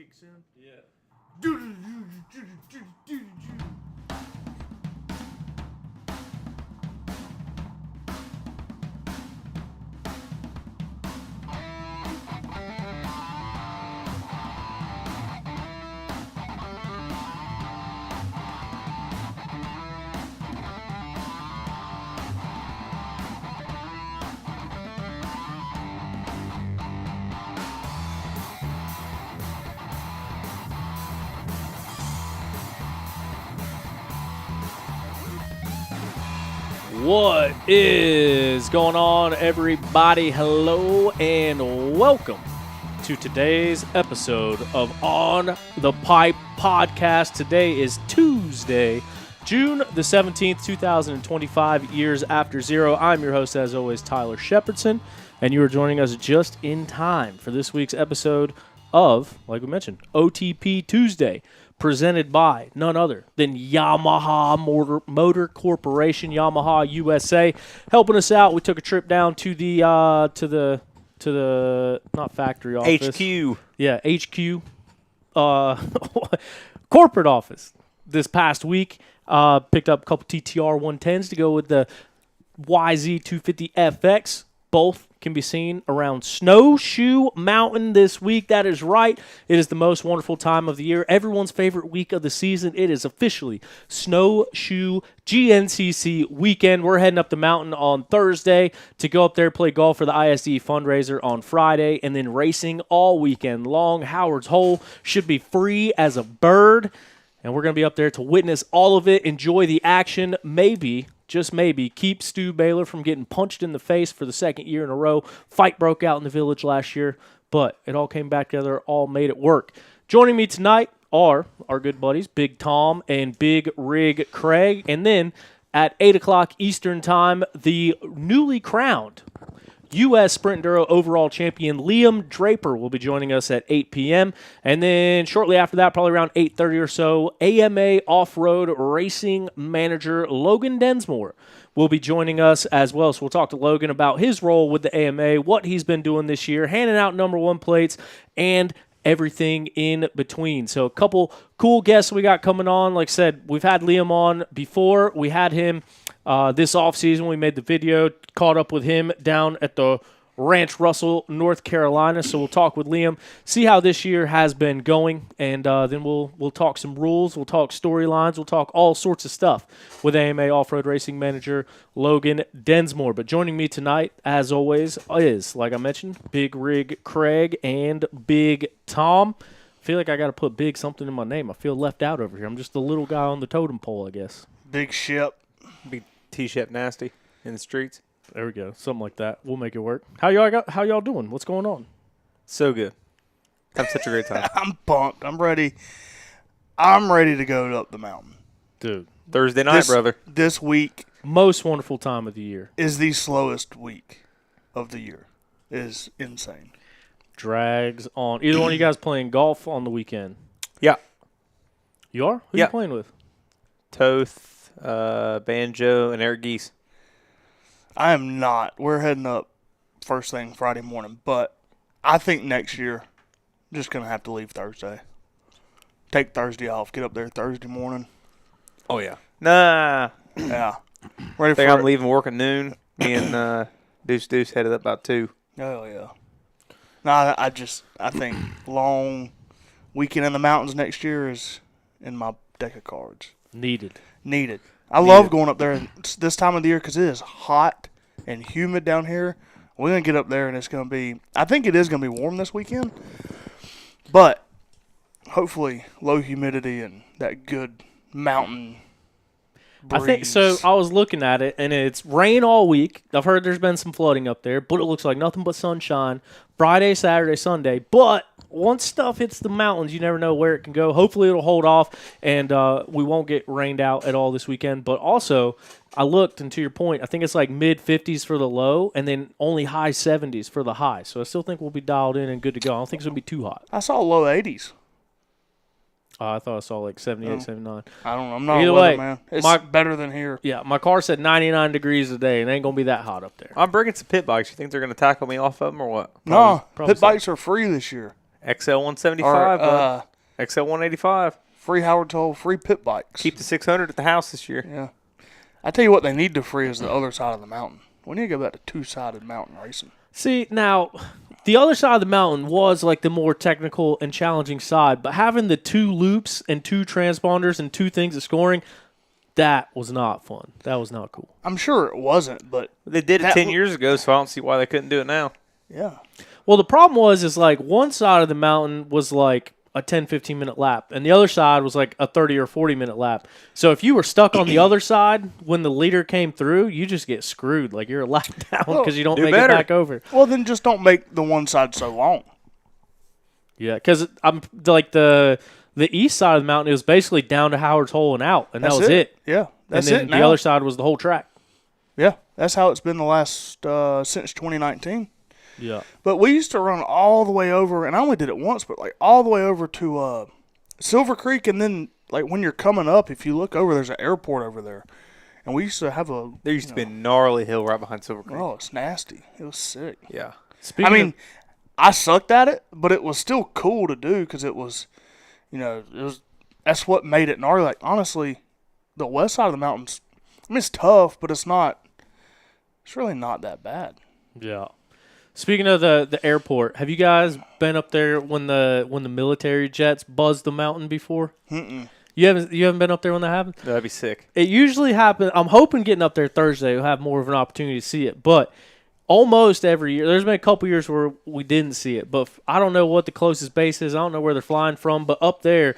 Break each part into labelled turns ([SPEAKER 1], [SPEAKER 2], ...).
[SPEAKER 1] kicks in.
[SPEAKER 2] Yeah.
[SPEAKER 3] What is going on, everybody? Hello and welcome to today's episode of On the Pipe Podcast. Today is Tuesday, June the 17th, 2025, years after zero. I'm your host, as always, Tyler Shepherdson, and you are joining us just in time for this week's episode of, like we mentioned, OTP Tuesday, presented by none other than Yamaha Motor Corporation, Yamaha USA, helping us out. We took a trip down to the not factory office,
[SPEAKER 2] HQ.
[SPEAKER 3] Yeah, HQ, corporate office this past week. Picked up a couple TTR 110s to go with the YZ250FX. Both can be seen around Snowshoe Mountain this week. That is right. It is the most wonderful time of the year. Everyone's favorite week of the season. It is officially Snowshoe GNCC weekend. We're heading up the mountain on Thursday to go up there, play golf for the ISD fundraiser on Friday, and then racing all weekend long. Howard's Hole should be free as a bird, and we're going to be up there to witness all of it, enjoy the action, maybe, just maybe, keep Stu Baylor from getting punched in the face for the second year in a row. Fight broke out in the village last year, but it all came back together, all made it work. Joining me tonight are our good buddies, Big Tom and Big Rig Craig. And then at 8 o'clock Eastern Time, the newly crowned U.S. Sprint Enduro overall champion Liam Draper will be joining us at 8 p.m. And then shortly after that, probably around 8:30 or so, AMA Off-Road Racing Manager Logan Densmore will be joining us as well. So we'll talk to Logan about his role with the AMA, what he's been doing this year, handing out number one plates, and everything in between. So a couple cool guests we got coming on. Like I said, we've had Liam on before. We had him this offseason. We made the video, caught up with him down at the Ranch Russell, North Carolina. So we'll talk with Liam, see how this year has been going, and then we'll talk some rules, we'll talk storylines, we'll talk all sorts of stuff with AMA Off-Road Racing Manager Logan Densmore. But joining me tonight, as always, is, like I mentioned, Big Rig Craig and Big Tom. I feel like I got to put big something in my name. I feel left out over here. I'm just the little guy on the totem pole, I guess.
[SPEAKER 1] Big Ship.
[SPEAKER 2] Big T-Shep Nasty in the streets.
[SPEAKER 3] There we go. Something like that. We'll make it work. How y'all doing? What's going on?
[SPEAKER 2] So good. Have such a great time.
[SPEAKER 1] I'm pumped. I'm ready. I'm ready to go up the mountain.
[SPEAKER 3] Dude.
[SPEAKER 2] Thursday night, brother.
[SPEAKER 1] This week
[SPEAKER 3] Most wonderful time of the year.
[SPEAKER 1] is the slowest week of the year. It is insane.
[SPEAKER 3] Drags on. Either one of you guys playing golf on the weekend?
[SPEAKER 2] Yeah.
[SPEAKER 3] You are? Who
[SPEAKER 2] Yeah.
[SPEAKER 3] you playing with?
[SPEAKER 2] Toth, Banjo, and Eric Geese.
[SPEAKER 1] I am not. We're heading up first thing Friday morning, but I think next year I'm just going to have to leave Thursday. Take Thursday off. Get up there Thursday morning.
[SPEAKER 2] Oh, yeah. Nah.
[SPEAKER 1] Yeah. Ready
[SPEAKER 2] I think
[SPEAKER 1] for
[SPEAKER 2] I'm leaving work at noon. Me and Deuce headed up about 2.
[SPEAKER 1] Oh, yeah. No, I think long weekend in the mountains next year is in my deck of cards.
[SPEAKER 3] Needed.
[SPEAKER 1] I love going up there this time of the year because it is hot and humid down here. We're going to get up there and it's going to be, I think it is going to be warm this weekend, but hopefully low humidity and that good mountain breeze.
[SPEAKER 3] I think so. I was looking at it, and it's rain all week. I've heard there's been some flooding up there, but it looks like nothing but sunshine Friday, Saturday, Sunday. But once stuff hits the mountains, you never know where it can go. Hopefully it'll hold off, and we won't get rained out at all this weekend. But also, I looked, and to your point, I think it's like mid-50s for the low, and then only high 70s for the high. So I still think we'll be dialed in and good to go. I don't think it's going to be too hot.
[SPEAKER 1] I saw low 80s.
[SPEAKER 3] I thought I saw like 78, 79.
[SPEAKER 1] I don't know. I'm not
[SPEAKER 3] Either
[SPEAKER 1] a
[SPEAKER 3] way,
[SPEAKER 1] weatherman. It's better than here.
[SPEAKER 3] Yeah, my car said 99 degrees today, and it ain't going to be that hot up there.
[SPEAKER 2] I'm bringing some pit bikes. You think they're going to tackle me off of them or what?
[SPEAKER 1] No,
[SPEAKER 3] Probably
[SPEAKER 1] pit bikes are free this year.
[SPEAKER 2] XL 175,
[SPEAKER 1] Or,
[SPEAKER 2] XL 185.
[SPEAKER 1] free Howard Toll, free pit bikes.
[SPEAKER 2] Keep the 600 at the house this year.
[SPEAKER 1] Yeah. I tell you what they need to free is the other side of the mountain. We need to go back to two-sided mountain racing.
[SPEAKER 3] See, now, the other side of the mountain was like the more technical and challenging side, but having the 2 loops and 2 transponders and 2 things of scoring, that was not fun. That was not cool.
[SPEAKER 1] I'm sure it wasn't, but
[SPEAKER 2] They did it 10 years ago, so I don't see why they couldn't do it now.
[SPEAKER 1] yeah.
[SPEAKER 3] Well, the problem is like one side of the mountain was like a 10, 15-minute lap, and the other side was like a 30 or 40-minute lap. So if you were stuck on the other side when the leader came through, you just get screwed. Like you're a lap down because you don't
[SPEAKER 2] do
[SPEAKER 3] make
[SPEAKER 2] better.
[SPEAKER 3] it back over.
[SPEAKER 1] Well, then just don't make the one side so long.
[SPEAKER 3] Yeah, because I'm like the east side of the mountain, it was basically down to Howard's Hole and out, and that was it.
[SPEAKER 1] Yeah, that's
[SPEAKER 3] and then
[SPEAKER 1] it
[SPEAKER 3] the
[SPEAKER 1] now.
[SPEAKER 3] other side was the whole track.
[SPEAKER 1] Yeah, that's how it's been the last since 2019.
[SPEAKER 3] Yeah.
[SPEAKER 1] But we used to run all the way over, and I only did it once, but like all the way over to Silver Creek, and then like when you're coming up, if you look over, there's an airport over there, and we used to have a.
[SPEAKER 2] There used to be a gnarly hill right behind Silver Creek.
[SPEAKER 1] Oh, it's nasty. It was sick.
[SPEAKER 2] Yeah.
[SPEAKER 3] Speaking
[SPEAKER 1] I mean, I sucked at it, but it was still cool to do because it was, that's what made it gnarly. Like honestly, the west side of the mountains, I mean, it's tough, but it's really not that bad.
[SPEAKER 3] yeah. Speaking of the airport, have you guys been up there when the military jets buzzed the mountain before?
[SPEAKER 1] Mm-mm.
[SPEAKER 3] You haven't been up there when that happened?
[SPEAKER 2] That'd be sick.
[SPEAKER 3] It usually happens. I'm hoping getting up there Thursday we'll have more of an opportunity to see it, but almost every year, there's been a couple years where we didn't see it, but I don't know what the closest base is. I don't know where they're flying from, but up there,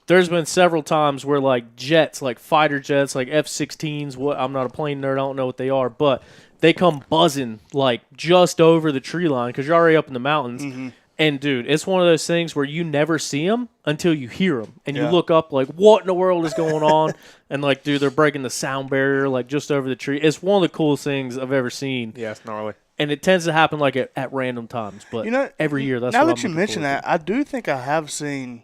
[SPEAKER 3] there's been several times where like jets, like fighter jets, like F-16s. I'm not a plane nerd. I don't know what they are, but they come buzzing like just over the tree line because you're already up in the mountains.
[SPEAKER 1] Mm-hmm.
[SPEAKER 3] And, dude, it's one of those things where you never see them until you hear them. And you
[SPEAKER 1] Yeah.
[SPEAKER 3] look up like, what in the world is going on? And, like, dude, they're breaking the sound barrier like just over the tree. It's one of the coolest things I've ever seen.
[SPEAKER 2] Yeah, it's gnarly.
[SPEAKER 3] And it tends to happen like at random times. But every year, that's
[SPEAKER 1] now
[SPEAKER 3] what
[SPEAKER 1] that
[SPEAKER 3] I'm
[SPEAKER 1] you
[SPEAKER 3] looking
[SPEAKER 1] mention
[SPEAKER 3] forward
[SPEAKER 1] that, I do think I have seen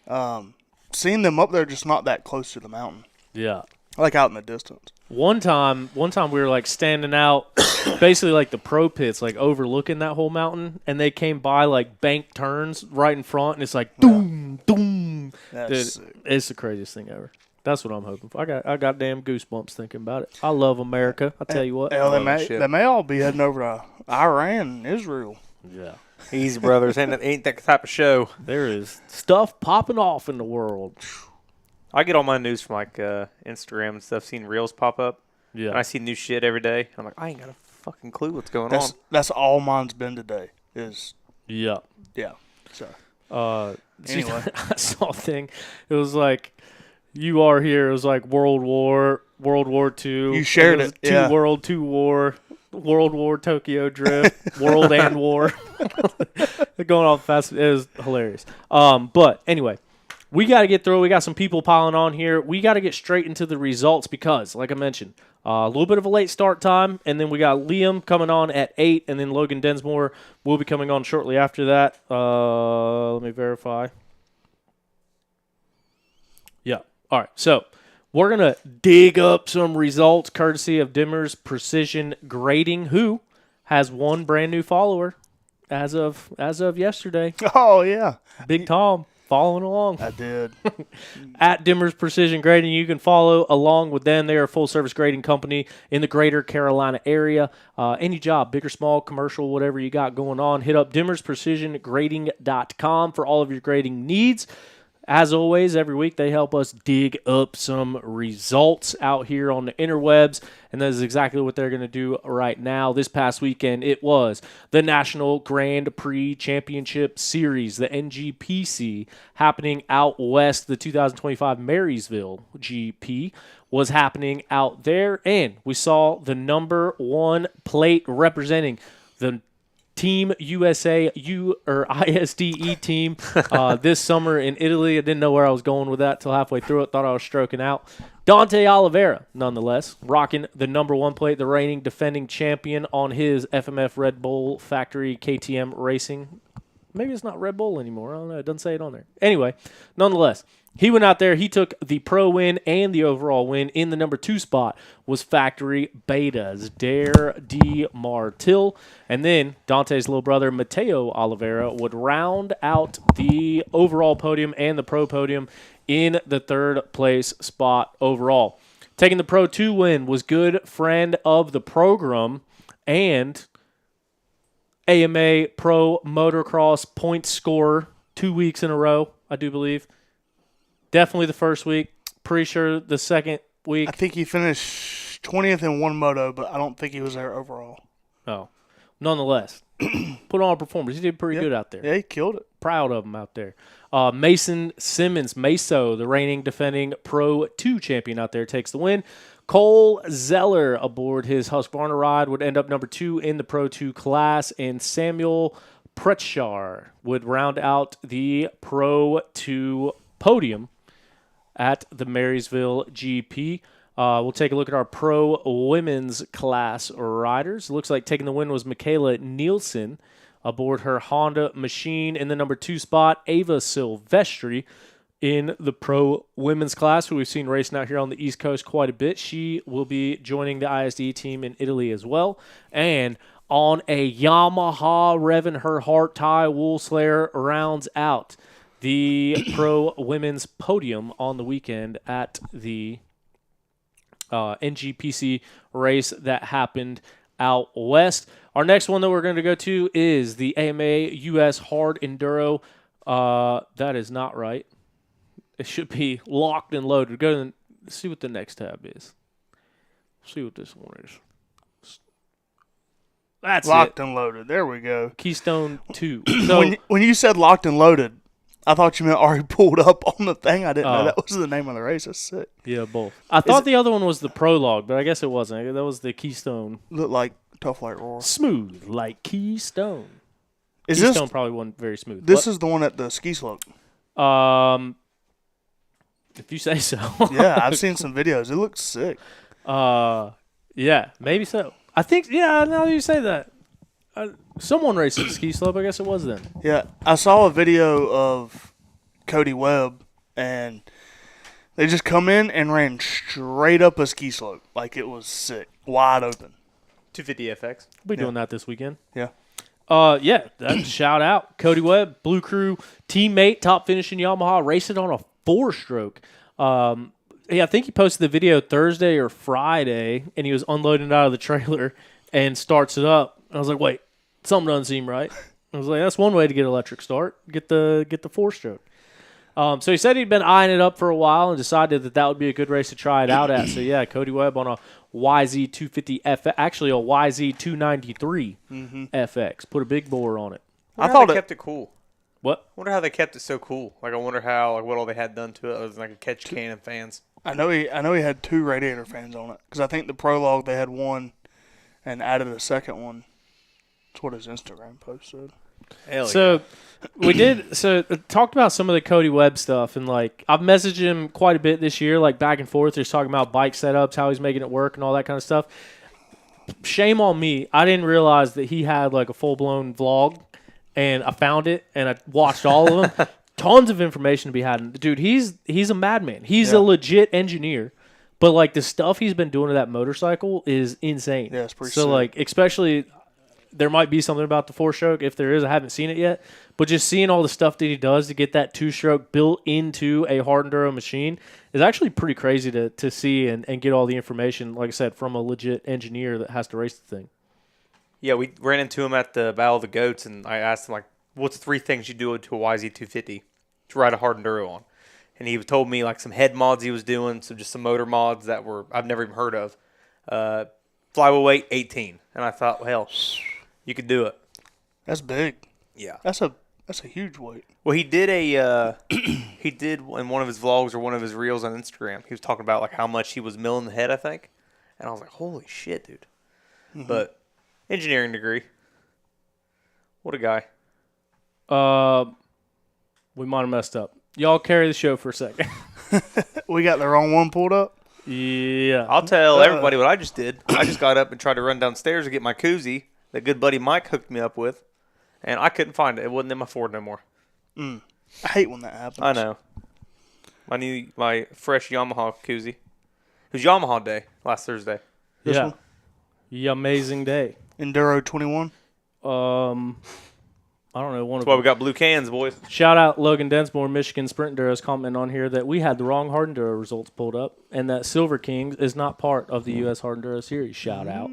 [SPEAKER 1] them up there, just not that close to the mountain,
[SPEAKER 3] to. Yeah.
[SPEAKER 1] like out in the distance.
[SPEAKER 3] One time we were like standing out, basically like the pro pits, like overlooking that whole mountain, and they came by like bank turns right in front, and it's like doom, doom.
[SPEAKER 1] That's
[SPEAKER 3] Dude,
[SPEAKER 1] sick.
[SPEAKER 3] it's the craziest thing ever. That's what I'm hoping for. I got damn goosebumps thinking about it. I love America. I tell you what.
[SPEAKER 1] Hell,
[SPEAKER 2] love that shit.
[SPEAKER 1] they may all be heading over to Iran and Israel.
[SPEAKER 3] Yeah.
[SPEAKER 2] Easy, brothers. Ain't that type of show.
[SPEAKER 3] There is stuff popping off in the world.
[SPEAKER 2] I get all my news from like Instagram and stuff, seeing reels pop up.
[SPEAKER 3] Yeah.
[SPEAKER 2] And I see new shit every day. I'm like, I ain't got a fucking clue what's going on.
[SPEAKER 1] That's all mine's been today. Is
[SPEAKER 3] Yeah.
[SPEAKER 1] yeah. So
[SPEAKER 3] Anyway, I saw a thing. It was like, you are here. It was like World War II.
[SPEAKER 1] You shared
[SPEAKER 3] was
[SPEAKER 1] it, yeah.
[SPEAKER 3] Two War, World War Tokyo Drift, World and War. Going off fast. It was hilarious. But anyway, we got to get through. We got some people piling on here. We got to get straight into the results because, like I mentioned, a little bit of a late start time, and then we got Liam coming on at 8, and then Logan Densmore will be coming on shortly after that. Let me verify. Yeah. All right. So we're going to dig up some results courtesy of Dimmer's Precision Grading, who has one brand new follower as of yesterday.
[SPEAKER 1] oh yeah,
[SPEAKER 3] Big Tom following along.
[SPEAKER 1] I did.
[SPEAKER 3] At Dimmer's Precision Grading, you can follow along with them. They are a full-service grading company in the greater Carolina area. Any job, big or small, commercial, whatever you got going on, hit up dimmersprecisiongrading.com for all of your grading needs. As always, every week they help us dig up some results out here on the interwebs, and that is exactly what they're going to do right now. This past weekend, it was the National Grand Prix Championship Series, the NGPC, happening out west. The 2025 Marysville GP was happening out there, and we saw the number one plate representing the Team USA ISDE team this summer in Italy. I didn't know where I was going with that till halfway through it. Thought I was stroking out. Dante Oliveira, nonetheless, rocking the number one plate, the reigning defending champion on his FMF Red Bull Factory KTM Racing. Maybe it's not Red Bull anymore. I don't know. It doesn't say it on there. Anyway, nonetheless, He went out there. He took the pro win and the overall win. In the number 2 spot was Factory Beta's Dare D. Martil. And then Dante's little brother, Mateo Oliveira, would round out the overall podium and the pro podium in the 3rd place spot overall. Taking the Pro 2 win was good friend of the program and AMA Pro Motocross point scorer 2 weeks in a row, I do believe. Definitely the first week. Pretty sure the second week.
[SPEAKER 1] I think he finished 20th in one moto, but I don't think he was there overall.
[SPEAKER 3] Oh. Nonetheless, put on a performance. He did pretty good out there.
[SPEAKER 1] Yeah, he killed it.
[SPEAKER 3] Proud of him out there. Mason Simmons, Meso, the reigning defending Pro 2 champion out there, takes the win. Cole Zeller aboard his Husqvarna ride would end up number 2 in the Pro 2 class, and Samuel Pretschar would round out the Pro 2 podium at the Marysville GP. We'll take a look at our pro women's class riders. It looks like taking the win was Michaela Nielsen aboard her Honda machine. In the number 2 spot, Ava Silvestri in the pro women's class, who we've seen racing out here on the East Coast quite a bit. She will be joining the ISD team in Italy as well. And on a Yamaha, revving her heart, Ty Woolslayer rounds out the pro women's podium on the weekend at the NGPC race that happened out west. Our next one that we're going to go to is the AMA US Hard Enduro. That is not right. It should be locked and loaded. Go to see what the next tab is. See what this one is. That's
[SPEAKER 1] Locked
[SPEAKER 3] it.
[SPEAKER 1] and loaded. There we go.
[SPEAKER 3] Keystone 2. So
[SPEAKER 1] When you said locked and loaded, I thought you meant already pulled up on the thing. I didn't know
[SPEAKER 3] Oh.
[SPEAKER 1] that was the name of the race. That's sick.
[SPEAKER 3] yeah, both. I thought the other one was the prologue, but I guess it wasn't. That was the Keystone.
[SPEAKER 1] Looked like Tough Like Roar.
[SPEAKER 3] Smooth like Keystone.
[SPEAKER 1] Is
[SPEAKER 3] Keystone
[SPEAKER 1] this
[SPEAKER 3] probably wasn't very smooth.
[SPEAKER 1] this is the one at the ski slope?
[SPEAKER 3] If you say so.
[SPEAKER 1] Yeah, I've seen some videos. It looks sick.
[SPEAKER 3] Yeah, maybe so. I think, yeah, now that you say that. Someone raced at the ski slope, I guess it was then.
[SPEAKER 1] Yeah, I saw a video of Cody Webb, and they just come in and ran straight up a ski slope. Like, it was sick. Wide open.
[SPEAKER 2] 250 FX.
[SPEAKER 3] We'll be doing that this weekend.
[SPEAKER 1] Yeah.
[SPEAKER 3] Yeah, shout out. Cody Webb, Blue Crew teammate, top finishing Yamaha, racing on a 4-stroke. I think he posted the video Thursday or Friday, and he was unloading it out of the trailer and starts it up. And I was like, wait, something doesn't seem right. I was like, that's one way to get electric start. Get the 4-stroke. So he said he'd been eyeing it up for a while and decided that would be a good race to try it out at. So yeah, Cody Webb on a YZ250 FX, actually a YZ293 FX. Put a big bore on it.
[SPEAKER 2] I thought they kept it cool.
[SPEAKER 3] What?
[SPEAKER 2] I wonder how they kept it so cool. Like, I wonder how, like, what all they had done to it other than, like, a catch can and fans.
[SPEAKER 1] I know he had 2 radiator fans on it. Because I think the prologue, they had one and added a second one. That's what his Instagram post said.
[SPEAKER 2] Hell
[SPEAKER 3] So we talked about some of the Cody Webb stuff, and like I've messaged him quite a bit this year, like back and forth. He's talking about bike setups, how he's making it work, and all that kind of stuff. Shame on me, I didn't realize that he had like a full blown vlog, and I found it and I watched all of them. Tons of information to be had. Dude, he's a madman. He's a legit engineer. But like the stuff he's been doing to that motorcycle is insane.
[SPEAKER 1] Yeah, it's pretty
[SPEAKER 3] so
[SPEAKER 1] sick.
[SPEAKER 3] like especially. There might be something about the 4-stroke. If there is, I haven't seen it yet. But just seeing all the stuff that he does to get that 2-stroke built into a hard enduro machine is actually pretty crazy to see and get all the information, like I said, from a legit engineer that has to race the thing.
[SPEAKER 2] Yeah, we ran into him at the Battle of the Goats, and I asked him, like, what's 3 things you do to a YZ250 to ride a hard enduro on? And he told me, like, some head mods he was doing, some motor mods that I've never even heard of. Flywheel weight, 18. And I thought, well, hell, you could do it.
[SPEAKER 1] That's big.
[SPEAKER 2] Yeah.
[SPEAKER 1] That's a huge weight.
[SPEAKER 2] Well, he did in one of his vlogs or one of his reels on Instagram. He was talking about like how much he was milling the head, I think. And I was like, holy shit, dude. Mm-hmm. But engineering degree. What a guy.
[SPEAKER 3] We might have messed up. Y'all carry the show for a second.
[SPEAKER 1] We got the wrong one pulled up?
[SPEAKER 3] Yeah.
[SPEAKER 2] I'll tell everybody what I just did. I just got up and tried to run downstairs to get my koozie that good buddy Mike hooked me up with, and I couldn't find it. It wasn't in my Ford no more.
[SPEAKER 1] I hate when that happens.
[SPEAKER 2] I know. My fresh Yamaha koozie. It was Yamaha Day last Thursday.
[SPEAKER 1] This
[SPEAKER 3] yeah.
[SPEAKER 1] one?
[SPEAKER 3] Yeah, amazing day.
[SPEAKER 1] Enduro 21.
[SPEAKER 3] I don't know.
[SPEAKER 2] That's why we got blue cans, boys.
[SPEAKER 3] Shout out Logan Densmore, Michigan Sprint Enduro's commenting on here that we had the wrong Hard Enduro results pulled up, and that Silver Kings is not part of the U.S. Hard Enduro Series. Shout out.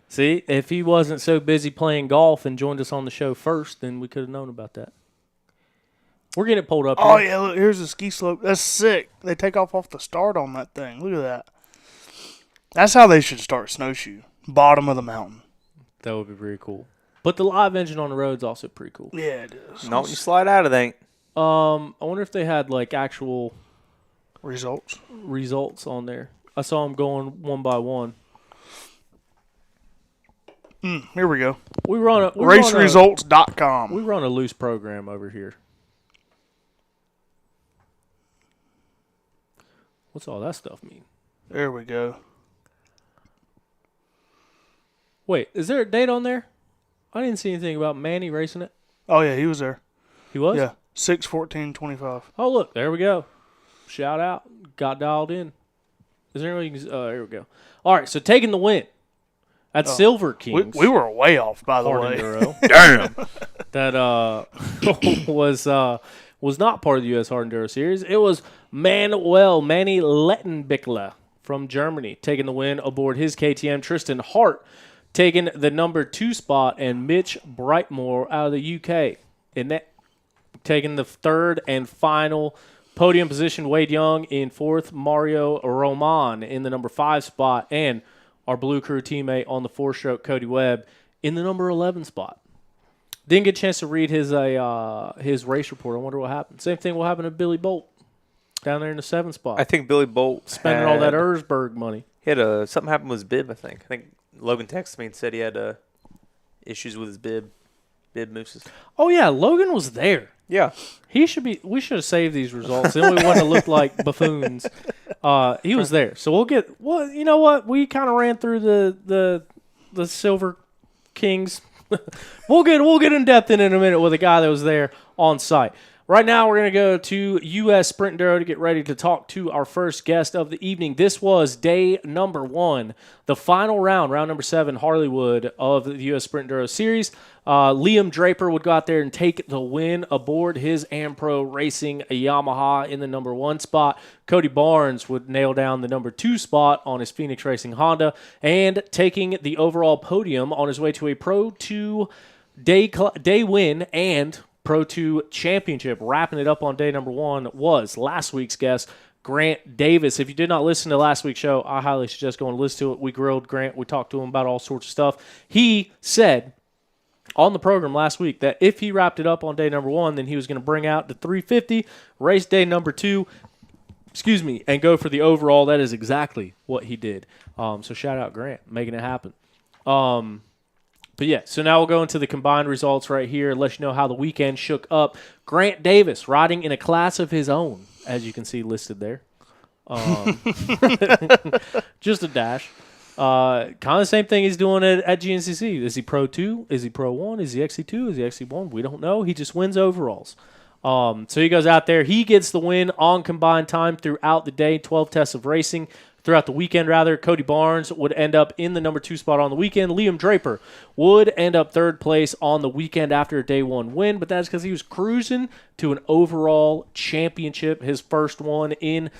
[SPEAKER 3] See, if he wasn't so busy playing golf and joined us on the show first, then we could have known about that. We're getting it pulled up.
[SPEAKER 1] Oh,
[SPEAKER 3] here.
[SPEAKER 1] yeah, look, here's the ski slope. That's sick. They take off the start on that thing. Look at that. That's how they should start snowshoe. Bottom of the mountain.
[SPEAKER 3] That would be very cool. But the live engine on the road is also pretty cool.
[SPEAKER 1] Yeah, it is.
[SPEAKER 2] Not when you slide out of it, ain't.
[SPEAKER 3] I wonder if they had like actual
[SPEAKER 1] Results
[SPEAKER 3] on there. I saw them going one by one.
[SPEAKER 1] Here we go.
[SPEAKER 3] We run a
[SPEAKER 1] Raceresults.com.
[SPEAKER 3] We run a loose program over here. What's all that stuff mean?
[SPEAKER 1] There we go.
[SPEAKER 3] Wait, is there a date on there? I didn't see anything about Manny racing it.
[SPEAKER 1] Oh, yeah, he was there.
[SPEAKER 3] He was?
[SPEAKER 1] Yeah, 6/14/25.
[SPEAKER 3] Oh, look, there we go. Shout out. Got dialed in. Is there any way you can... here we go. All right, so taking the win at Silver Kings.
[SPEAKER 1] We were way off, by the
[SPEAKER 3] Hard
[SPEAKER 1] way.
[SPEAKER 3] Enduro.
[SPEAKER 1] Damn.
[SPEAKER 3] That was not part of the U.S. Hard Enduro Series. It was Manny Lettenbichler from Germany taking the win aboard his KTM. Tristan Hart taking the number 2 spot, and Mitch Brightmore out of the UK in that taking the third and final podium position. Wade Young in 4th, Mario Roman in the number 5 spot, and our Blue Crew teammate on the 4-stroke, Cody Webb, in the number 11 spot. Didn't get a chance to read his race report. I wonder what happened. Same thing will happen to Billy Bolt down there in the 7th spot.
[SPEAKER 2] I think Billy Bolt
[SPEAKER 3] spending all that Erzberg money.
[SPEAKER 2] He had something happened with his bib, I think. Logan texted me and said he had issues with his bib mooses.
[SPEAKER 3] Oh yeah, Logan was there.
[SPEAKER 2] Yeah.
[SPEAKER 3] We should have saved these results. Then we wouldn't have looked like buffoons. He was there. So you know what? We kind of ran through the Silver Kings. We'll get in depth in a minute with a guy that was there on site. Right now, we're going to go to U.S. Sprint Enduro to get ready to talk to our first guest of the evening. This was day number 1, the final round number 7, Harleywood of the U.S. Sprint Enduro Series. Liam Draper would go out there and take the win aboard his Ampro Racing Yamaha in the number 1 spot. Cody Barnes would nail down the number 2 spot on his Phoenix Racing Honda, and taking the overall podium on his way to a Pro 2 day win and Pro 2 championship. Wrapping it up on day number 1 was last week's guest, Grant Davis. If you did not listen to last week's show, I highly suggest going to listen to it. We grilled Grant. We talked to him about all sorts of stuff. He said on the program last week that if he wrapped it up on day number 1, then he was going to bring out the 350, race day number 2, and go for the overall. That is exactly what he did. So shout out Grant, making it happen. But yeah, so now we'll go into the combined results right here, let you know how the weekend shook up. Grant Davis riding in a class of his own, as you can see listed there. Just a dash. Kind of the same thing he's doing at GNCC. Is he Pro 2? Is he Pro 1? Is he XC2? Is he XC1? We don't know. He just wins overalls. So he goes out there. He gets the win on combined time throughout the day, 12 tests of racing. Throughout the weekend, rather, Cody Barnes would end up in the number 2 spot on the weekend. Liam Draper would end up 3rd place on the weekend after a day 1 win, but that's because he was cruising to an overall championship, his first one in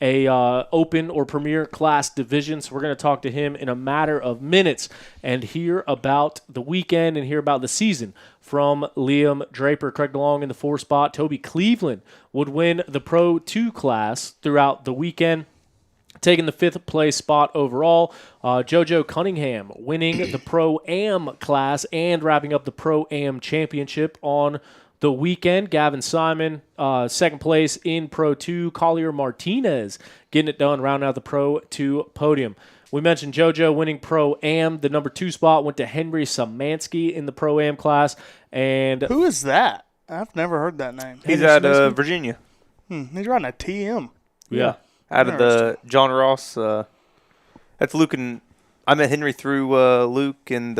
[SPEAKER 3] a open or premier class division. So we're going to talk to him in a matter of minutes and hear about the weekend and hear about the season from Liam Draper. Craig DeLong in the 4 spot. Toby Cleveland would win the Pro 2 class throughout the weekend, taking the 5th place spot overall. JoJo Cunningham winning the Pro-Am class and wrapping up the Pro-Am championship on the weekend. Gavin Simon, 2nd place in Pro 2. Collier Martinez getting it done, rounding out the Pro 2 podium. We mentioned JoJo winning Pro-Am. The number 2 spot went to Henry Samansky in the Pro-Am class. And
[SPEAKER 1] who is that? I've never heard that name.
[SPEAKER 2] He's at Virginia.
[SPEAKER 1] He's riding a TM.
[SPEAKER 3] Yeah.
[SPEAKER 2] Out of the John Ross. That's Luke and I met Henry through Luke and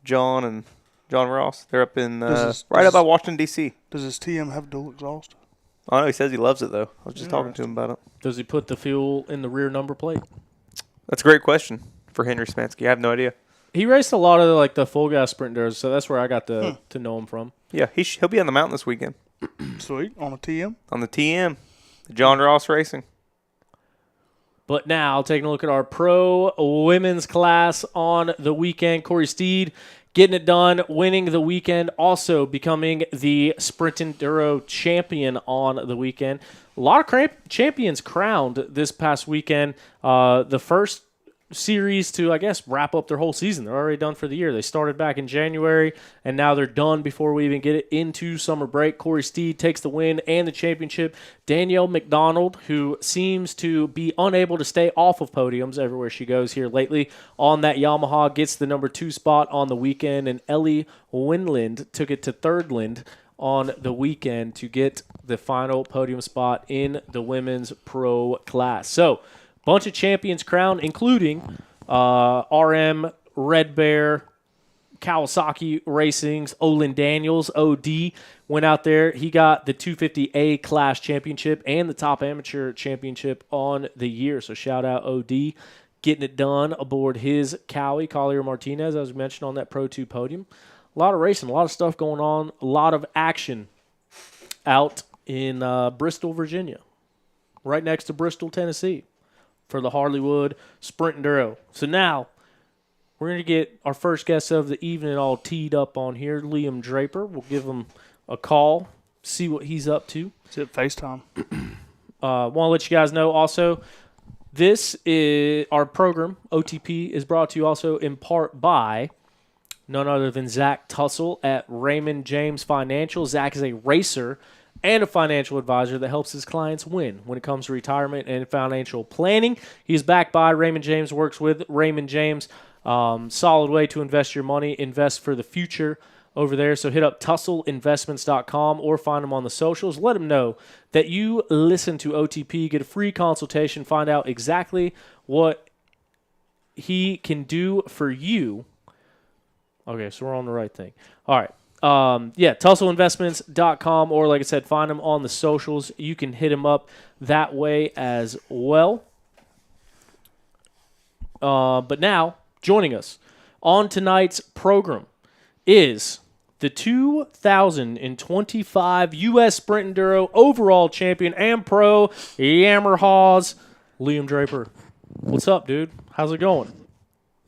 [SPEAKER 2] John Ross. They're up in right up by Washington, D.C.
[SPEAKER 1] Does his TM have dual exhaust?
[SPEAKER 2] Oh, no, he says he loves it, though. I was just talking to him about it.
[SPEAKER 3] Does he put the fuel in the rear number plate?
[SPEAKER 2] That's a great question for Henry Smansky. I have no idea.
[SPEAKER 3] He raced a lot of like the full gas sprinters, so that's where I got to know him from.
[SPEAKER 2] Yeah, he'll be on the mountain this weekend.
[SPEAKER 1] Sweet. On a TM?
[SPEAKER 2] On the TM. John Ross Racing.
[SPEAKER 3] But now, taking a look at our pro women's class on the weekend, Corey Steed getting it done, winning the weekend, also becoming the Sprint Enduro champion on the weekend. A lot of champions crowned this past weekend. The first series to, I guess, wrap up their whole season. They're already done for the year. They started back in January, and now they're done before we even get it into summer break. Corey Steed takes the win and the championship. Danielle McDonald, who seems to be unable to stay off of podiums everywhere she goes here lately, on that Yamaha, gets the number 2 spot on the weekend, and Ellie Winland took it to Thirdland on the weekend to get the final podium spot in the women's pro class. So, bunch of champions crowned, including RM, Red Bear, Kawasaki Racing's Olin Daniels, OD, went out there. He got the 250A class championship and the top amateur championship on the year. So shout out OD, getting it done aboard his Cowie, Collier Martinez, as we mentioned on that Pro 2 podium. A lot of racing, a lot of stuff going on, a lot of action out in Bristol, Virginia, right next to Bristol, Tennessee, for the Harleywood Sprint Enduro. So now we're going to get our first guest of the evening all teed up on here, Liam Draper. We'll give him a call, see what he's up to.
[SPEAKER 1] Is it FaceTime?
[SPEAKER 3] Want to let you guys know also, this is our program, OTP, is brought to you also in part by none other than Zach Tussle at Raymond James Financial. Zach is a racer and a financial advisor that helps his clients win when it comes to retirement and financial planning. He's backed by Raymond James, works with Raymond James. Solid way to invest your money, invest for the future over there. So hit up TussleInvestments.com or find him on the socials. Let him know that you listen to OTP, get a free consultation, find out exactly what he can do for you. Okay, so we're on the right thing. All right. TussleInvestments.com, or like I said, find him on the socials. You can hit him up that way as well. But now, joining us on tonight's program is the 2025 U.S. Sprint Enduro overall champion and pro Yamaha's Liam Draper. What's up, dude? How's it going?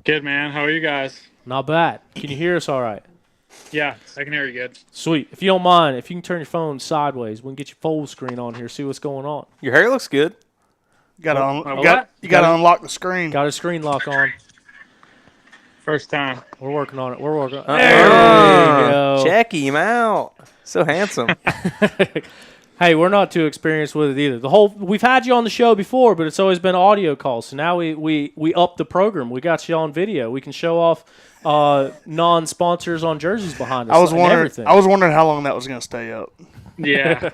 [SPEAKER 4] Good, man. How are you guys?
[SPEAKER 3] Not bad. Can you hear us all right?
[SPEAKER 4] Yeah, I can hear you good.
[SPEAKER 3] Sweet. If you don't mind, if you can turn your phone sideways, we can get your full screen on here, see what's going on.
[SPEAKER 2] Your hair looks good.
[SPEAKER 1] You gotta unlock the screen.
[SPEAKER 3] Got a screen lock on.
[SPEAKER 4] First time.
[SPEAKER 3] We're working on it. There you go.
[SPEAKER 2] Check him out. So handsome.
[SPEAKER 3] Hey, we're not too experienced with it either. We've had you on the show before, but it's always been audio calls. So now we upped the program. We got you on video. We can show off non-sponsors on jerseys behind us.
[SPEAKER 1] I was wondering
[SPEAKER 3] everything.
[SPEAKER 1] how long that was gonna stay up.
[SPEAKER 4] Yeah.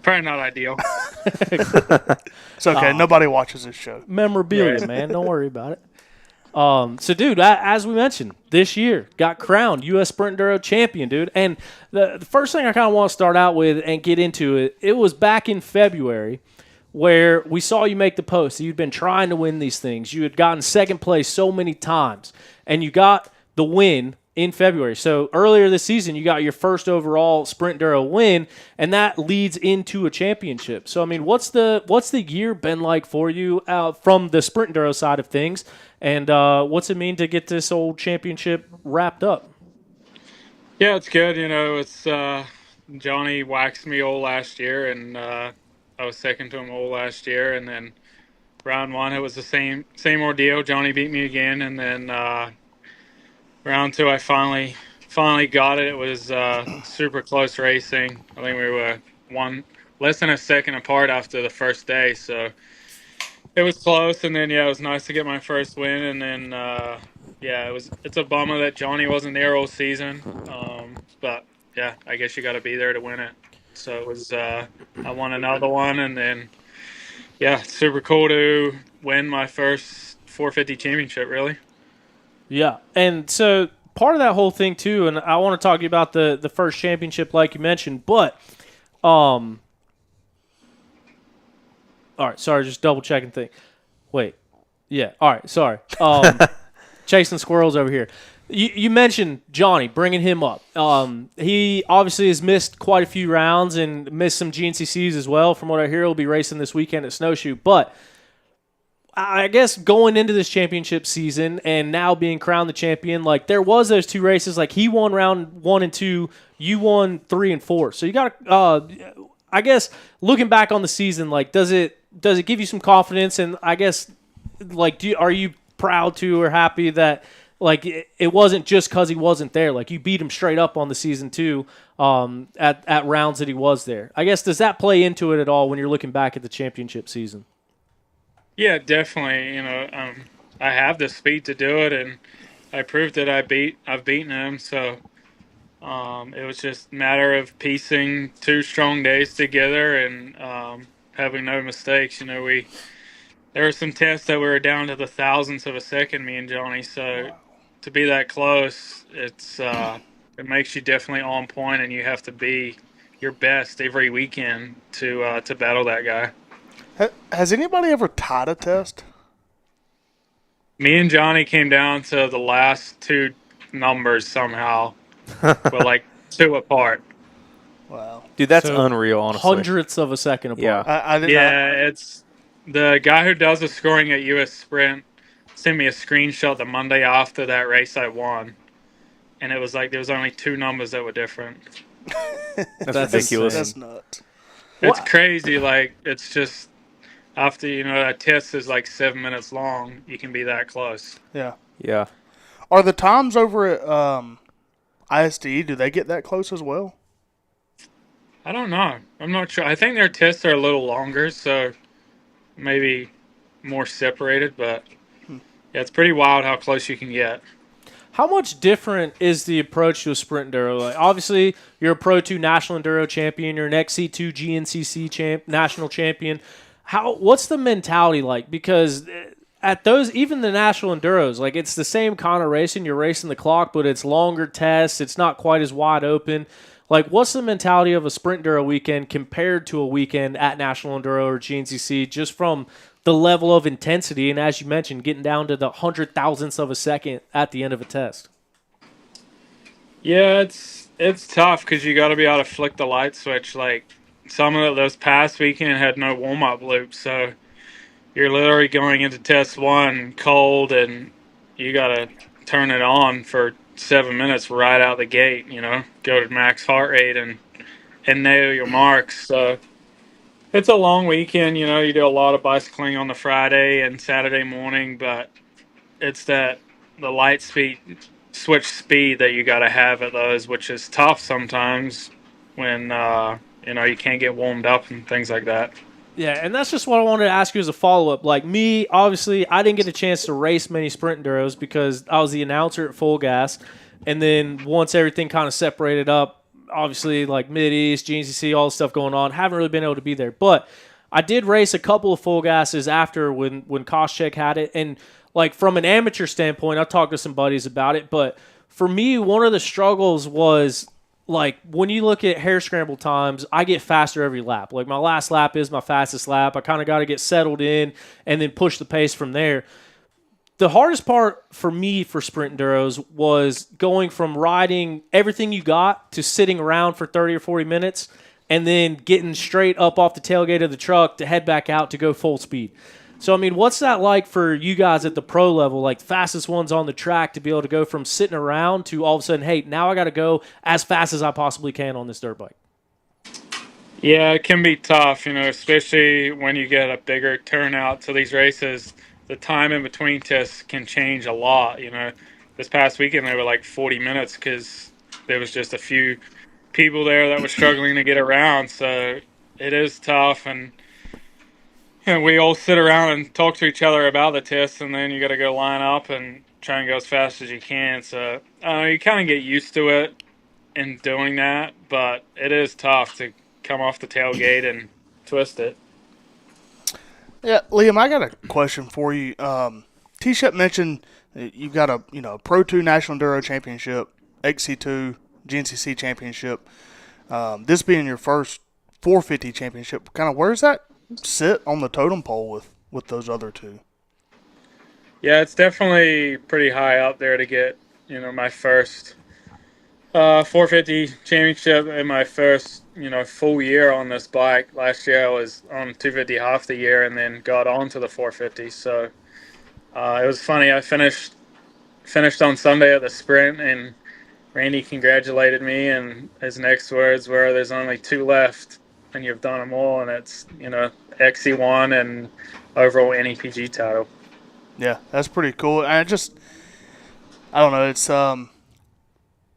[SPEAKER 4] Probably not ideal.
[SPEAKER 1] It's okay. Nobody watches this show.
[SPEAKER 3] Memorabilia,
[SPEAKER 4] Right.
[SPEAKER 3] man. Don't worry about it. So, dude, as we mentioned, this year got crowned U.S. Sprint Enduro champion, dude. And the first thing I kind of want to start out with and get into it was back in February where we saw you make the post. You'd been trying to win these things. You had gotten second place so many times, and you got the win in February. So earlier this season, you got your first overall Sprint Enduro win, and that leads into a championship. So, I mean, what's the year been like for you from the Sprint Enduro side of things, and what's it mean to get this old championship wrapped up?
[SPEAKER 4] Yeah, it's good. You know, it's Johnny waxed me all last year, and I was second to him all last year. And then round one, it was the same ordeal. Johnny beat me again, and then round two, I finally got it. It was super close racing. I think we were less than a second apart after the first day, so it was close. And then it was nice to get my first win. And then it's a bummer that Johnny wasn't there all season. But yeah, I guess you got to be there to win it. So it was I won another one, and then it's super cool to win my first 450 championship. Really.
[SPEAKER 3] Yeah, and so part of that whole thing too, and I want to talk to you about the first championship like you mentioned, but All right, sorry, just double checking thing. Wait, yeah, all right, sorry. Chasing squirrels over here. You mentioned Johnny, bringing him up. He obviously has missed quite a few rounds and missed some GNCCs as well. From what I hear, he'll be racing this weekend at Snowshoe. But I guess going into this championship season and now being crowned the champion, like there was those 2 races. Like he won round 1 and 2, you won 3 and 4. So you got to, I guess, looking back on the season, like does it give you some confidence? And I guess, like, are you proud to or happy that like it wasn't just because he wasn't there? Like you beat him straight up on the season too, at rounds that he was there. I guess does that play into it at all when you're looking back at the championship season?
[SPEAKER 4] Yeah, definitely. I have the speed to do it, and I proved that I've beaten him. So it was just a matter of piecing 2 strong days together and having no mistakes. There were some tests that we were down to the thousandths of a second, me and Johnny. So to be that close, it makes you definitely on point, and you have to be your best every weekend to battle that guy.
[SPEAKER 1] Has anybody ever tied a test?
[SPEAKER 4] Me and Johnny came down to the last 2 numbers somehow. We're like 2 apart.
[SPEAKER 1] Wow.
[SPEAKER 2] Dude, that's
[SPEAKER 3] So,
[SPEAKER 2] unreal, honestly.
[SPEAKER 3] Hundredths of a second apart.
[SPEAKER 2] Yeah.
[SPEAKER 1] I did
[SPEAKER 4] Yeah, it's the guy who does the scoring at US Sprint sent me a screenshot the Monday after that race I won. And it was like there was only 2 numbers that were different.
[SPEAKER 2] That's ridiculous.
[SPEAKER 1] That's nuts.
[SPEAKER 4] It's crazy. Like, it's just after, that test is like 7 minutes long, you can be that close.
[SPEAKER 1] Yeah.
[SPEAKER 2] Yeah.
[SPEAKER 1] Are the times over at ISD, do they get that close as well?
[SPEAKER 4] I don't know. I'm not sure. I think their tests are a little longer, so maybe more separated, but yeah, it's pretty wild how close you can get.
[SPEAKER 3] How much different is the approach to a sprint enduro? Like, obviously, you're a Pro 2 National Enduro champion. You're an XC2 GNCC national champion. What's the mentality like? Because at those, even the national enduros, like it's the same kind of racing. You're racing the clock, but it's longer tests. It's not quite as wide open. Like, what's the mentality of a sprint enduro weekend compared to a weekend at National Enduro or GNCC, just from the level of intensity and, as you mentioned, getting down to the 100,000ths of a second at the end of a test?
[SPEAKER 4] Yeah, it's tough because you got to be able to flick the light switch. Like some of those past weekend had no warm up loops, so you're literally going into test 1 cold, and you got to turn it on for 7 minutes right out the gate. Go to max heart rate and nail your marks. So it's a long weekend. You do a lot of bicycling on the Friday and Saturday morning, but it's the light switch speed that you got to have at those, which is tough sometimes when you can't get warmed up and things like that.
[SPEAKER 3] Yeah, and that's just what I wanted to ask you as a follow-up. Like me, obviously, I didn't get a chance to race many sprint enduros because I was the announcer at Full Gas. And then once everything kind of separated up, obviously, like Mid-East, GNCC, all the stuff going on, haven't really been able to be there. But I did race a couple of Full Gases after when Koscheck had it. And, like, from an amateur standpoint, I talked to some buddies about it. But for me, one of the struggles was – like, when you look at hair scramble times, I get faster every lap. Like, my last lap is my fastest lap. I kind of got to get settled in and then push the pace from there. The hardest part for me for sprint enduros was going from riding everything you got to sitting around for 30 or 40 minutes and then getting straight up off the tailgate of the truck to head back out to go full speed. So, I mean, what's that like for you guys at the pro level, like fastest ones on the track, to be able to go from sitting around to all of a sudden, hey, now I got to go as fast as I possibly can on this dirt bike?
[SPEAKER 4] Yeah, it can be tough, especially when you get a bigger turnout to these races. The time in between tests can change a lot. This past weekend they were like 40 minutes because there was just a few people there that were struggling to get around. So it is tough, and we all sit around and talk to each other about the tests, and then you got to go line up and try and go as fast as you can. So you kind of get used to it in doing that, but it is tough to come off the tailgate and twist it.
[SPEAKER 1] Yeah, Liam, I got a question for you. T-Shep mentioned that you've got a Pro 2 National Enduro Championship, XC2 GNCC Championship. This being your first 450 championship, kind of where's that sit on the totem pole with those other two.
[SPEAKER 4] Yeah, it's definitely pretty high up there to get, my first 450 championship in my first, full year on this bike. Last year I was on 250 half the year and then got onto the 450. So it was funny. I finished on Sunday at the sprint, and Randy congratulated me, and his next words were, "There's only two left, and you've done them all." And it's XC1 and overall NEPG title.
[SPEAKER 1] Yeah, that's pretty cool. And I don't know. It's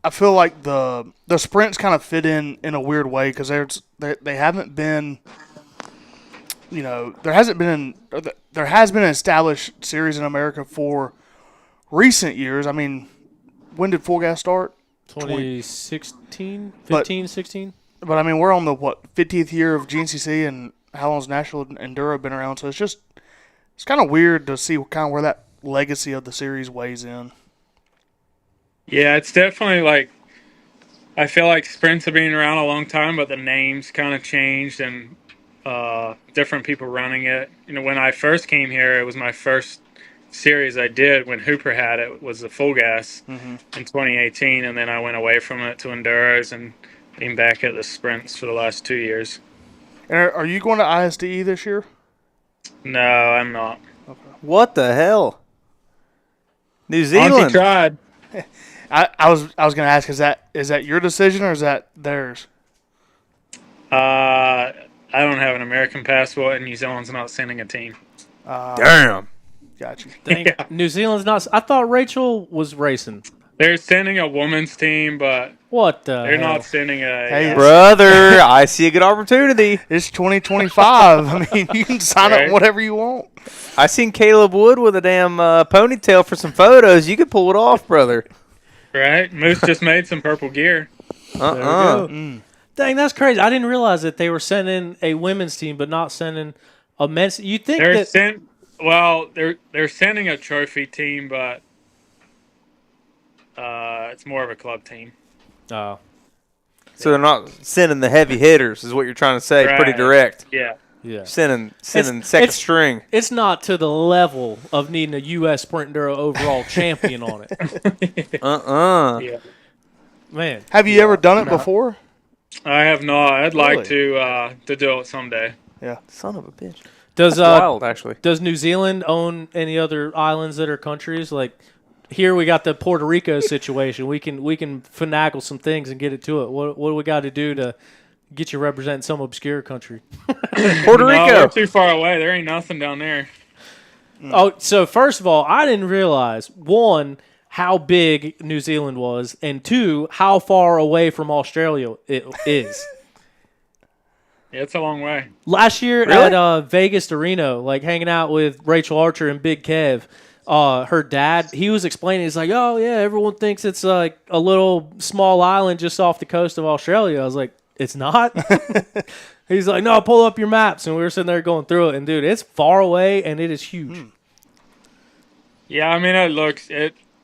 [SPEAKER 1] I feel like the sprints kind of fit in a weird way because they haven't been. There has been an established series in America for recent years. I mean, when did Full Gas start?
[SPEAKER 3] 2016, 15, 16.
[SPEAKER 1] But I mean, we're on the 50th year of GNCC, and how long's National Enduro been around? So it's kind of weird to see kind of where that legacy of the series weighs in.
[SPEAKER 4] Yeah, it's definitely I feel like sprints have been around a long time, but the names kind of changed and different people running it. When I first came here, it was my first series I did when Hooper had it, was the Full Gas in 2018, and then I went away from it to Enduros and been back at the sprints for the last 2 years.
[SPEAKER 1] And are you going to ISDE this year?
[SPEAKER 4] No, I'm not.
[SPEAKER 2] What the hell? New
[SPEAKER 4] Auntie
[SPEAKER 2] Zealand.
[SPEAKER 4] tried.
[SPEAKER 1] I was going to ask, is that your decision or is that theirs?
[SPEAKER 4] I don't have an American passport, and New Zealand's not sending a team.
[SPEAKER 2] Damn.
[SPEAKER 1] Got you.
[SPEAKER 3] Dang,
[SPEAKER 4] Yeah.
[SPEAKER 3] New Zealand's not. I thought Rachel was racing.
[SPEAKER 4] They're sending a women's team, but
[SPEAKER 3] What the
[SPEAKER 4] they're
[SPEAKER 3] hell?
[SPEAKER 4] not sending a.
[SPEAKER 1] Hey,
[SPEAKER 2] Brother, I see a good opportunity.
[SPEAKER 1] It's 2025. I mean, you can sign
[SPEAKER 4] Right.
[SPEAKER 1] up whatever you want.
[SPEAKER 2] I seen Caleb Wood with a damn ponytail for some photos. You could pull it off, brother.
[SPEAKER 4] Right? Moose just made some purple gear.
[SPEAKER 3] There we go. Dang, that's crazy. I didn't realize that they were sending a women's team, but not sending a men's. You think
[SPEAKER 4] They're sending a trophy team, but it's more of a club team.
[SPEAKER 3] Oh,
[SPEAKER 2] So they're not sending the heavy hitters, is what you're trying to say.
[SPEAKER 4] Right.
[SPEAKER 2] Pretty direct.
[SPEAKER 4] Yeah.
[SPEAKER 3] yeah.
[SPEAKER 2] Sending second
[SPEAKER 3] it's-
[SPEAKER 2] string.
[SPEAKER 3] It's not to the level of needing a U.S. Sprint Enduro overall champion on it.
[SPEAKER 4] Yeah.
[SPEAKER 3] Man,
[SPEAKER 1] Have you ever done it before?
[SPEAKER 4] I have not. I'd like
[SPEAKER 1] Really?
[SPEAKER 4] to do it someday.
[SPEAKER 2] Son of a bitch.
[SPEAKER 3] does
[SPEAKER 2] Wild, actually.
[SPEAKER 3] does New Zealand own any other islands that are countries? Like here, we got the Puerto Rico situation. We can finagle some things and get it to it. What do we got to do to get you representing some obscure country?
[SPEAKER 2] Puerto
[SPEAKER 4] No,
[SPEAKER 2] Rico.
[SPEAKER 4] we're too far away. There ain't nothing down there.
[SPEAKER 3] Oh, so first of all, I didn't realize, one, how big New Zealand was, and two, how far away from Australia it is.
[SPEAKER 4] Yeah, it's a long way.
[SPEAKER 3] Last year
[SPEAKER 2] Really?
[SPEAKER 3] at Vegas to Reno, like hanging out with Rachel Archer and Big Kev, her dad, he was explaining, he's like, oh, yeah, everyone thinks it's like a little small island just off the coast of Australia. I was like, it's not? He's like, no, pull up your maps. And we were sitting there going through it. And, dude, it's far away, and it is huge.
[SPEAKER 4] Yeah, I mean,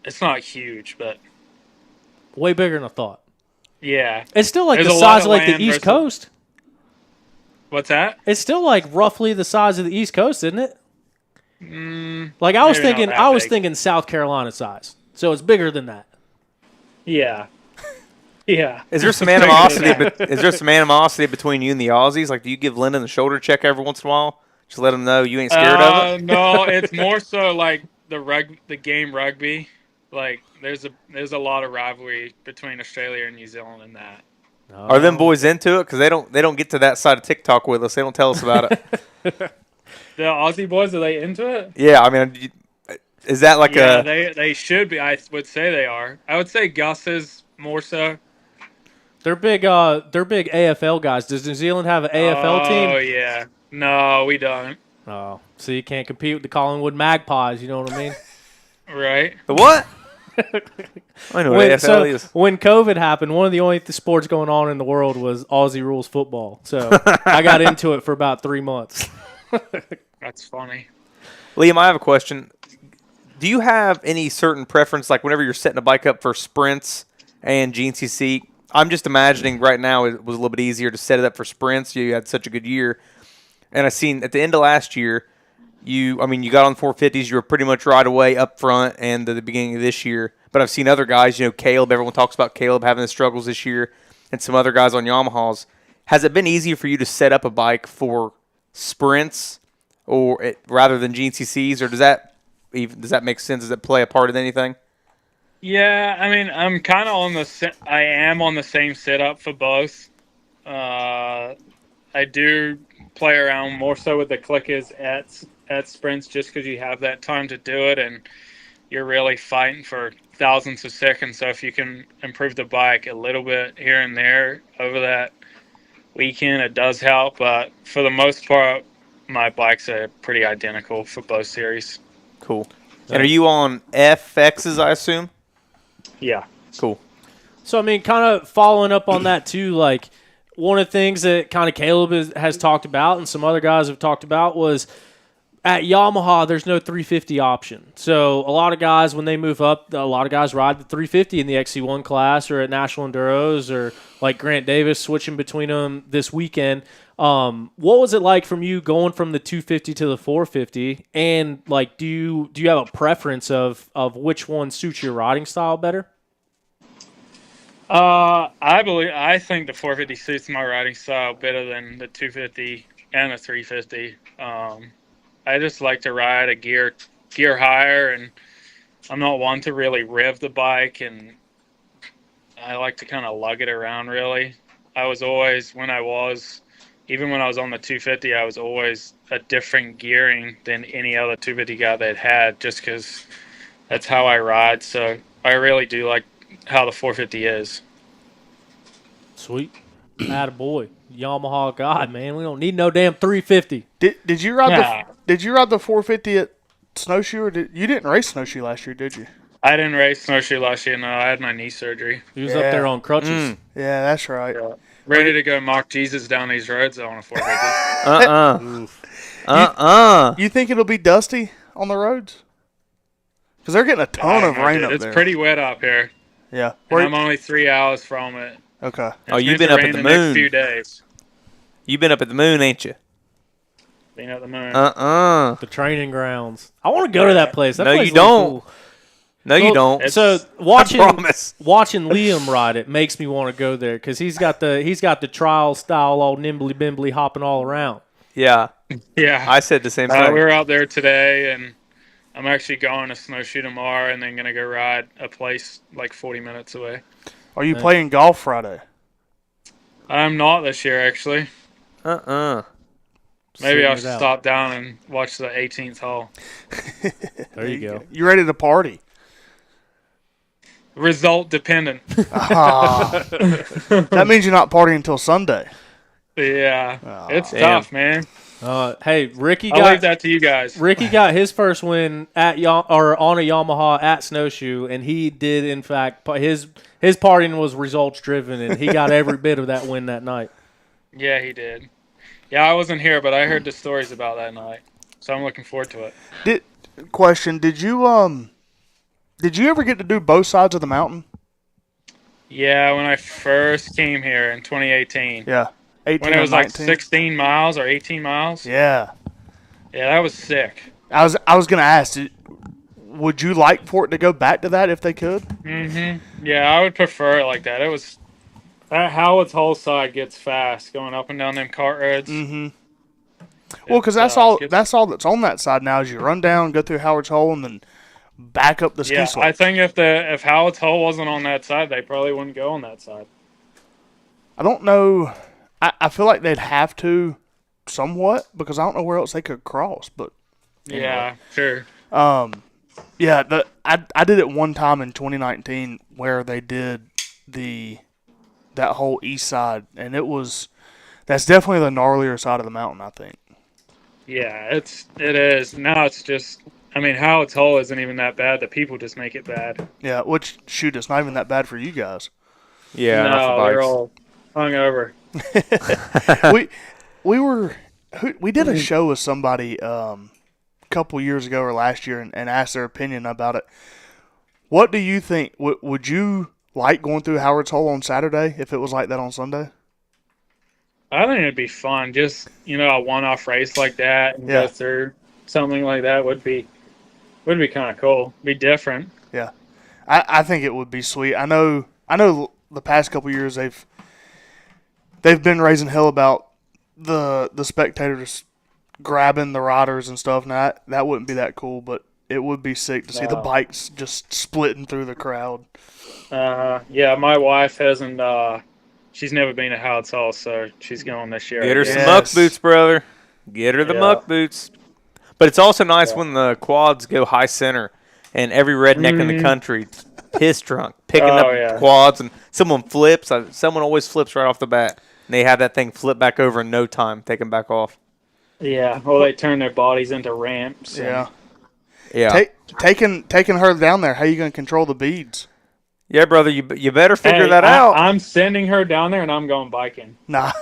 [SPEAKER 4] it's not huge, but
[SPEAKER 3] Way bigger than I thought.
[SPEAKER 4] yeah.
[SPEAKER 3] It's still like
[SPEAKER 4] There's
[SPEAKER 3] the
[SPEAKER 4] a lot
[SPEAKER 3] size of
[SPEAKER 4] of
[SPEAKER 3] like the
[SPEAKER 4] land
[SPEAKER 3] East
[SPEAKER 4] versus-
[SPEAKER 3] Coast.
[SPEAKER 4] What's that?
[SPEAKER 3] It's still like roughly the size of the East Coast, isn't it? Like I was
[SPEAKER 4] maybe not
[SPEAKER 3] thinking,
[SPEAKER 4] that
[SPEAKER 3] I was
[SPEAKER 4] big.
[SPEAKER 3] thinking South Carolina size. So it's bigger than that.
[SPEAKER 4] Yeah. Yeah.
[SPEAKER 2] Is there some animosity? Is there some animosity between you and the Aussies? Like, do you give Lyndon the shoulder check every once in a while? Just let him know you ain't scared of it.
[SPEAKER 4] No, it's more so like the game rugby. Like there's a lot of rivalry between Australia and New Zealand in that.
[SPEAKER 2] Are them boys into it? Because they don't get to that side of TikTok with us. They don't tell us about it.
[SPEAKER 4] The Aussie boys, are they into it?
[SPEAKER 2] Yeah, I mean, is that like
[SPEAKER 4] Yeah,
[SPEAKER 2] a?
[SPEAKER 4] they should be. I would say they are. I would say Gus is more so.
[SPEAKER 3] They're big AFL guys. Does New Zealand have an AFL team?
[SPEAKER 4] Oh yeah. No, we don't.
[SPEAKER 3] Oh, so you can't compete with the Collingwood Magpies, you know what I mean?
[SPEAKER 4] Right?
[SPEAKER 2] The what? I know what AFL is.
[SPEAKER 3] When COVID happened, one of the only sports going on in the world was Aussie rules football. So I got into it for about 3 months.
[SPEAKER 4] That's funny.
[SPEAKER 2] Liam, I have a question. Do you have any certain preference, like whenever you're setting a bike up for sprints and GNCC? I'm just imagining right now it was a little bit easier to set it up for sprints. You had such a good year. And I seen at the end of last year, you got on 450s. You were pretty much right away up front, and at the beginning of this year. But I've seen other guys. Caleb. Everyone talks about Caleb having the struggles this year, and some other guys on Yamahas. Has it been easier for you to set up a bike for sprints, rather than GNCCs, or does that make sense? Does that play a part in anything?
[SPEAKER 4] Yeah, I mean, I'm kind of I am on the same setup for both. I do play around more so with the clickers at sprints just because you have that time to do it, and you're really fighting for thousandths of seconds. So if you can improve the bike a little bit here and there over that weekend, it does help. But for the most part, my bikes are pretty identical for both series.
[SPEAKER 2] Cool. And are you on FXs, I assume?
[SPEAKER 4] Yeah.
[SPEAKER 2] Cool.
[SPEAKER 3] So, I mean, kind of following up on that, too, like one of the things that kind of Caleb has talked about and some other guys have talked about was at Yamaha, there's no 350 option. So, a lot of guys, when they move up, a lot of guys ride the 350 in the XC1 class or at National Enduros, or like Grant Davis switching between them this weekend. What was it like from you going from the 250 to the 450? And like, do you have a preference of which one suits your riding style better?
[SPEAKER 4] I think the 450 suits my riding style better than the 250 and the 350. I just like to ride a gear higher, and I'm not one to really rev the bike, and I like to kind of lug it around. Really, I was always even when I was on the 250, I was always a different gearing than any other 250 guy that had, just because that's how I ride. So I really do like how the 450 is.
[SPEAKER 3] Sweet. Attaboy. Yamaha God, man. We don't need no damn 350.
[SPEAKER 1] Did you ride the 450 at Snowshoe, or you didn't race Snowshoe last year, did you?
[SPEAKER 4] I didn't race Snowshoe last year. No, I had my knee surgery.
[SPEAKER 3] He was up there on crutches.
[SPEAKER 1] Yeah, that's right.
[SPEAKER 4] Yeah. Ready to go mock Jesus down these roads on a 450.
[SPEAKER 1] You think it'll be dusty on the roads? Because they're getting a ton of rain up there.
[SPEAKER 4] It's pretty wet up here.
[SPEAKER 1] Yeah.
[SPEAKER 4] And I'm only 3 hours from it.
[SPEAKER 1] Okay.
[SPEAKER 2] You've been up at the moon.
[SPEAKER 4] Next few days.
[SPEAKER 2] You've been up at the moon, ain't you?
[SPEAKER 4] Been at the moon.
[SPEAKER 3] The training grounds. I want to go to that place. That
[SPEAKER 2] No,
[SPEAKER 3] place
[SPEAKER 2] you
[SPEAKER 3] looks
[SPEAKER 2] don't.
[SPEAKER 3] cool.
[SPEAKER 2] No, you don't.
[SPEAKER 3] So
[SPEAKER 2] I promise.
[SPEAKER 3] watching Liam ride it makes me want to go there because he's got the trial style, all nimbly bimbly hopping all around.
[SPEAKER 2] Yeah.
[SPEAKER 4] Yeah.
[SPEAKER 2] I said the same thing.
[SPEAKER 4] We were out there today, and I'm actually going to Snowshoe tomorrow, and then going to go ride a place like 40 minutes away.
[SPEAKER 1] Are you playing golf Friday?
[SPEAKER 4] I'm not this year, actually. Maybe I'll stop down and watch the 18th hole.
[SPEAKER 3] There you go.
[SPEAKER 1] You ready to party?
[SPEAKER 4] Result dependent.
[SPEAKER 1] That means you're not partying until Sunday.
[SPEAKER 4] Yeah. It's tough, man.
[SPEAKER 3] Hey, Ricky
[SPEAKER 4] I'll leave that to you guys.
[SPEAKER 3] Ricky got his first win on a Yamaha at Snowshoe, and he did, in fact, his partying was results driven, and he got every bit of that win that night.
[SPEAKER 4] Yeah, he did. Yeah, I wasn't here, but I heard the stories about that night, so I'm looking forward to it.
[SPEAKER 1] Did you ever get to do both sides of the mountain?
[SPEAKER 4] Yeah, when I first came here in 2018.
[SPEAKER 1] Yeah. 18
[SPEAKER 4] when it was like
[SPEAKER 1] 19.
[SPEAKER 4] 16 miles or 18 miles.
[SPEAKER 1] Yeah.
[SPEAKER 4] Yeah, that was sick.
[SPEAKER 1] I was going to ask, would you like for it to go back to that if they could?
[SPEAKER 4] Mm-hmm. Yeah, I would prefer it like that. It was that Howard's whole side gets fast going up and down them cart roads.
[SPEAKER 1] Mm-hmm. Well, because that's all that's on that side now is you run down, go through Howard's Hole, and then back up the ski slope.
[SPEAKER 4] I think if Howard's Hole wasn't on that side, they probably wouldn't go on that side.
[SPEAKER 1] I don't know. I feel like they'd have to somewhat because I don't know where else they could cross. But anyway.
[SPEAKER 4] Yeah, sure.
[SPEAKER 1] Yeah, I did it one time in 2019 where they did that whole east side, and that's definitely the gnarlier side of the mountain, I think.
[SPEAKER 4] Yeah, it is. Now it's just, Howard's Hole isn't even that bad. The people just make it bad.
[SPEAKER 1] Yeah, which, shoot, it's not even that bad for you guys.
[SPEAKER 2] Yeah,
[SPEAKER 4] no, they're all hungover.
[SPEAKER 1] we did a show with somebody a couple years ago or last year and asked their opinion about it. What do you think? Would you like going through Howard's Hole on Saturday if it was like that on Sunday?
[SPEAKER 4] I think it'd be fun. Just a one-off race like that and
[SPEAKER 1] Yeah.
[SPEAKER 4] go through something like that would be kind of cool. Be different.
[SPEAKER 1] Yeah, I think it would be sweet. I know the past couple years they've been raising hell about the spectators grabbing the riders and stuff. Now that wouldn't be that cool, but it would be sick to see the
[SPEAKER 4] No.
[SPEAKER 1] bikes just splitting through the crowd.
[SPEAKER 4] Yeah, my wife hasn't. She's never been to Howard's Hall, so she's going this year.
[SPEAKER 2] Get her
[SPEAKER 4] again.
[SPEAKER 2] some
[SPEAKER 1] Yes.
[SPEAKER 2] muck boots, brother. Get her the
[SPEAKER 4] Yeah.
[SPEAKER 2] muck boots. But it's also nice
[SPEAKER 4] Yeah.
[SPEAKER 2] when the quads go high center and every redneck in the
[SPEAKER 4] Mhm.
[SPEAKER 2] country piss drunk picking
[SPEAKER 4] Oh,
[SPEAKER 2] up
[SPEAKER 4] yeah.
[SPEAKER 2] quads and someone flips. Someone always flips right off the bat. And they have that thing flip back over in no time, take them back off.
[SPEAKER 4] Yeah, well, they turn their bodies into ramps. and-
[SPEAKER 1] Yeah,
[SPEAKER 2] Yeah.
[SPEAKER 1] taking her down there. How you gonna control the beads?
[SPEAKER 2] Yeah, brother, you better figure
[SPEAKER 4] Hey,
[SPEAKER 2] that out.
[SPEAKER 4] I'm sending her down there, and I'm going biking.
[SPEAKER 1] Nah.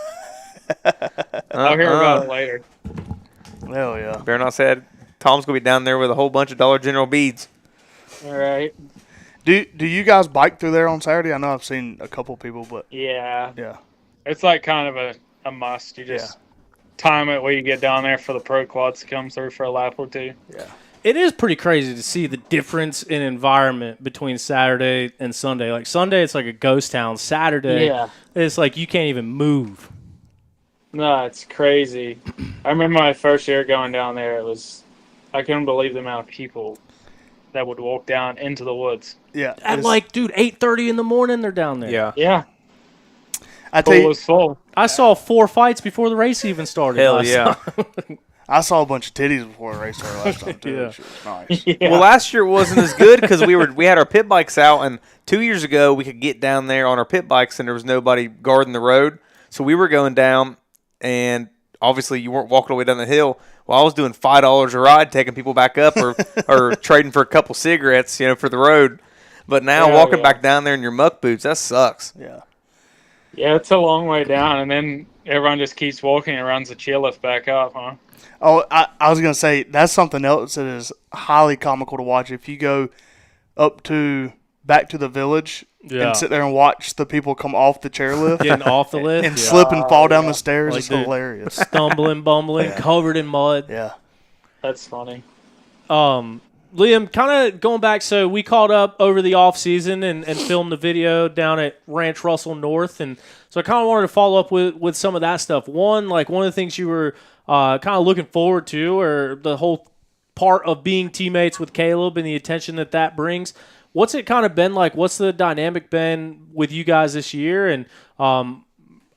[SPEAKER 4] I'll hear about it later.
[SPEAKER 1] Hell yeah.
[SPEAKER 2] Better not say it. Tom's going to be down there with a whole bunch of Dollar General beads.
[SPEAKER 4] All right.
[SPEAKER 1] Do you guys bike through there on Saturday? I know I've seen a couple people, but
[SPEAKER 4] Yeah,
[SPEAKER 1] yeah,
[SPEAKER 4] it's like kind of a must. You just time it where you get down there for the pro quads to come through for a lap or two.
[SPEAKER 3] It is pretty crazy to see the difference in environment between Saturday and Sunday. Like Sunday, it's like a ghost town. Saturday,
[SPEAKER 4] Yeah.
[SPEAKER 3] it's like you can't even move.
[SPEAKER 4] No, it's crazy. I remember my first year going down there. I couldn't believe the amount of people that would walk down into the woods.
[SPEAKER 1] yeah.
[SPEAKER 3] At
[SPEAKER 1] it's-
[SPEAKER 3] like, dude, 8:30 in the morning, they're down there.
[SPEAKER 2] Yeah.
[SPEAKER 4] Yeah,
[SPEAKER 1] I tell
[SPEAKER 4] pool
[SPEAKER 1] you,
[SPEAKER 4] was full.
[SPEAKER 3] I saw 4 fights before the race even started.
[SPEAKER 2] Hell
[SPEAKER 3] last
[SPEAKER 2] yeah.
[SPEAKER 3] time.
[SPEAKER 1] I saw a bunch of titties before the race started last time too.
[SPEAKER 3] Yeah.
[SPEAKER 1] Which was nice.
[SPEAKER 4] Yeah.
[SPEAKER 2] Well, last year it wasn't as good because we had our pit bikes out, and 2 years ago we could get down there on our pit bikes, and there was nobody guarding the road. So we were going down, and obviously you weren't walking all the way down the hill. Well, I was doing $5 a ride, taking people back up, or trading for a couple cigarettes, for the road. But now
[SPEAKER 4] Yeah,
[SPEAKER 2] walking
[SPEAKER 4] yeah.
[SPEAKER 2] back down there in your muck boots, that sucks.
[SPEAKER 1] Yeah.
[SPEAKER 4] Yeah, it's a long way down, and then everyone just keeps walking and runs the chairlift back up, huh?
[SPEAKER 1] Oh, I was gonna say that's something else that is highly comical to watch. If you go back to the village
[SPEAKER 3] Yeah.
[SPEAKER 1] and sit there and watch the people come off the chairlift
[SPEAKER 3] Getting off the lift,
[SPEAKER 1] and slip and fall down the stairs,
[SPEAKER 3] Like
[SPEAKER 1] it's
[SPEAKER 3] the-
[SPEAKER 1] hilarious.
[SPEAKER 3] stumbling, bumbling, covered in mud.
[SPEAKER 1] Yeah.
[SPEAKER 4] That's funny.
[SPEAKER 3] Liam, kind of going back, so we caught up over the off season and filmed the video down at Ranch Russell North, and so I kind of wanted to follow up with some of that stuff. One of the things you were kind of looking forward to, or the whole part of being teammates with Caleb and the attention that brings. What's it kind of been like? What's the dynamic been with you guys this year? And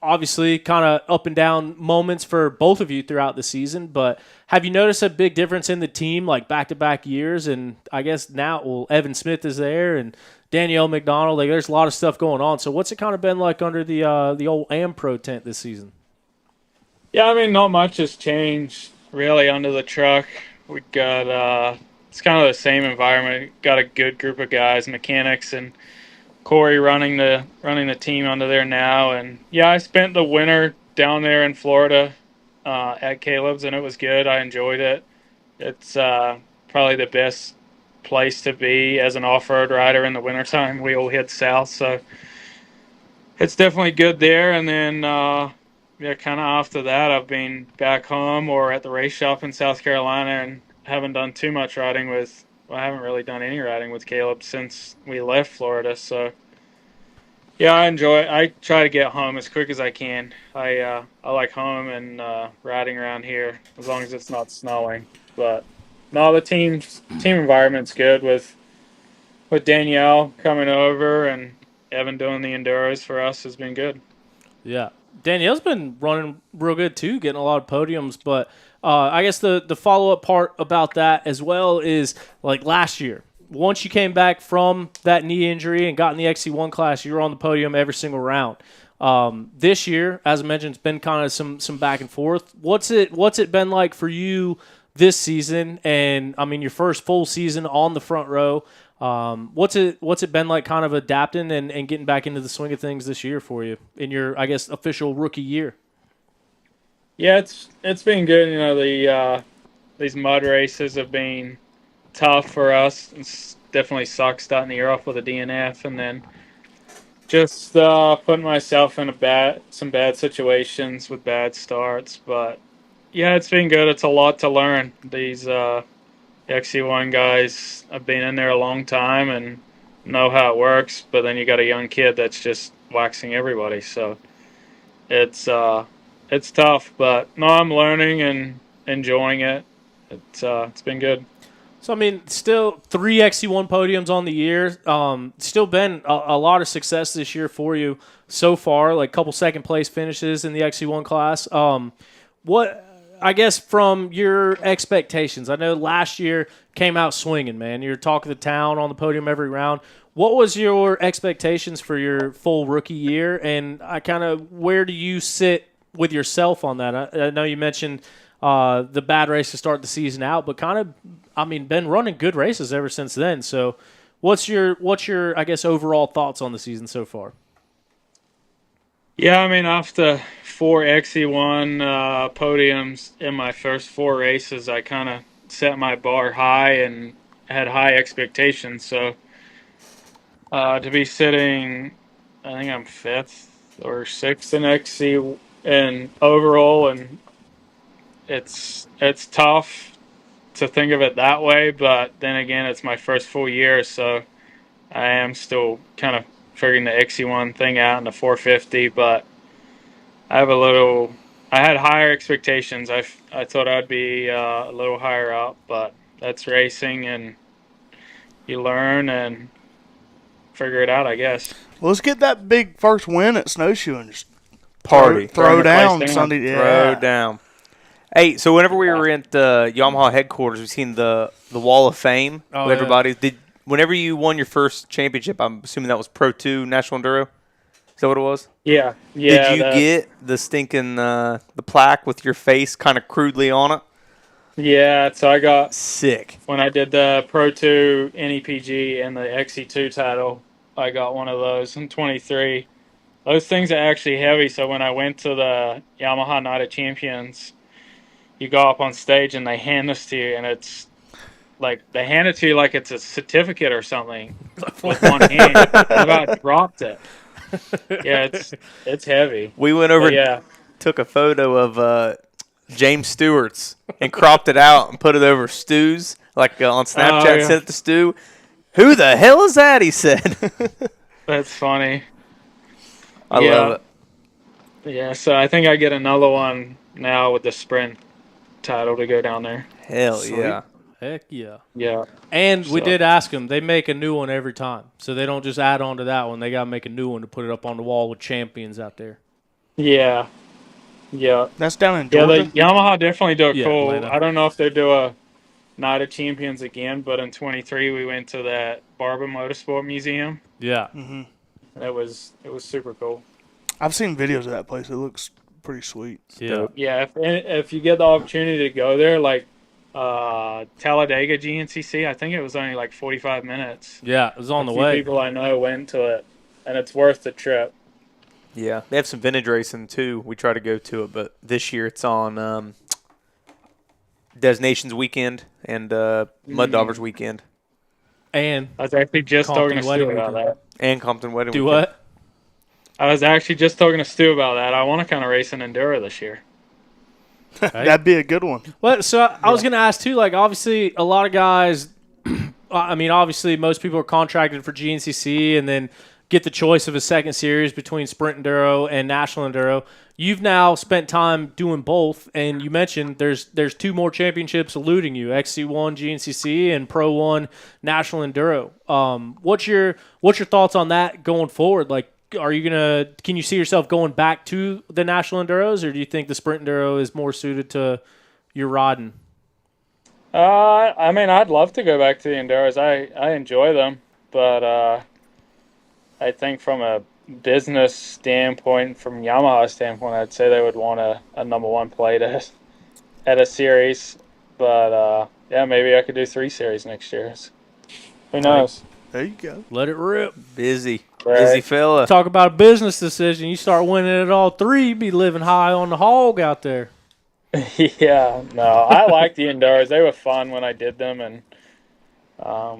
[SPEAKER 3] obviously kind of up and down moments for both of you throughout the season, but have you noticed a big difference in the team, like back-to-back years? And I guess now, Evan Smith is there and Danielle McDonald. Like, there's a lot of stuff going on. So what's it kind of been like under the old AmPro tent this season?
[SPEAKER 4] Yeah, I mean, not much has changed really under the truck. We got it's kind of the same environment. Got a good group of guys, mechanics, and Corey running the team under there now. And yeah, I spent the winter down there in Florida at Caleb's, and it was good. I enjoyed it. It's probably the best place to be as an off-road rider in the wintertime. We all head south, so it's definitely good there. And then yeah, kind of after that, I've been back home or at the race shop in South Carolina and haven't done too much riding with. Well, I haven't really done any riding with Caleb since we left Florida. So yeah, I enjoy it. I try to get home as quick as I can. I like home and riding around here as long as it's not snowing. But no, the team environment's good with Danielle coming over and Evan doing the enduros for us has been good.
[SPEAKER 3] Yeah. Danielle's been running real good too, getting a lot of podiums. But I guess the follow-up part about that as well is, like, last year, once you came back from that knee injury and got in the XC1 class, you were on the podium every single round. This year, as I mentioned, it's been kind of some back and forth. What's it been like for you this season? And I mean, your first full season on the front row. What's it been like, kind of adapting and getting back into the swing of things this year for you in your, I guess, official rookie year?
[SPEAKER 4] Yeah, it's been good. You know, these mud races have been tough for us. It's definitely sucks starting the year off with a DNF, and then Just putting myself in some bad situations with bad starts, but yeah, it's been good. It's a lot to learn. These XC1 guys have been in there a long time and know how it works, but then you got a young kid that's just waxing everybody. So it's tough, but no, I'm learning and enjoying it. It's been good.
[SPEAKER 3] So, I mean, still 3 XC1 podiums on the year. Still been a lot of success this year for you so far, like a couple second-place finishes in the XC1 class. What, I guess, from your expectations, I know last year came out swinging, man. You're talking the town on the podium every round. What was your expectations for your full rookie year, and where do you sit with yourself on that? I know you mentioned the bad race to start the season out, but been running good races ever since then. So what's your I guess overall thoughts on the season so far?
[SPEAKER 4] Yeah, I mean, after 4 XE1 podiums in my first 4 races, I kind of set my bar high and had high expectations. So to be sitting, I think I'm 5th or 6th in XC in overall, and it's tough to think of it that way. But then again, it's my first full year, so I am still kind of figuring the XC1 thing out in the 450, but I had higher expectations. I thought I'd be a little higher up, but that's racing, and you learn and figure it out, I guess.
[SPEAKER 1] Well, let's get that big first win at Snowshoe and just
[SPEAKER 2] Party.
[SPEAKER 1] throw
[SPEAKER 4] Throwing the place
[SPEAKER 1] down
[SPEAKER 4] down.
[SPEAKER 1] Sunday. Yeah.
[SPEAKER 2] Throw down. Hey, so whenever we were at the Yamaha headquarters, we've seen the Wall of Fame.
[SPEAKER 3] Oh,
[SPEAKER 2] with
[SPEAKER 3] yeah.
[SPEAKER 2] everybody. Whenever you won your first championship, I'm assuming that was Pro 2 National Enduro. Is that what it was?
[SPEAKER 4] Yeah.
[SPEAKER 2] Did you get the stinking the plaque with your face kind of crudely on it?
[SPEAKER 4] Yeah, so I got,
[SPEAKER 2] Sick.
[SPEAKER 4] when I did the Pro 2 NEPG and the XE2 title, I got one of those in 23. Those things are actually heavy, so when I went to the Yamaha Night of Champions, you go up on stage and they hand this to you, and it's like they hand it to you like it's a certificate or something with one hand. I about dropped it. Yeah, it's heavy.
[SPEAKER 2] We went over
[SPEAKER 4] But yeah.
[SPEAKER 2] and took a photo of James Stewart's and cropped it out and put it over Stu's, like on Snapchat,
[SPEAKER 4] Oh, yeah.
[SPEAKER 2] sent it to Stu. Who the hell is that? He said.
[SPEAKER 4] That's funny.
[SPEAKER 2] I
[SPEAKER 4] Yeah.
[SPEAKER 2] love it.
[SPEAKER 4] Yeah, so I think I get another one now with the sprint title to go down there.
[SPEAKER 2] Hell
[SPEAKER 1] Sweet.
[SPEAKER 2] yeah.
[SPEAKER 3] Heck yeah.
[SPEAKER 4] Yeah.
[SPEAKER 3] And we
[SPEAKER 4] So-
[SPEAKER 3] did ask them. They make a new one every time. So they don't just add on to that one. They got to make a new one to put it up on the wall with champions out there.
[SPEAKER 4] Yeah. Yeah.
[SPEAKER 1] That's down in
[SPEAKER 4] Yeah,
[SPEAKER 1] Georgia.
[SPEAKER 4] the Yamaha definitely do it
[SPEAKER 3] Yeah,
[SPEAKER 4] cool.
[SPEAKER 3] Atlanta.
[SPEAKER 4] I don't know if they do a Night of Champions again, but in 23 we went to that Barber Motorsport Museum.
[SPEAKER 3] Yeah.
[SPEAKER 1] Hmm.
[SPEAKER 4] And it was super cool.
[SPEAKER 1] I've seen videos of that place. It looks pretty sweet.
[SPEAKER 3] Yeah.
[SPEAKER 4] Yeah, if you get the opportunity to go there, like Talladega GNCC, I think it was only like 45 minutes.
[SPEAKER 3] Yeah. It was on the
[SPEAKER 4] A few
[SPEAKER 3] way.
[SPEAKER 4] people I know went to it, and it's worth the trip.
[SPEAKER 2] Yeah. They have some vintage racing too. We try to go to it, but this year it's on Designations Weekend and Mud Daubers Weekend
[SPEAKER 3] And
[SPEAKER 4] I was actually just
[SPEAKER 3] Compton
[SPEAKER 4] talking to
[SPEAKER 3] Wedding
[SPEAKER 4] Stu about
[SPEAKER 3] Weekend.
[SPEAKER 4] that.
[SPEAKER 2] and Compton Wedding
[SPEAKER 3] do
[SPEAKER 2] Weekend.
[SPEAKER 3] what?
[SPEAKER 4] I was actually just talking to Stu about that. I want to kind of race an Enduro this year.
[SPEAKER 1] That'd be a good one.
[SPEAKER 3] Well, so I was going to ask too, like, obviously a lot of guys, I mean, obviously most people are contracted for GNCC and then get the choice of a second series between Sprint Enduro and National Enduro. You've now spent time doing both, and you mentioned there's 2 more championships eluding you: XC1 GNCC and Pro 1 National Enduro. What's your thoughts on that going forward? Like, can you see yourself going back to the National Enduros, or do you think the Sprint Enduro is more suited to your riding?
[SPEAKER 4] I mean, I'd love to go back to the Enduros. I enjoy them, but I think from a business standpoint, from Yamaha standpoint, I'd say they would want a number 1 plate at a series. But yeah, maybe I could do 3 series next year. Who knows?
[SPEAKER 1] There you go.
[SPEAKER 3] Let it rip.
[SPEAKER 2] Busy
[SPEAKER 4] Right.
[SPEAKER 2] fella.
[SPEAKER 3] Talk about a business decision. You start winning at all 3, be living high on the hog out there.
[SPEAKER 4] Yeah, no, I like the Enduros. They were fun when I did them, and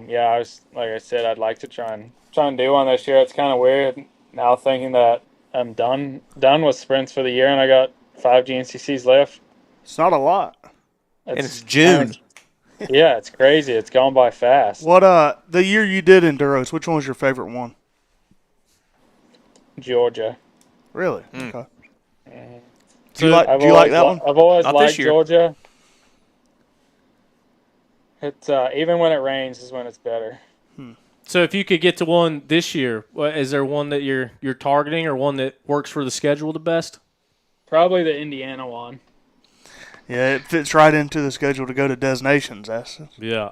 [SPEAKER 4] yeah, I was like I said, I'd like to try and do one this year. It's kind of weird. now thinking that I'm done with sprints for the year, and I got 5 GNCCs left.
[SPEAKER 1] It's not a lot.
[SPEAKER 2] And it's June.
[SPEAKER 4] Yeah, it's crazy. It's gone by fast.
[SPEAKER 1] What the year you did Enduros, which one was your favorite one?
[SPEAKER 4] Georgia.
[SPEAKER 1] Really? Okay.
[SPEAKER 3] So
[SPEAKER 1] Do you like that one?
[SPEAKER 4] I've always
[SPEAKER 2] Not this
[SPEAKER 4] liked
[SPEAKER 2] year.
[SPEAKER 4] Georgia. It's even when it rains is when it's better.
[SPEAKER 3] So if you could get to one this year, is there one that you're targeting or one that works for the schedule the best?
[SPEAKER 4] Probably the Indiana one.
[SPEAKER 1] Yeah, it fits right into the schedule to go to Des Nations.
[SPEAKER 3] Yeah.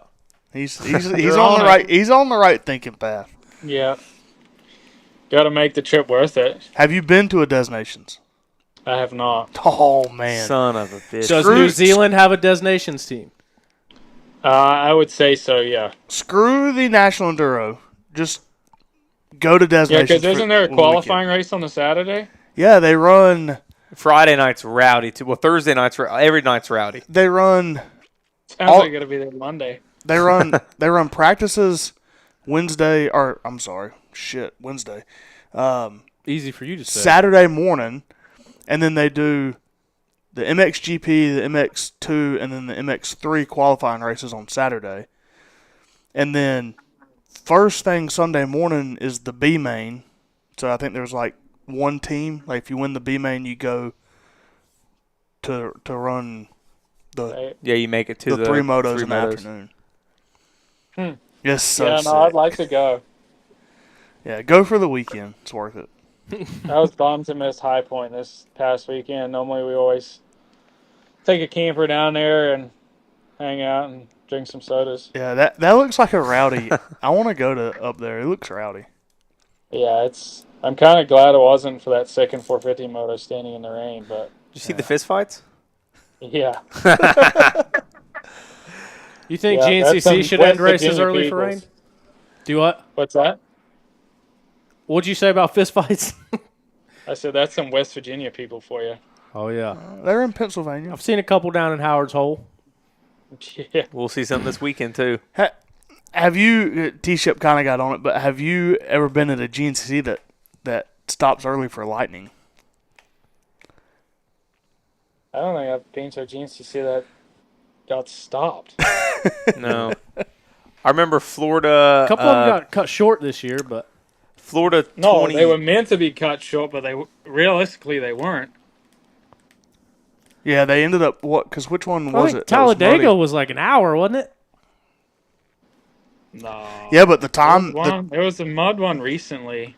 [SPEAKER 1] He's
[SPEAKER 4] You're
[SPEAKER 1] on the
[SPEAKER 4] on
[SPEAKER 1] right. He's on the right thinking path.
[SPEAKER 4] Yeah. Got to make the trip worth it.
[SPEAKER 1] Have you been to a Des Nations?
[SPEAKER 4] I have not.
[SPEAKER 1] Oh man,
[SPEAKER 2] Son of a bitch.
[SPEAKER 3] Does New Zealand have a Des Nations team?
[SPEAKER 4] I would say so, yeah.
[SPEAKER 1] screw the National Enduro. Just go to Des
[SPEAKER 4] Yeah,
[SPEAKER 1] Nations.
[SPEAKER 4] because isn't there a qualifying race on the Saturday?
[SPEAKER 1] Yeah, they run.
[SPEAKER 2] Friday night's rowdy too. Well, Thursday night's every night's rowdy.
[SPEAKER 1] They run.
[SPEAKER 4] Sounds like it'll be there Monday.
[SPEAKER 1] They run. They run practices Wednesday. Or I'm sorry, Wednesday.
[SPEAKER 3] Easy for you to say.
[SPEAKER 1] Saturday morning, and then they do the MXGP, the MX2, and then the MX3 qualifying races on Saturday. And then first thing Sunday morning is the B main. So I think there's like one team. Like if you win the B main, you go to run the
[SPEAKER 2] Yeah, you make it to
[SPEAKER 1] the three motos in the afternoon. Yes, so
[SPEAKER 4] Yeah,
[SPEAKER 1] sick.
[SPEAKER 4] no, I'd like to go.
[SPEAKER 1] Yeah, go for the weekend. It's worth it.
[SPEAKER 4] I was bummed to miss High Point this past weekend. Normally we always take a camper down there and hang out and drink some sodas.
[SPEAKER 1] Yeah, that looks like a rowdy. I want to go to up there. It looks rowdy.
[SPEAKER 4] Yeah, I'm kind of glad it wasn't for that second 450 moto standing in the rain, but
[SPEAKER 2] Did you see the fist fights?
[SPEAKER 4] yeah.
[SPEAKER 3] You think
[SPEAKER 4] Yeah, that's some
[SPEAKER 3] GNCC should end
[SPEAKER 4] West
[SPEAKER 3] races
[SPEAKER 4] Virginia
[SPEAKER 3] early for rain?
[SPEAKER 4] peoples.
[SPEAKER 3] Do what?
[SPEAKER 4] What's that?
[SPEAKER 3] What'd you say about fistfights?
[SPEAKER 4] I said that's some West Virginia people for you.
[SPEAKER 3] Oh, yeah.
[SPEAKER 1] They're in Pennsylvania.
[SPEAKER 3] I've seen a couple down in Howard's Hole.
[SPEAKER 4] Yeah.
[SPEAKER 2] We'll see something this weekend too.
[SPEAKER 1] Have you, T-Ship kind of got on it, but have you ever been at a GNCC that stops early for lightning?
[SPEAKER 4] I don't think I've been to a GNCC that got stopped.
[SPEAKER 2] No. I remember Florida.
[SPEAKER 3] A couple of them got cut short this year, but
[SPEAKER 2] Florida 20.
[SPEAKER 4] No, they were meant to be cut short, but realistically they weren't.
[SPEAKER 1] Yeah, they ended up what? Because which one
[SPEAKER 3] I
[SPEAKER 1] was
[SPEAKER 3] think
[SPEAKER 1] it? that was
[SPEAKER 3] Talladega
[SPEAKER 1] muddy?
[SPEAKER 3] was like an hour, wasn't it?
[SPEAKER 4] No.
[SPEAKER 1] Yeah, but the time.
[SPEAKER 4] There was a mud one recently.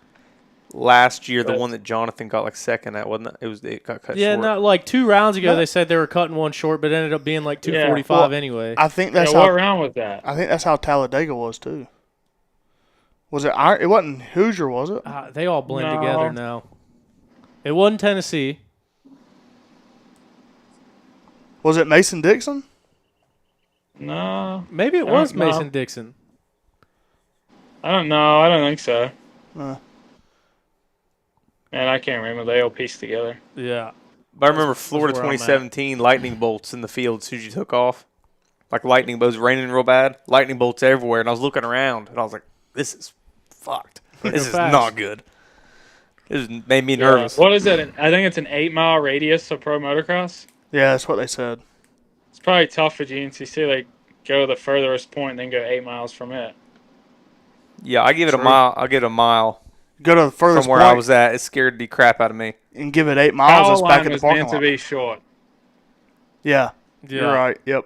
[SPEAKER 2] Last year, the
[SPEAKER 4] But-
[SPEAKER 2] one that Jonathan got like second at, wasn't it? It got cut
[SPEAKER 3] Yeah,
[SPEAKER 2] short.
[SPEAKER 3] not like 2 rounds ago.
[SPEAKER 1] No.
[SPEAKER 3] They said they were cutting one short, but it ended up being like
[SPEAKER 4] Yeah,
[SPEAKER 3] 2:45
[SPEAKER 1] well,
[SPEAKER 3] anyway.
[SPEAKER 1] I think that's
[SPEAKER 4] Yeah, what
[SPEAKER 1] how.
[SPEAKER 4] round was that?
[SPEAKER 1] I think that's how Talladega was too. Was it? It wasn't Hoosier, was it?
[SPEAKER 3] They all blend
[SPEAKER 4] No.
[SPEAKER 3] together now. It wasn't Tennessee.
[SPEAKER 1] Was it Mason Dixon?
[SPEAKER 4] No.
[SPEAKER 3] Maybe it
[SPEAKER 4] I
[SPEAKER 3] was
[SPEAKER 4] don't know.
[SPEAKER 3] Mason Dixon.
[SPEAKER 4] I don't know. I don't think so.
[SPEAKER 1] Uh,
[SPEAKER 4] Man, I can't remember. They all pieced together.
[SPEAKER 3] Yeah.
[SPEAKER 2] But I remember Florida
[SPEAKER 3] where I'm at.
[SPEAKER 2] 2017, lightning bolts in the field as soon as you took off. Like lightning bolts, raining real bad. Lightning bolts everywhere. And I was looking around, and I was like, this is fucked. This is
[SPEAKER 3] Facts.
[SPEAKER 2] not good. This made me
[SPEAKER 4] Yeah.
[SPEAKER 2] nervous.
[SPEAKER 4] What is it? I think it's an 8-mile radius of pro motocross.
[SPEAKER 1] yeah, that's what they said.
[SPEAKER 4] It's probably tough for GNCC. Like, go the furthest point, then go 8 miles from it.
[SPEAKER 2] Yeah, I give it a
[SPEAKER 1] True.
[SPEAKER 2] mile. I'll give it a mile
[SPEAKER 1] Go to the furthest
[SPEAKER 2] from where
[SPEAKER 1] point
[SPEAKER 2] I was at. It scared the crap out of me.
[SPEAKER 1] and give it 8 miles.
[SPEAKER 4] Power
[SPEAKER 1] It's back
[SPEAKER 4] line
[SPEAKER 1] at the
[SPEAKER 4] was
[SPEAKER 1] parking
[SPEAKER 4] meant to
[SPEAKER 1] lot.
[SPEAKER 4] be short,
[SPEAKER 1] Yeah,
[SPEAKER 3] Yeah.
[SPEAKER 1] you're right. Yep.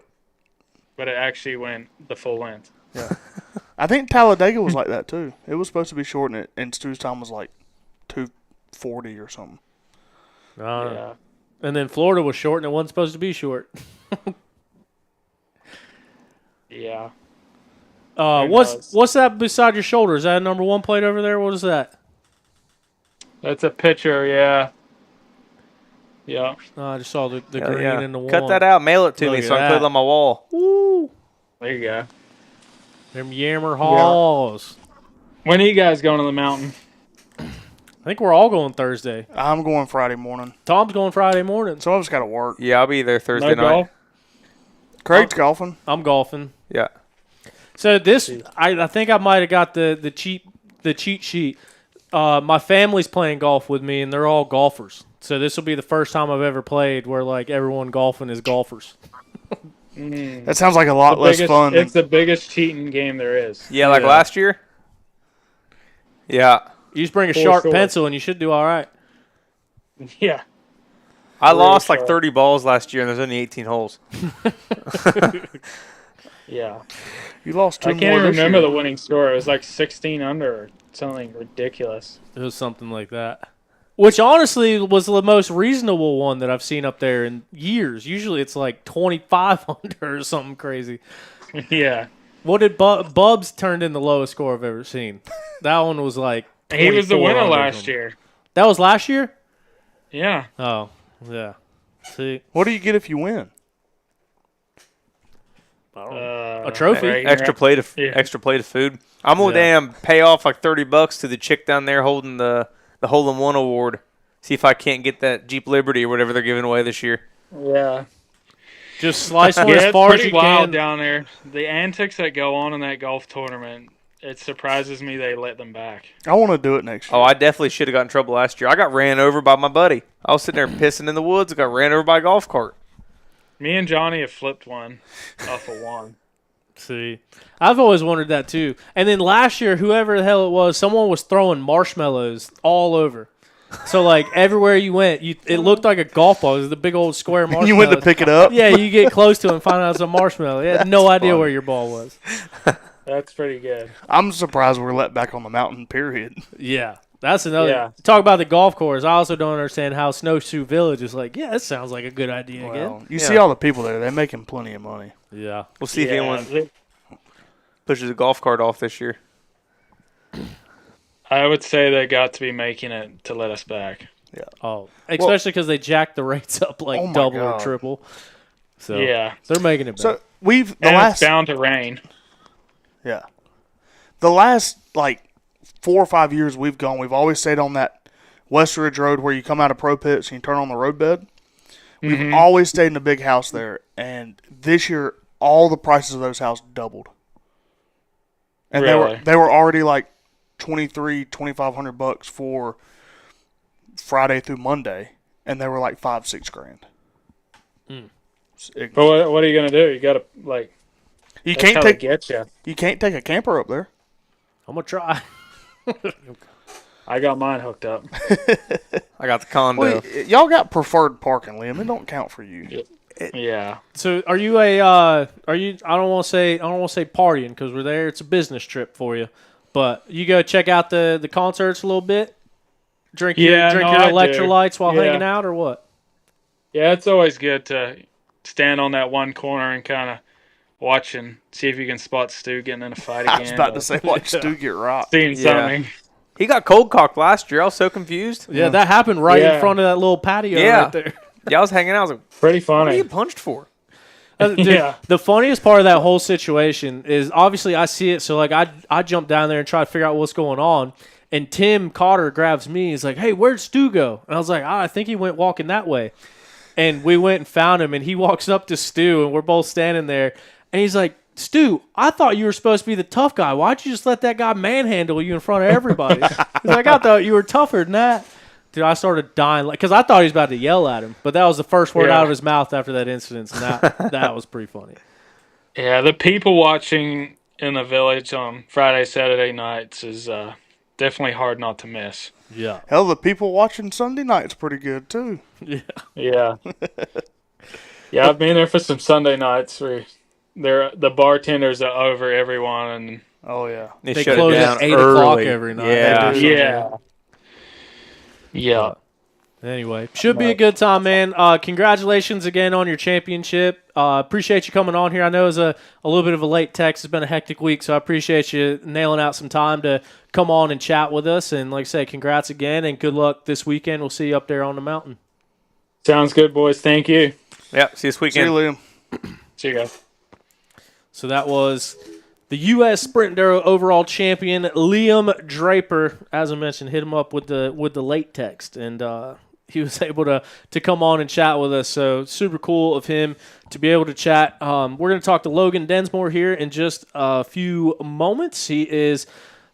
[SPEAKER 4] but it actually went the full length.
[SPEAKER 1] I think Talladega was like that too. It was supposed to be short, and Stu's time was like 2:40 or something.
[SPEAKER 4] Yeah.
[SPEAKER 3] And then Florida was short, and it wasn't supposed to be short.
[SPEAKER 4] Yeah. Who
[SPEAKER 3] What's
[SPEAKER 4] knows?
[SPEAKER 3] what's that beside your shoulder? Is that a number 1 plate over there? What is that?
[SPEAKER 4] That's a picture, yeah. Yeah.
[SPEAKER 3] Oh, I just saw the
[SPEAKER 2] Hell
[SPEAKER 3] green
[SPEAKER 2] yeah.
[SPEAKER 3] and the one.
[SPEAKER 2] Cut that out. Mail it to
[SPEAKER 3] Look
[SPEAKER 2] me
[SPEAKER 3] at
[SPEAKER 2] so I can put
[SPEAKER 3] that.
[SPEAKER 2] it on my wall.
[SPEAKER 3] Woo!
[SPEAKER 4] There you go.
[SPEAKER 3] Them Yammer Halls.
[SPEAKER 4] When are you guys going to the mountain?
[SPEAKER 3] I think we're all going Thursday.
[SPEAKER 1] I'm going Friday morning.
[SPEAKER 3] Tom's going Friday morning.
[SPEAKER 1] Some of us got to work.
[SPEAKER 2] Yeah, I'll be there Thursday
[SPEAKER 4] No
[SPEAKER 2] night.
[SPEAKER 4] golf?
[SPEAKER 1] Craig's golfing.
[SPEAKER 3] I'm golfing.
[SPEAKER 2] Yeah.
[SPEAKER 3] So this, I think I might have got the cheat sheet. My family's playing golf with me, and they're all golfers. So this will be the first time I've ever played where like everyone golfing is golfers.
[SPEAKER 1] That sounds like a lot less fun.
[SPEAKER 4] It's the biggest cheating game there is.
[SPEAKER 2] Yeah, like last year. Yeah,
[SPEAKER 3] You just bring a
[SPEAKER 4] For
[SPEAKER 3] sharp
[SPEAKER 4] sure.
[SPEAKER 3] pencil, and you should do all right.
[SPEAKER 4] Yeah.
[SPEAKER 2] I
[SPEAKER 4] Really
[SPEAKER 2] lost like
[SPEAKER 4] sharp.
[SPEAKER 2] 30 balls last year, and there's only 18 holes.
[SPEAKER 4] Yeah.
[SPEAKER 1] You lost 2
[SPEAKER 4] I
[SPEAKER 1] more
[SPEAKER 4] can't even
[SPEAKER 1] this
[SPEAKER 4] remember
[SPEAKER 1] year.
[SPEAKER 4] the winning score. It was like 16 under or something ridiculous.
[SPEAKER 3] It was something like that. Which honestly was the most reasonable one that I've seen up there in years. Usually it's like 25 under or something crazy.
[SPEAKER 4] Yeah.
[SPEAKER 3] What did Bubs turned in the lowest score I've ever seen? That one was like
[SPEAKER 4] He was the
[SPEAKER 3] 24
[SPEAKER 4] winner
[SPEAKER 3] under
[SPEAKER 4] last
[SPEAKER 3] something.
[SPEAKER 4] year.
[SPEAKER 3] That was last year?
[SPEAKER 4] Yeah.
[SPEAKER 3] Oh, yeah. See,
[SPEAKER 1] What do you get if you win?
[SPEAKER 3] a trophy.
[SPEAKER 4] right.
[SPEAKER 2] Extra plate of
[SPEAKER 4] Yeah.
[SPEAKER 2] extra plate of food. I'm gonna
[SPEAKER 3] Yeah.
[SPEAKER 2] damn pay off like $30 to the chick down there holding the hole-in-one award. See if I can't get that Jeep Liberty or whatever they're giving away this year.
[SPEAKER 4] Yeah.
[SPEAKER 3] Just slice one
[SPEAKER 4] Yeah,
[SPEAKER 3] as
[SPEAKER 4] it's
[SPEAKER 3] far as
[SPEAKER 4] pretty
[SPEAKER 3] you
[SPEAKER 4] wild
[SPEAKER 3] can.
[SPEAKER 4] down there. The antics that go on in that golf tournament, it surprises me they let them back.
[SPEAKER 1] I want to do it next year.
[SPEAKER 2] Oh, I definitely should have got in trouble last year. I got ran over by my buddy. I was sitting there pissing in the woods. I got ran over by a golf cart.
[SPEAKER 4] Me and Johnny have flipped one off of one.
[SPEAKER 3] See, I've always wondered that too. And then last year, whoever the hell it was, someone was throwing marshmallows all over. So like everywhere you went, it looked like a golf ball. It was the big old square marshmallow.
[SPEAKER 1] You went to pick it up?
[SPEAKER 3] Yeah, you get close to it and find out it's a marshmallow. You had no idea
[SPEAKER 1] funny.
[SPEAKER 3] where your ball was.
[SPEAKER 4] That's pretty good.
[SPEAKER 1] I'm surprised we're let back on the mountain, period.
[SPEAKER 3] Yeah, that's another.
[SPEAKER 4] Yeah.
[SPEAKER 3] Talk about the golf course. I also don't understand how Snowshoe Village is like. Yeah, that sounds like a good idea
[SPEAKER 1] Well, you
[SPEAKER 2] Yeah.
[SPEAKER 1] see all the people there. They're making plenty of money.
[SPEAKER 3] again. Yeah.
[SPEAKER 2] We'll see if
[SPEAKER 4] Yeah,
[SPEAKER 2] anyone pushes a golf cart off this year.
[SPEAKER 4] I would say they got to be making it to let us back.
[SPEAKER 3] Oh, especially because they jacked the rates up like
[SPEAKER 1] Oh my
[SPEAKER 3] double or
[SPEAKER 1] God.
[SPEAKER 3] triple. So
[SPEAKER 4] Yeah.
[SPEAKER 3] they're making it better.
[SPEAKER 1] So we've the
[SPEAKER 4] And
[SPEAKER 1] last
[SPEAKER 4] it's bound to rain.
[SPEAKER 1] yeah, the last like 4 or 5 years we've gone. We've always stayed on that West Ridge Road where you come out of Pro Pits and you turn on the roadbed. We've always stayed in a big house there, and this year all the prices of those houses doubled. And
[SPEAKER 4] Really?
[SPEAKER 1] they were already like $2,500 for Friday through Monday, and they were like $5-6 grand.
[SPEAKER 4] But what are you gonna do? You gotta like.
[SPEAKER 1] You
[SPEAKER 4] That's how
[SPEAKER 1] can't
[SPEAKER 4] they
[SPEAKER 1] take
[SPEAKER 4] get you.
[SPEAKER 1] you can't take a camper up there.
[SPEAKER 3] I'm gonna try.
[SPEAKER 4] I got mine hooked up.
[SPEAKER 2] I got the condo.
[SPEAKER 1] Well, y'all got preferred parking, Liam. It don't count for you.
[SPEAKER 4] Yeah.
[SPEAKER 3] So are you a? Are you? I don't want to say partying because we're there. It's a business trip for you, but you go check out the concerts a little bit. Drink your
[SPEAKER 4] I
[SPEAKER 3] electrolytes while
[SPEAKER 4] Yeah.
[SPEAKER 3] hanging out, or what?
[SPEAKER 4] Yeah, it's always good to stand on that one corner and kind of watch and see if you can spot Stu getting in a fight again.
[SPEAKER 1] I was about
[SPEAKER 4] or
[SPEAKER 1] to say, watch Stu get rocked.
[SPEAKER 4] seeing
[SPEAKER 2] Yeah.
[SPEAKER 4] something.
[SPEAKER 2] He got cold cocked last year. I was so confused.
[SPEAKER 3] Yeah, that happened right in
[SPEAKER 4] Yeah.
[SPEAKER 3] front of that little patio
[SPEAKER 2] Yeah.
[SPEAKER 3] right there.
[SPEAKER 2] Yeah, I was hanging out. I was like,
[SPEAKER 4] Pretty
[SPEAKER 2] what are
[SPEAKER 4] funny.
[SPEAKER 2] you punched for?
[SPEAKER 3] Dude,
[SPEAKER 4] Yeah.
[SPEAKER 3] The funniest part of that whole situation is obviously I see it, so like I jump down there and try to figure out what's going on. And Tim Cotter grabs me. He's like, "Hey, where'd Stu go?" And I was like, I think he went walking that way." And we went and found him, and he walks up to Stu, and we're both standing there. And he's like, "Stu, I thought you were supposed to be the tough guy. Why'd you just let that guy manhandle you in front of everybody?" He's like, "I thought you were tougher than that." Dude, I started dying because I thought he was about to yell at him, but that was the first word
[SPEAKER 4] Yeah.
[SPEAKER 3] out of his mouth after that incident, and that was pretty funny.
[SPEAKER 4] Yeah, the people watching in the village on Friday, Saturday nights is definitely hard not to miss.
[SPEAKER 3] Yeah.
[SPEAKER 1] Hell, the people watching Sunday night's pretty good too.
[SPEAKER 4] Yeah. Yeah, I've been there for some Sunday nights where the bartenders are over everyone and
[SPEAKER 1] Oh yeah.
[SPEAKER 2] They,
[SPEAKER 3] They
[SPEAKER 2] shut
[SPEAKER 3] close
[SPEAKER 2] it down
[SPEAKER 3] at 8 o'clock
[SPEAKER 2] early.
[SPEAKER 3] every night.
[SPEAKER 2] Yeah.
[SPEAKER 3] They do.
[SPEAKER 4] yeah. Yeah.
[SPEAKER 3] Anyway, should be a good time, man. Congratulations again on your championship. Appreciate you coming on here. I know it was a little bit of a late text. It's been a hectic week, so I appreciate you nailing out some time to come on and chat with us. And like I say, congrats again, and good luck this weekend. We'll see you up there on the mountain.
[SPEAKER 4] Sounds good, boys. Thank you.
[SPEAKER 2] Yep. See you this
[SPEAKER 1] See
[SPEAKER 2] weekend.
[SPEAKER 1] you, Liam.
[SPEAKER 4] See you guys.
[SPEAKER 3] So that was the U.S. Sprint Enduro overall champion, Liam Draper. As I mentioned, hit him up with the late text, and he was able to come on and chat with us. So super cool of him to be able to chat. We're going to talk to Logan Densmore here in just a few moments. He is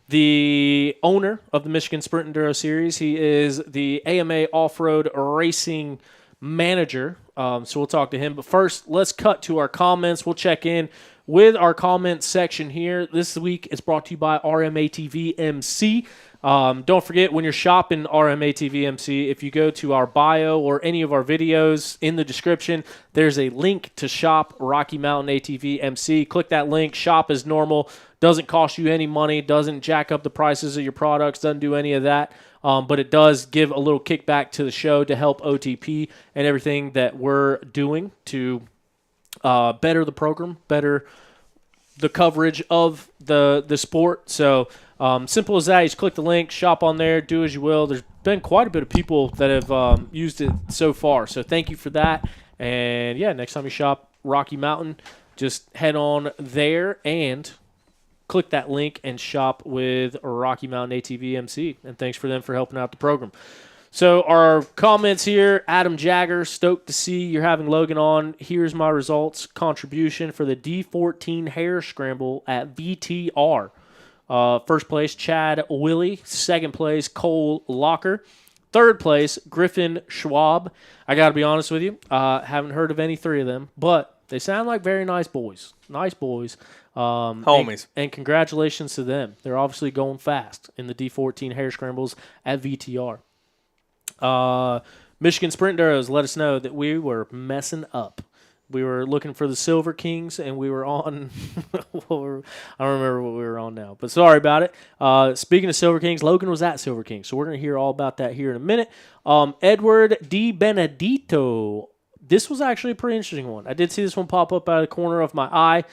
[SPEAKER 3] the owner of the Michigan Sprint Enduro Series. He is the AMA Off-Road Racing Manager. So we'll talk to him. But first, let's cut to our comments. We'll check in with our comment section here. This week is brought to you by RMATVMC. Don't forget, when you're shopping RMATVMC, if you go to our bio or any of our videos in the description, there's a link to shop Rocky Mountain ATV MC. Click that link. Shop as normal. Doesn't cost you any money. Doesn't jack up the prices of your products. Doesn't do any of that. But it does give a little kickback to the show to help OTP and everything that we're doing to better the program, better the coverage of the sport. So simple as that. You just click the link, shop on there, do as you will. There's been quite a bit of people that have used it so far. So thank you for that. And, yeah, next time you shop Rocky Mountain, just head on there and click that link and shop with Rocky Mountain ATV MC. And thanks for them for helping out the program. So our comments here, Adam Jagger, stoked to see you're having Logan on. Here's my results contribution for the D14 Hare Scramble at VTR. First place, Chad Willie. Second place, Cole Locker. Third place, Griffin Schwab. I got to be honest with you, haven't heard of any three of them, but they sound like very nice boys. Nice boys.
[SPEAKER 2] Homies.
[SPEAKER 3] And congratulations to them. They're obviously going fast in the D14 Hare Scrambles at VTR. Michigan Sprint Enduros let us know that we were messing up. We were looking for the Silver Kings, and we were on I don't remember what we were on now, but sorry about it. Speaking of Silver Kings, Logan was at Silver Kings, so we're going to hear all about that here in a minute. Edward Di Benedito. This was actually a pretty interesting one. I did see this one pop up out of the corner of my eye.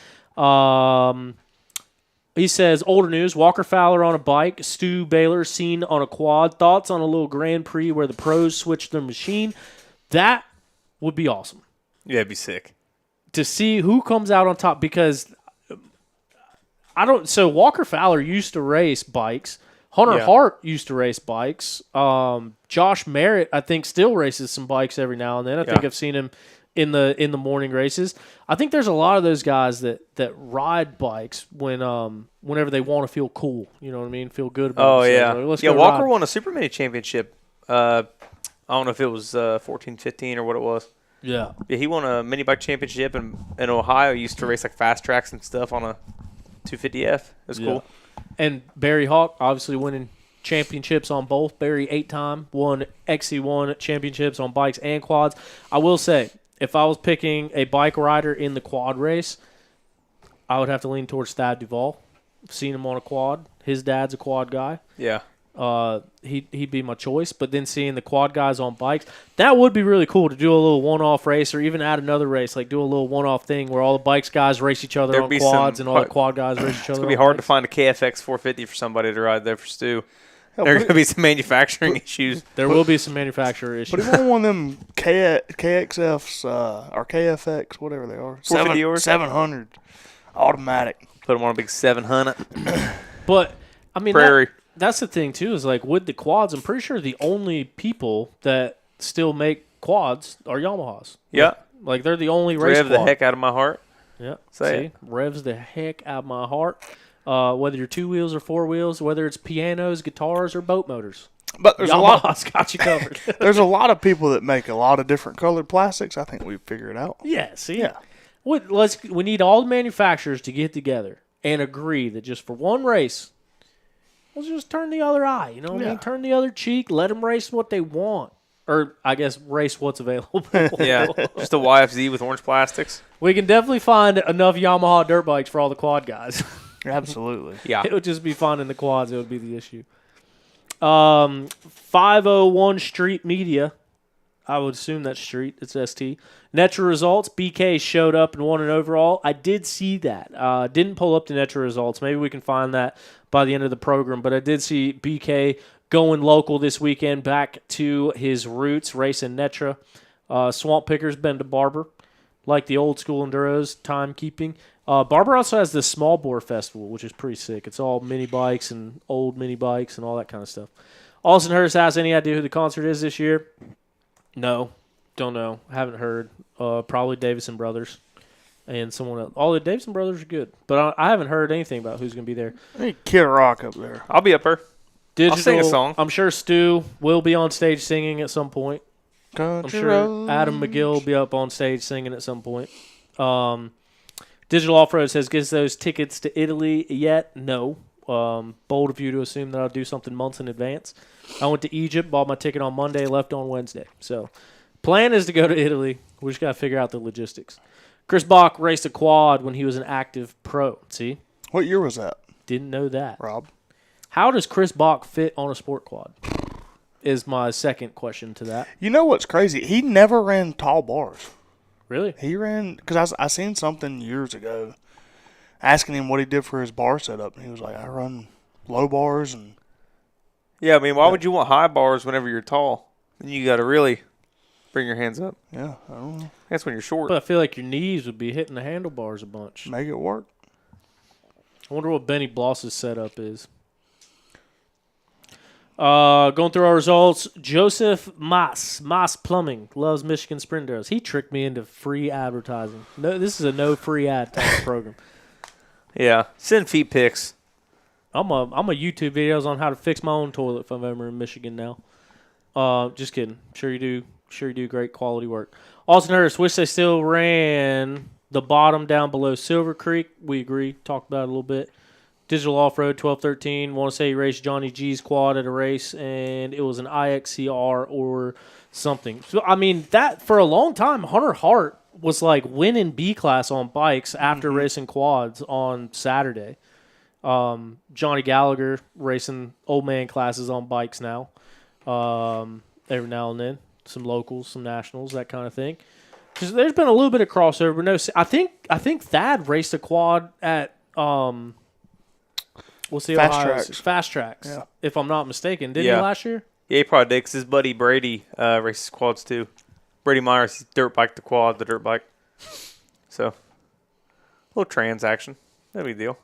[SPEAKER 3] He says, older news, Walker Fowler on a bike, Stu Baylor seen on a quad. Thoughts on a little Grand Prix where the pros switched their machine? That would be awesome.
[SPEAKER 2] Yeah, it'd be sick.
[SPEAKER 3] To see who comes out on top, because so Walker Fowler used to race bikes. Hunter Hart used to race bikes. Josh Merritt, I think, still races some bikes every now and then. I think I've seen him in the morning races. I think there's a lot of those guys that ride bikes whenever they want to feel cool. You know what I mean? Feel good about themselves. Like, let's go
[SPEAKER 2] Walker
[SPEAKER 3] ride.
[SPEAKER 2] won a Super Mini Championship. I don't know if it was 14, 15 or what it was.
[SPEAKER 3] Yeah,
[SPEAKER 2] he won a mini bike championship in Ohio. He used to race like fast tracks and stuff on a 250F. It was cool.
[SPEAKER 3] And Barry Hawk obviously winning championships on both. Barry 8-time won XC1 championships on bikes and quads. I will say, if I was picking a bike rider in the quad race, I would have to lean towards Thad Duvall. I've seen him on a quad. His dad's a quad guy.
[SPEAKER 2] Yeah.
[SPEAKER 3] He'd be my choice. But then seeing the quad guys on bikes, that would be really cool to do a little one-off race, or even add another race, like do a little one-off thing where all the bikes guys race each other on quads and all the quad guys race each other.
[SPEAKER 2] It's going to be hard to find a KFX 450 for somebody to ride there for Stu. There are going to be some manufacturing issues.
[SPEAKER 3] There will be some manufacturer issues.
[SPEAKER 1] But he won one of them KXFs or KFX, whatever they are. 700 automatic.
[SPEAKER 2] Put them on a big 700.
[SPEAKER 3] But, I mean,
[SPEAKER 2] Prairie.
[SPEAKER 3] That's the thing, too, is like with the quads, I'm pretty sure the only people that still make quads are Yamahas.
[SPEAKER 2] Yeah.
[SPEAKER 3] Like they're the only race
[SPEAKER 2] Rev the heck out of my heart.
[SPEAKER 3] Yeah.
[SPEAKER 2] Say it.
[SPEAKER 3] Revs the heck out of my heart. Whether you're 2 wheels or 4 wheels, whether it's pianos, guitars, or boat motors.
[SPEAKER 1] But there's
[SPEAKER 3] Yamaha's got you covered.
[SPEAKER 1] There's a lot of people that make a lot of different colored plastics. I think we've figured it out.
[SPEAKER 3] Yeah, see?
[SPEAKER 1] Yeah.
[SPEAKER 3] We need all the manufacturers to get together and agree that just for one race, let's just turn the other eye. You know what I mean? Turn the other cheek. Let them race what they want. Or, I guess, race what's available.
[SPEAKER 2] Yeah, just a YFZ with orange plastics.
[SPEAKER 3] We can definitely find enough Yamaha dirt bikes for all the quad guys.
[SPEAKER 1] Absolutely.
[SPEAKER 2] Yeah.
[SPEAKER 3] It would just be finding the quads. It would be the issue. 501 Street Media. I would assume that's Street. It's ST. Netra results. BK showed up and won an overall. I did see that. Didn't pull up the Netra results. Maybe we can find that by the end of the program. But I did see BK going local this weekend, back to his roots, racing Netra. Swamp Picker's been to Barber, like the old school Enduros, timekeeping. Barber also has this small bore festival, which is pretty sick. It's all mini bikes and old mini bikes and all that kind of stuff. Austin Hurst has any idea who the concert is this year? No, don't know. Haven't heard. Probably Davison Brothers. and someone else. All the Davidson brothers are good, but I haven't heard anything about who's going to be there.
[SPEAKER 1] Hey, Kid Rock up there.
[SPEAKER 2] I'll be up there.
[SPEAKER 3] Digital,
[SPEAKER 2] I'll sing a song.
[SPEAKER 3] I'm sure Stu will be on stage singing at some point. I'm
[SPEAKER 1] Country
[SPEAKER 3] sure
[SPEAKER 1] roads.
[SPEAKER 3] Adam McGill will be up on stage singing at some point. Digital Off-Road says, gets those tickets to Italy yet? No. Bold of you to assume that I'll do something months in advance. I went to Egypt, bought my ticket on Monday, left on Wednesday. So plan is to go to Italy. We just got to figure out the logistics. Chris Bach raced a quad when he was an active pro. See?
[SPEAKER 1] What year was that,
[SPEAKER 3] Didn't know that.
[SPEAKER 1] Rob?
[SPEAKER 3] How does Chris Bach fit on a sport quad? Is my second question to that.
[SPEAKER 1] You know what's crazy? He never ran tall bars.
[SPEAKER 3] Really?
[SPEAKER 1] He ran because I seen something years ago asking him what he did for his bar setup, and he was like, "I run low bars." And
[SPEAKER 2] Yeah, I mean, why would you want high bars whenever you're tall? And you got to really bring your hands up.
[SPEAKER 1] yeah, I don't know,
[SPEAKER 2] That's when you're short.
[SPEAKER 3] But I feel like your knees would be hitting the handlebars a bunch.
[SPEAKER 1] make it work.
[SPEAKER 3] I wonder what Benny Bloss's setup is. Going through our results, Joseph Maas Plumbing loves Michigan Sprint Arrows. He tricked me into free advertising. No, this is a no free ad type of program.
[SPEAKER 2] Yeah, send feet pics.
[SPEAKER 3] I'm a YouTube videos on how to fix my own toilet if I'm ever in Michigan now. Just kidding. Sure you do great quality work. Austin Hurst, wish they still ran the bottom down below Silver Creek. We agree. Talked about it a little bit. Digital Off-Road 1213. Want to say he raced Johnny G's quad at a race, and it was an IXCR or something. So, I mean, that for a long time, Hunter Hart was like winning B-class on bikes after racing quads on Saturday. Johnny Gallagher racing old man classes on bikes now. Every now and then. Some locals, some nationals, that kind of thing. Because there's been a little bit of crossover. No, I think Thad raced a quad at what's the
[SPEAKER 1] Fast
[SPEAKER 3] Ohio?
[SPEAKER 1] Tracks.
[SPEAKER 3] Fast Tracks,
[SPEAKER 1] Yeah.
[SPEAKER 3] if I'm not mistaken. Didn't
[SPEAKER 2] Yeah.
[SPEAKER 3] he last year?
[SPEAKER 2] Yeah, he probably did 'cause his buddy Brady races quads too. Brady Myers, he's dirt bike, the quad, the dirt bike. So, a little transaction. No big deal.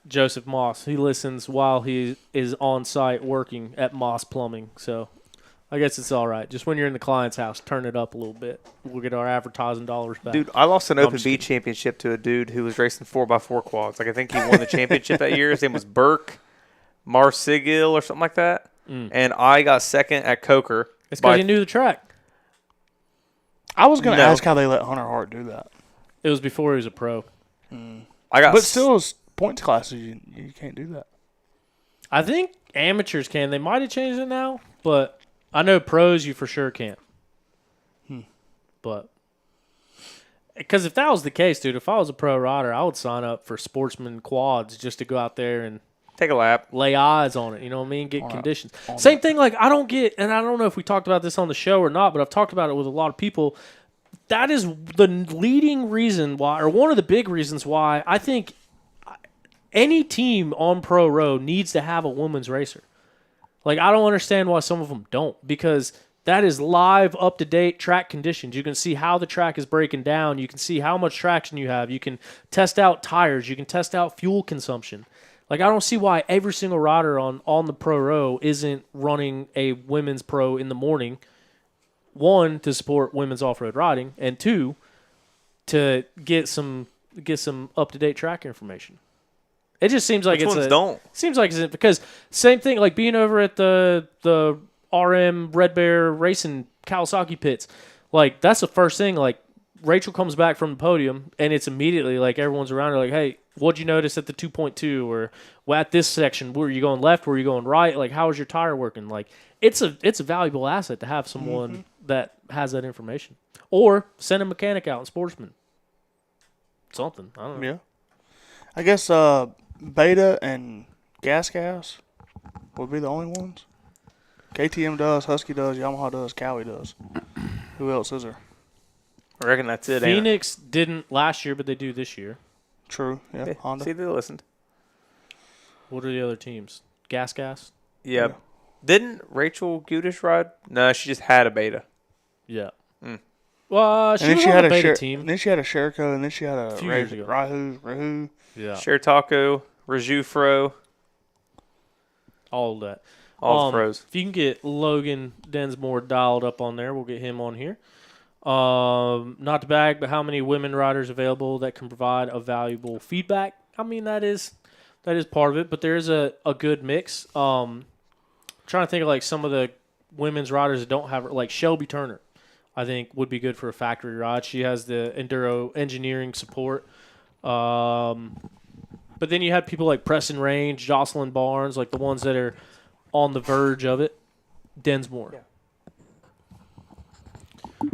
[SPEAKER 3] Joseph Moss. He listens while he is on site working at Moss Plumbing. So I guess it's all right. Just when you're in the client's house, turn it up a little bit. We'll get our advertising dollars back.
[SPEAKER 2] Dude, I lost an
[SPEAKER 3] No, I'm
[SPEAKER 2] Open
[SPEAKER 3] just
[SPEAKER 2] B
[SPEAKER 3] kidding.
[SPEAKER 2] championship to a dude who was racing 4x4 quads. Like, I think he won the championship that year. His name was Burke Marsigil or something like that. And I got second at Coker.
[SPEAKER 3] It's because he knew the track.
[SPEAKER 1] I was going to
[SPEAKER 2] No.
[SPEAKER 1] ask how they let Hunter Hart do that,
[SPEAKER 3] It was before he was a pro.
[SPEAKER 2] I got
[SPEAKER 1] but still, as points classes, you can't do that.
[SPEAKER 3] I think amateurs can. They might have changed it now, but I know pros you for sure can't. But because if that was the case, dude, if I was a pro rider, I would sign up for Sportsman quads just to go out there and
[SPEAKER 2] take a lap.
[SPEAKER 3] lay eyes on it. You know what I mean? Get conditions. Same thing. Like I don't get, and I don't know if we talked about this on the show or not, but I've talked about it with a lot of people. That is the leading reason why, or one of the big reasons why I think any team on Pro Road needs to have a women's racer. Like, I don't understand why some of them don't, because that is live, up-to-date track conditions. You can see how the track is breaking down. You can see how much traction you have. You can test out tires. You can test out fuel consumption. Like, I don't see why every single rider on the Pro Row isn't running a women's pro in the morning, one, to support women's off-road riding, and two, to get some up-to-date track information. It just seems like
[SPEAKER 2] Which ones don't?
[SPEAKER 3] Seems like it's because same thing like being over at the RM Red Bear Racing Kawasaki pits. Like that's the first thing. Like Rachel comes back from the podium and it's immediately like everyone's around her like, hey, what'd you notice at the 2.2 or well, at this section? Were you going left? Were you going right? Like how was your tire working? Like it's a valuable asset to have someone that has that information. Or send a mechanic out in Sportsman. Something. I don't know.
[SPEAKER 1] Yeah. I guess Beta and Gas would be the only ones. KTM does, Husky does, Yamaha does, Cowie does. Who else is there?
[SPEAKER 2] I reckon that's it. ain't it?
[SPEAKER 3] Phoenix didn't last year, but they do this year.
[SPEAKER 1] True. Yeah.
[SPEAKER 2] Yeah,
[SPEAKER 1] Honda.
[SPEAKER 2] see, they listened.
[SPEAKER 3] What are the other teams? Gas?
[SPEAKER 2] Yeah.
[SPEAKER 1] Yeah.
[SPEAKER 2] Didn't Rachel Gudish ride? No, she just had a beta.
[SPEAKER 3] Yeah.
[SPEAKER 2] Mm.
[SPEAKER 3] Well, she
[SPEAKER 1] And then
[SPEAKER 3] was
[SPEAKER 1] she
[SPEAKER 3] on
[SPEAKER 1] had
[SPEAKER 3] a
[SPEAKER 1] a
[SPEAKER 3] beta
[SPEAKER 1] Sher-
[SPEAKER 3] team.
[SPEAKER 1] and then she had a Sherco, and then she had a
[SPEAKER 3] Few years ago.
[SPEAKER 1] Rahu.
[SPEAKER 3] Yeah.
[SPEAKER 2] Shirtako, Raju Fro,
[SPEAKER 3] All of that.
[SPEAKER 2] all the pros.
[SPEAKER 3] If you can get Logan Densmore dialed up on there, we'll get him on here. Not to bag, but how many women riders available that can provide a valuable feedback? I mean, that is part of it, but there is a good mix. Trying to think of like some of the women's riders that don't have, like Shelby Turner, I think would be good for a factory ride. She has the enduro engineering support. But then you had people like Preston Range, Jocelyn Barnes, like the ones that are on the verge of it. Densmore.
[SPEAKER 2] Yeah.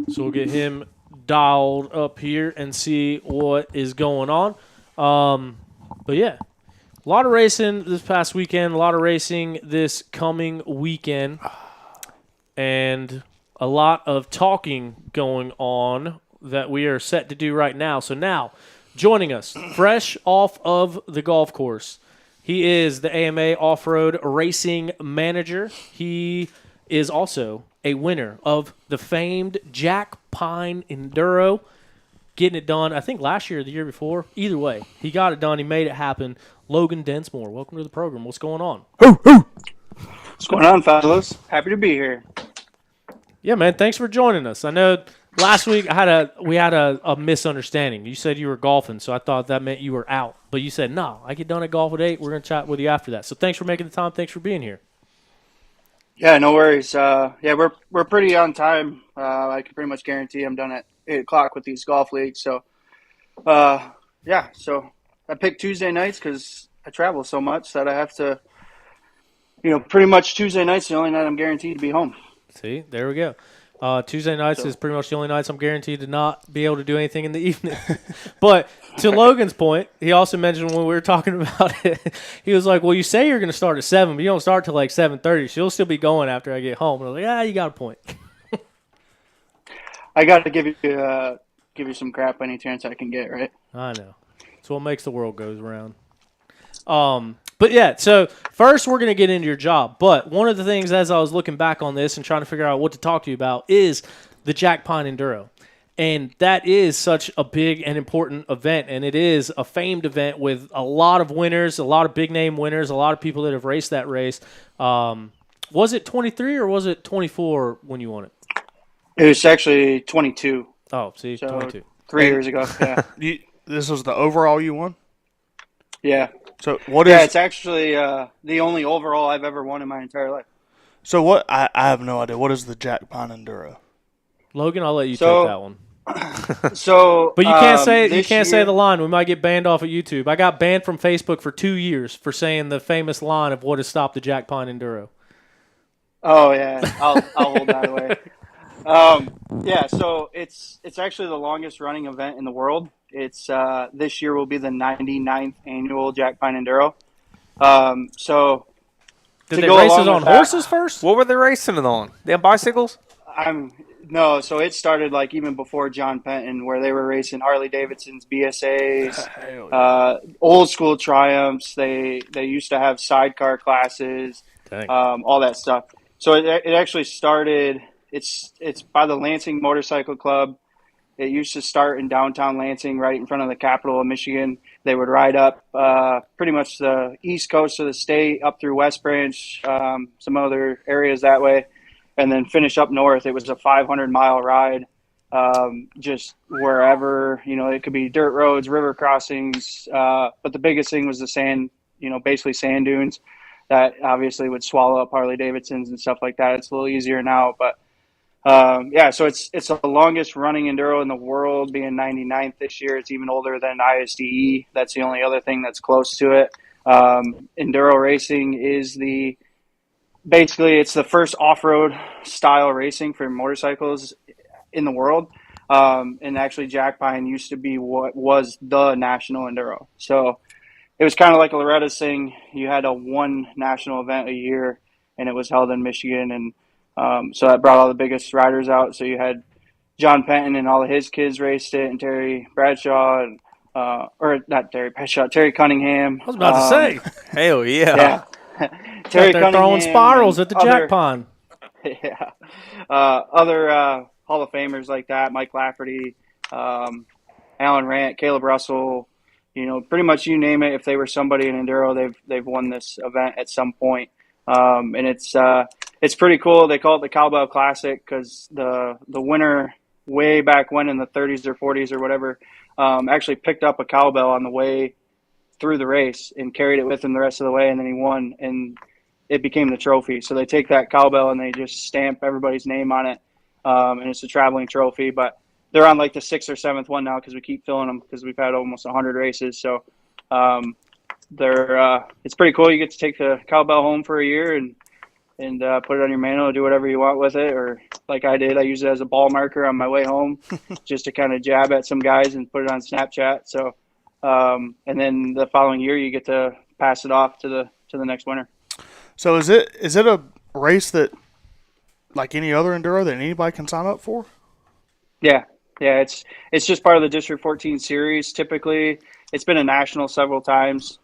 [SPEAKER 3] So we'll get him dialed up here and see what is going on. But yeah, a lot of racing this past weekend, a lot of racing this coming weekend, and a lot of talking going on that we are set to do right now. So now, joining us, fresh off of the golf course, he is the AMA Off-Road Racing Manager. He is also a winner of the famed Jack Pine Enduro, getting it done, I think last year or the year before. Either way, he got it done. He made it happen. Logan Densmore, welcome to the program. What's going on?
[SPEAKER 5] What's going on, fellas? Happy to be here.
[SPEAKER 3] Yeah, man, thanks for joining us. I know last week we had a misunderstanding. You said you were golfing, so I thought that meant you were out. But you said, no, I get done at golf at 8. We're going to chat with you after that. So thanks for making the time. Thanks for being here.
[SPEAKER 5] Yeah, no worries. We're pretty on time. I can pretty much guarantee I'm done at 8 o'clock with these golf leagues. So, so I picked Tuesday nights because I travel so much that I have to, pretty much Tuesday night's the only night I'm guaranteed to be home.
[SPEAKER 3] See, there we go. Tuesday nights is pretty much the only nights I'm guaranteed to not be able to do anything in the evening. But to Logan's point, he also mentioned when we were talking about it, he was like, well, you say you're going to start at 7, but you don't start till like 7:30. She'll still be going after I get home. And I was like, you got a point.
[SPEAKER 5] I got to give you some crap any chance I can get, right?
[SPEAKER 3] I know. It's what makes the world goes around. But yeah, so first we're going to get into your job. But one of the things as I was looking back on this and trying to figure out what to talk to you about is the Jack Pine Enduro. And that is such a big and important event. And it is a famed event with a lot of winners, a lot of big name winners, a lot of people that have raced that race. Was it 23 or was it 24 when you won it?
[SPEAKER 5] It was actually 22.
[SPEAKER 3] Oh, see,
[SPEAKER 5] so
[SPEAKER 3] 22.
[SPEAKER 5] 3 years ago, yeah.
[SPEAKER 1] This was the overall you won?
[SPEAKER 5] Yeah.
[SPEAKER 1] So what
[SPEAKER 5] Yeah,
[SPEAKER 1] is?
[SPEAKER 5] it's actually the only overall I've ever won in my entire life.
[SPEAKER 1] So what? I have no idea. What is the Jack Pine Enduro?
[SPEAKER 3] Logan, I'll let you
[SPEAKER 5] So-
[SPEAKER 3] take that one.
[SPEAKER 5] So,
[SPEAKER 3] But you can't say
[SPEAKER 5] this
[SPEAKER 3] the line. We might get banned off of YouTube. I got banned from Facebook for 2 years for saying the famous line of what has stopped the Jack Pine Enduro.
[SPEAKER 5] Oh yeah, I'll hold that away. So it's actually the longest running event in the world. It's this year will be the 99th annual Jack Pine Enduro.
[SPEAKER 3] Did
[SPEAKER 5] to
[SPEAKER 3] they
[SPEAKER 5] go
[SPEAKER 3] race
[SPEAKER 5] along
[SPEAKER 3] it on
[SPEAKER 5] with that-
[SPEAKER 3] horses first?
[SPEAKER 2] What were they racing it on? They have bicycles?
[SPEAKER 5] So it started like even before John Penton, where they were racing Harley Davidsons, BSAs,
[SPEAKER 1] Hell yeah.
[SPEAKER 5] old school Triumphs. They used to have sidecar classes,
[SPEAKER 3] Dang.
[SPEAKER 5] all that stuff. So it actually started. It's by the Lansing Motorcycle Club. It used to start in downtown Lansing, right in front of the capital of Michigan. They would ride up pretty much the east coast of the state, up through West Branch, some other areas that way, and then finish up north. It was a 500-mile ride, just wherever. It could be dirt roads, river crossings, but the biggest thing was the sand, basically sand dunes that obviously would swallow up Harley Davidsons and stuff like that. It's a little easier now, but so it's the longest running enduro in the world, being 99th this year. It's even older than ISDE. That's the only other thing that's close to it. Enduro racing is it's the first off-road style racing for motorcycles in the world. And actually Jack Pine used to be what was the national enduro. So it was kind of like Loretta's saying, you had one national event a year and it was held in Michigan, and so that brought all the biggest riders out. So you had John Penton and all of his kids raced it, and Terry Bradshaw, and Terry Cunningham.
[SPEAKER 3] I was about to say.
[SPEAKER 2] Hell yeah.
[SPEAKER 5] Terry
[SPEAKER 3] They're throwing
[SPEAKER 5] Cunningham
[SPEAKER 3] spirals
[SPEAKER 5] and
[SPEAKER 3] at the Jack Pine.
[SPEAKER 5] Yeah. Other Hall of Famers like that, Mike Lafferty, Alan Rant, Caleb Russell, pretty much you name it. If they were somebody in enduro, they've won this event at some point. And it's pretty cool. They call it the Cowbell Classic because the winner way back when in the 30s or 40s or whatever, actually picked up a cowbell on the way through the race and carried it with him the rest of the way, and then he won, and it became the trophy. So they take that cowbell and they just stamp everybody's name on it, and it's a traveling trophy. But they're on like the 6th or 7th one now because we keep filling them because we've had almost 100 races. So it's pretty cool. You get to take the cowbell home for a year and put it on your manual, do whatever you want with it. Or like I did, I use it as a ball marker on my way home just to kind of jab at some guys and put it on Snapchat. So, and then the following year you get to pass it off to the next winner.
[SPEAKER 1] So is it a race that, like any other enduro, that anybody can sign up for?
[SPEAKER 5] Yeah. It's just part of the District 14 series. Typically, it's been a national several times.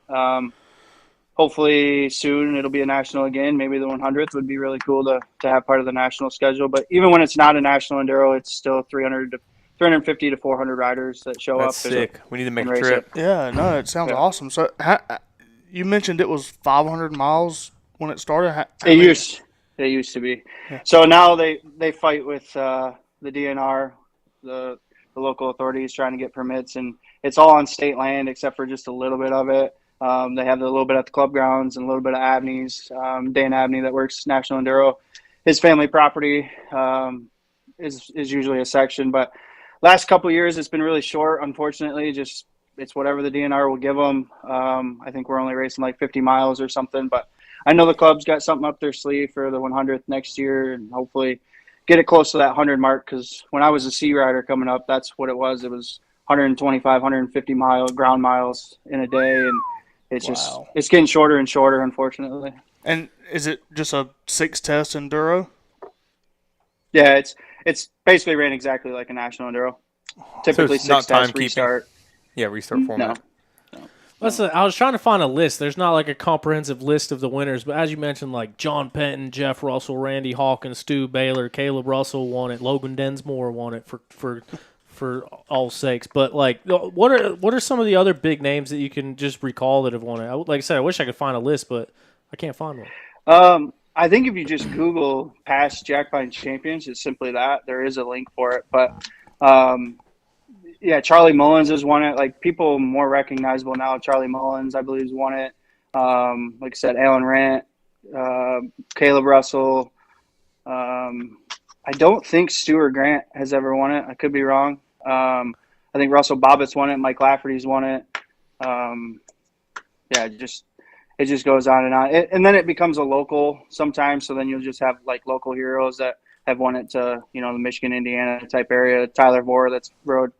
[SPEAKER 5] Hopefully soon it'll be a national again. Maybe the 100th would be really cool to have part of the national schedule. But even when it's not a national enduro, it's still 350 to 400 riders that show
[SPEAKER 2] That's
[SPEAKER 5] up.
[SPEAKER 2] sick. We need to make a
[SPEAKER 5] race
[SPEAKER 2] trip.
[SPEAKER 5] it.
[SPEAKER 1] Yeah, no, it sounds awesome. So you mentioned it was 500 miles when it started.
[SPEAKER 5] They used to be.
[SPEAKER 1] Yeah.
[SPEAKER 5] So now they fight with the DNR, the local authorities trying to get permits, and it's all on state land except for just a little bit of it. They have a little bit at the club grounds and a little bit of Abney's. Dan Abney that works National Enduro, his family property is usually a section. But last couple of years it's been really short, unfortunately. Just it's whatever the DNR will give them. I think we're only racing like 50 miles or something. But I know the club's got something up their sleeve for the 100th next year, and hopefully get it close to that 100 mark. Because when I was a C rider coming up, that's what it was. It was 125, 150 mile ground miles in a day, and it's just it's getting shorter and shorter, unfortunately.
[SPEAKER 1] And is it just a 6-test enduro?
[SPEAKER 5] Yeah, it's basically ran exactly like a national enduro. Typically
[SPEAKER 2] it's not
[SPEAKER 5] 6 tests,
[SPEAKER 2] timekeeping.
[SPEAKER 5] restart.
[SPEAKER 2] Yeah, restart format.
[SPEAKER 3] I was trying to find a list. There's not like a comprehensive list of the winners, but as you mentioned, like John Penton, Jeff Russell, Randy Hawkins, Stu Baylor, Caleb Russell won it. Logan Densmore won it for all sakes. But like, what are some of the other big names that you can just recall that have won it? Like I said, I wish I could find a list, but I can't find one.
[SPEAKER 5] I think if you just Google past Jack Pine champions, it's simply that. There is a link for it, but yeah, Charlie Mullins has won it. Like people more recognizable now. Charlie Mullins, I believe, has won it. Like I said, Alan Rant, Caleb Russell. I don't think Stuart Grant has ever won it. I could be wrong. I think Russell Bobbitt's won it. Mike Lafferty's won it. Yeah, it just goes on and on. And then it becomes a local sometimes. So then you'll just have like local heroes that have won it to, the Michigan, Indiana type area. Tyler Vore that's rode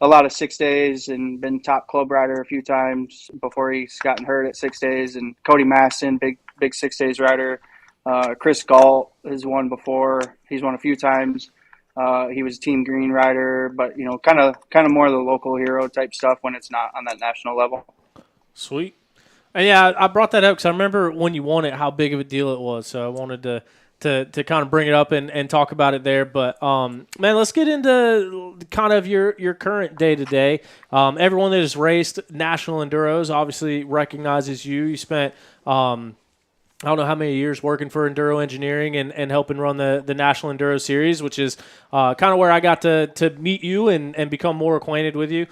[SPEAKER 5] a lot of 6 days and been top club rider a few times before he's gotten hurt at 6 days. And Cody Masson, big 6 days rider. Chris Galt has won before. He's won a few times. He was a Team Green rider, but kind of more of the local hero type stuff when it's not on that national level.
[SPEAKER 3] Sweet. And yeah, I brought that up because I remember when you won it, how big of a deal it was. So I wanted to kind of bring it up and talk about it there. But, man, let's get into kind of your current day-to-day. Everyone that has raced national enduros obviously recognizes you. You spent I don't know how many years working for Enduro Engineering and helping run the National Enduro Series, which is kind of where I got to meet you and become more acquainted with you,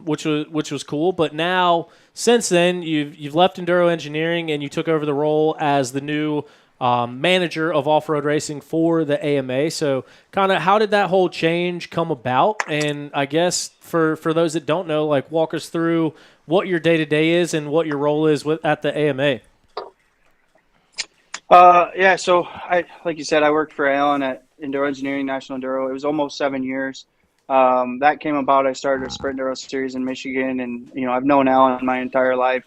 [SPEAKER 3] which was cool. But now, since then, you've left Enduro Engineering and you took over the role as the new manager of off-road racing for the AMA. So kind of how did that whole change come about? And I guess for those that don't know, like walk us through what your day-to-day is and what your role is at the AMA.
[SPEAKER 5] Yeah, so like you said, I worked for Alan at Enduro Engineering, National Enduro. It was almost 7 years. That came about, I started a Sprint Enduro series in Michigan, and, I've known Alan my entire life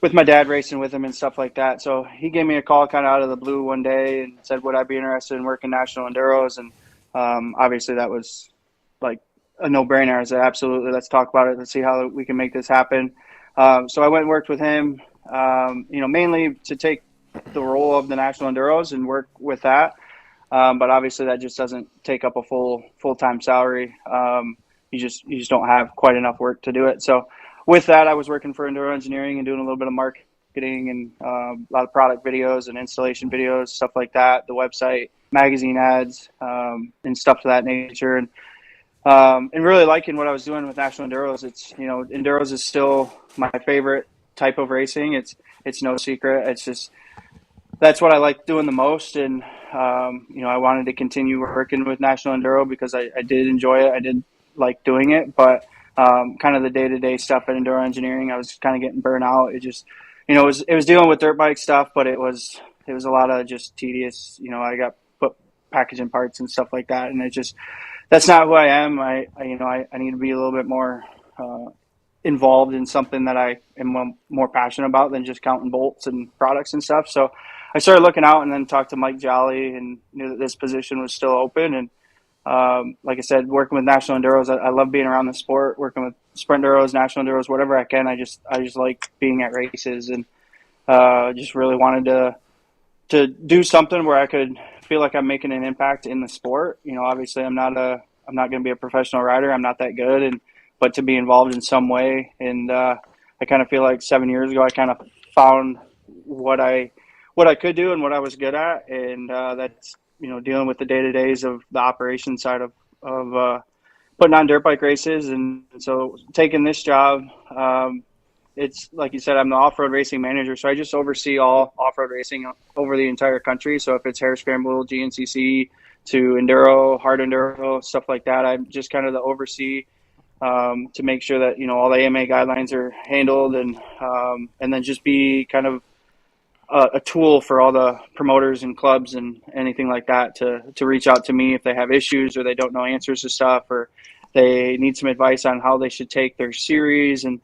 [SPEAKER 5] with my dad racing with him and stuff like that. So he gave me a call kind of out of the blue one day and said, would I be interested in working National Enduros? And obviously that was like a no-brainer. I said, absolutely, let's talk about it. Let's see how we can make this happen. So I went and worked with him, mainly to take the role of the National Enduros and work with that. But obviously that just doesn't take up a full-time salary. You just don't have quite enough work to do it. So with that, I was working for Enduro Engineering and doing a little bit of marketing and a lot of product videos and installation videos, stuff like that, the website, magazine ads, and stuff to that nature. And really liking what I was doing with National Enduros. It's, Enduros is still my favorite type of racing. It's no secret. It's just, that's what I like doing the most. And, I wanted to continue working with National Enduro because I did enjoy it. I did like doing it, but, kind of the day-to-day stuff at Enduro Engineering, I was kind of getting burnt out. It just, it was dealing with dirt bike stuff, but it was a lot of just tedious, I got put packaging parts and stuff like that. And it just, that's not who I am. I need to be a little bit more involved in something that I am more passionate about than just counting bolts and products and stuff. So I started looking out and then talked to Mike Jolly and knew that this position was still open. And like I said, working with National Enduros, I love being around the sport, working with Sprint Enduros, National Enduros, whatever I can. I just like being at races, and just really wanted to do something where I could feel like I'm making an impact in the sport. Obviously I'm not going to be a professional rider. I'm not that good, but to be involved in some way. And I kind of feel like 7 years ago, I kind of found what I could do and what I was good at. And that's, dealing with the day-to-days of the operation side of putting on dirt bike races. And so taking this job, it's like you said, I'm the off-road racing manager, so I just oversee all off-road racing over the entire country. So if it's hare scramble, GNCC, to enduro, hard enduro, stuff like that, I'm just kind of the oversee to make sure that all the AMA guidelines are handled, and then just be kind of a tool for all the promoters and clubs and anything like that to reach out to me if they have issues or they don't know answers to stuff, or they need some advice on how they should take their series. And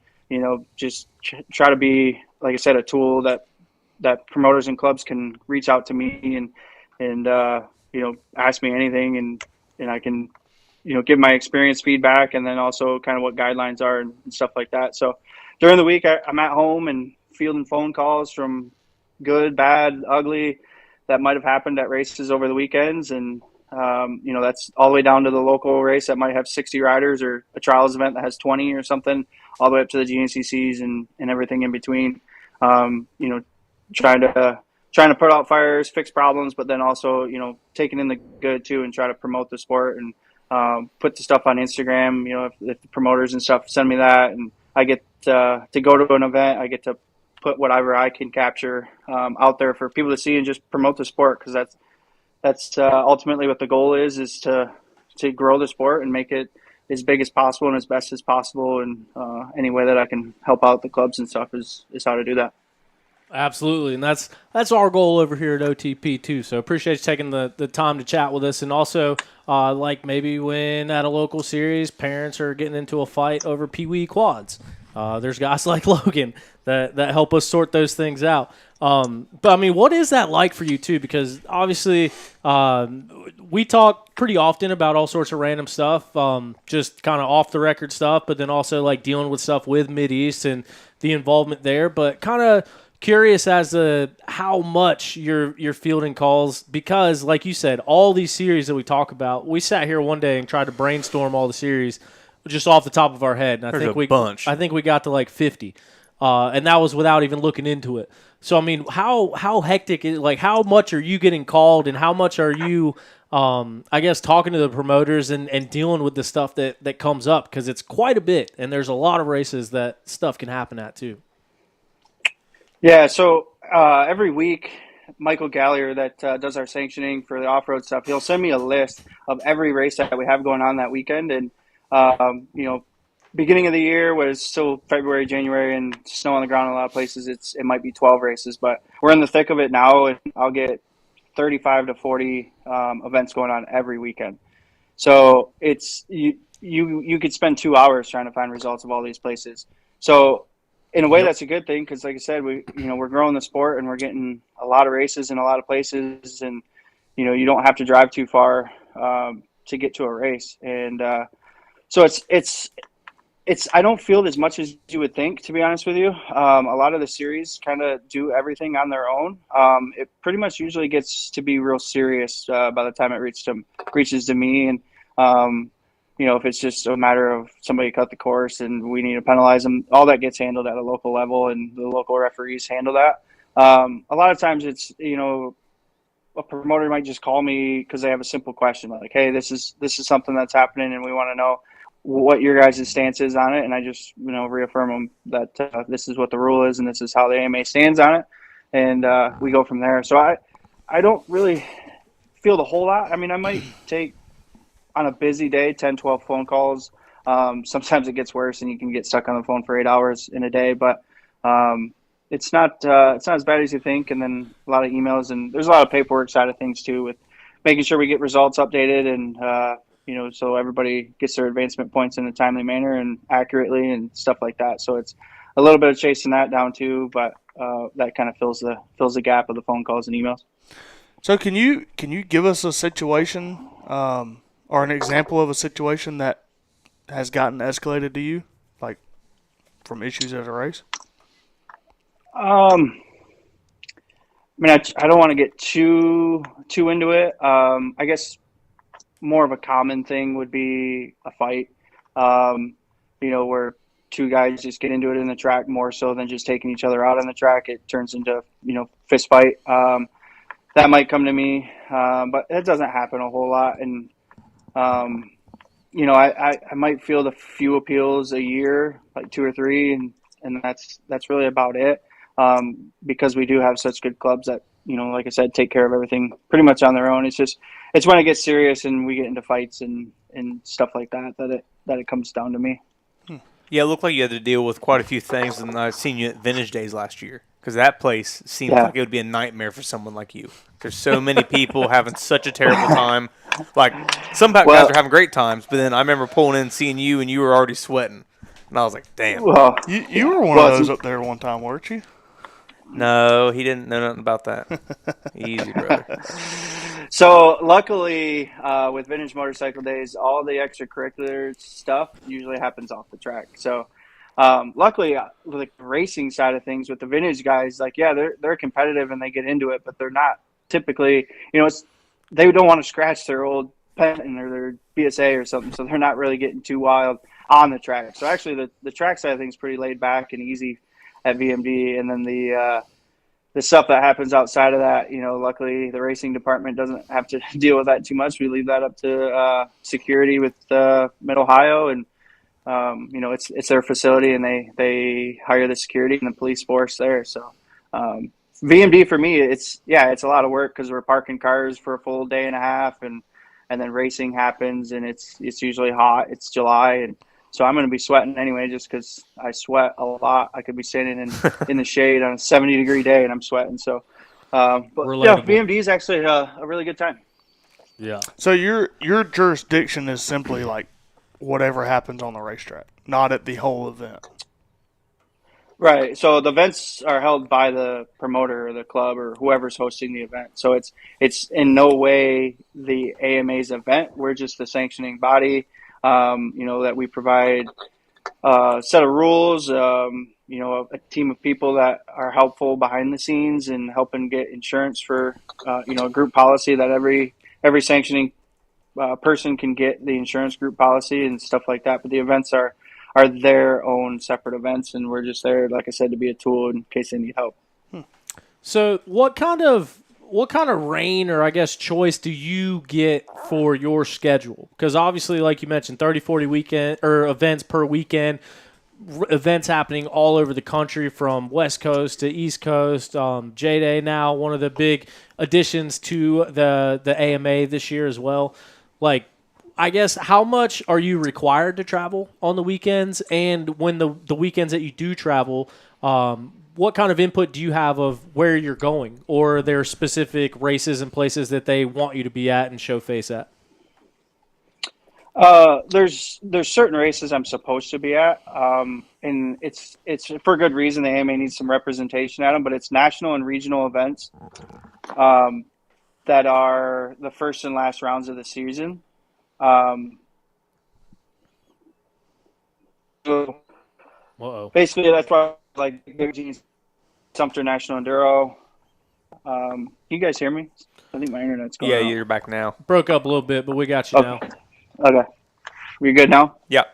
[SPEAKER 5] just try to be, like I said, a tool that promoters and clubs can reach out to me and ask me anything, and I can, give my experience feedback, and then also kind of what guidelines are and stuff like that. So during the week, I'm at home and fielding phone calls from good, bad, ugly that might have happened at races over the weekends. And, that's all the way down to the local race that might have 60 riders, or a trials event that has 20 or something, all the way up to the GNCCs and everything in between. Trying to put out fires, fix problems, but then also, taking in the good too, and try to promote the sport and put the stuff on Instagram. If the promoters and stuff send me that, and I get to go to an event, I get to put whatever I can capture out there for people to see and just promote the sport, because that's ultimately what the goal is to grow the sport and make it as big as possible and as best as possible. And any way that I can help out the clubs and stuff is how to do that.
[SPEAKER 3] Absolutely, and that's our goal over here at OTP too. So appreciate you taking the time to chat with us, and also like maybe when at a local series, parents are getting into a fight over Pee-wee quads. There's guys like Logan that help us sort those things out. But I mean, what is that like for you too? Because obviously, we talk pretty often about all sorts of random stuff, just kind of off the record stuff, but then also like dealing with stuff with Mideast and the involvement there. But kind of curious as to how much you're fielding calls, because like you said, all these series that we talk about, we sat here one day and tried to brainstorm all the series just off the top of our head, and I think we got to like 50, and that was without even looking into it. So I mean, how hectic is, like, how much are you getting called, and how much are you I guess talking to the promoters and dealing with the stuff that comes up, because it's quite a bit, and there's a lot of races that stuff can happen at too.
[SPEAKER 5] Yeah, so every week, Michael Gallier that does our sanctioning for the off-road stuff, he'll send me a list of every race that we have going on that weekend. And, beginning of the year was still February, January, and snow on the ground in a lot of places. It might be 12 races, but we're in the thick of it now, and I'll get 35 to 40 events going on every weekend. So it's you could spend 2 hours trying to find results of all these places. So in a way, that's a good thing, because like I said, we're growing the sport, and we're getting a lot of races in a lot of places, and you don't have to drive too far to get to a race. And so it's I don't field as much as you would think, to be honest with you. A lot of the series kind of do everything on their own. It pretty much usually gets to be real serious by the time it reaches to me. And if it's just a matter of somebody cut the course and we need to penalize them, all that gets handled at a local level, and the local referees handle that. A lot of times it's, a promoter might just call me because they have a simple question like, "Hey, this is something that's happening, and we want to know what your guys' stance is on it." And I just reaffirm them that this is what the rule is, and this is how the AMA stands on it, and we go from there. So I don't really feel the whole lot. I mean, I might take on a busy day 10, 12 phone calls. Sometimes it gets worse, and you can get stuck on the phone for 8 hours in a day, but it's not as bad as you think. And then a lot of emails, and there's a lot of paperwork side of things too, with making sure we get results updated and so everybody gets their advancement points in a timely manner and accurately and stuff like that. So it's a little bit of chasing that down too, but that kind of fills the gap of the phone calls and emails.
[SPEAKER 1] So can you give us a situation or an example of a situation that has gotten escalated to you, like from issues at a race?
[SPEAKER 5] I mean, I don't want to get too into it. I guess more of a common thing would be a fight, where two guys just get into it in the track more so than just taking each other out on the track. It turns into, fist fight. That might come to me, but it doesn't happen a whole lot. And, I might field a few appeals a year, like 2 or 3, and that's really about it. Because we do have such good clubs that, like I said, take care of everything pretty much on their own. It's when it gets serious and we get into fights and stuff like that it comes down to me.
[SPEAKER 2] Yeah, it looked like you had to deal with quite a few things, and I've seen you at Vintage Days last year, because that place seems like it would be a nightmare for someone like you. There's so many people having such a terrible time. Like, some guys are having great times, but then I remember pulling in, seeing you, and you were already sweating. And I was like, damn.
[SPEAKER 5] Well,
[SPEAKER 1] you were one of those up there one time, weren't you?
[SPEAKER 2] No, he didn't know nothing about that. Easy, brother.
[SPEAKER 5] So luckily, with Vintage Motorcycle Days, all the extracurricular stuff usually happens off the track. So luckily, with the racing side of things, with the vintage guys, they're competitive and they get into it, but they're not typically, they don't want to scratch their old Penton or their BSA or something, so they're not really getting too wild on the track. So actually, the track side of things is pretty laid back and easy at VMD, and then the stuff that happens outside of that, luckily the racing department doesn't have to deal with that too much. We leave that up to security with Mid-Ohio, and it's their facility, and they hire the security and the police force there. So VMD for me, it's a lot of work because we're parking cars for a full day and a half, and then racing happens, and it's usually hot. It's July, and so I'm going to be sweating anyway, just because I sweat a lot. I could be standing in the shade on a 70-degree day, and I'm sweating. So, VMD is actually a really good time.
[SPEAKER 3] Yeah.
[SPEAKER 1] So your jurisdiction is simply like whatever happens on the racetrack, not at the whole event.
[SPEAKER 5] Right. So the events are held by the promoter or the club or whoever's hosting the event. So it's in no way the AMA's event. We're just the sanctioning body. That we provide a set of rules, a team of people that are helpful behind the scenes and helping get insurance for, a group policy that every sanctioning person can get the insurance group policy and stuff like that. But the events are their own separate events, and we're just there, like I said, to be a tool in case they need help.
[SPEAKER 3] So what kind of reign or I guess choice do you get for your schedule? Because obviously, like you mentioned, 30, 40 weekend or events per weekend, events happening all over the country from West Coast to East Coast. J-Day now, one of the big additions to the AMA this year as well. Like, I guess, how much are you required to travel on the weekends? And when the weekends that you do travel, what kind of input do you have of where you're going? Or are there specific races and places that they want you to be at and show face at?
[SPEAKER 5] There's certain races I'm supposed to be at, and it's for good reason. The AMA needs some representation at them, but it's national and regional events that are the first and last rounds of the season. So basically, that's why like Sumter National Enduro. You guys hear me? I think my internet's going out.
[SPEAKER 2] You're back now.
[SPEAKER 3] Broke up a little bit, but we got you now.
[SPEAKER 5] Okay. We good now?
[SPEAKER 2] Yeah.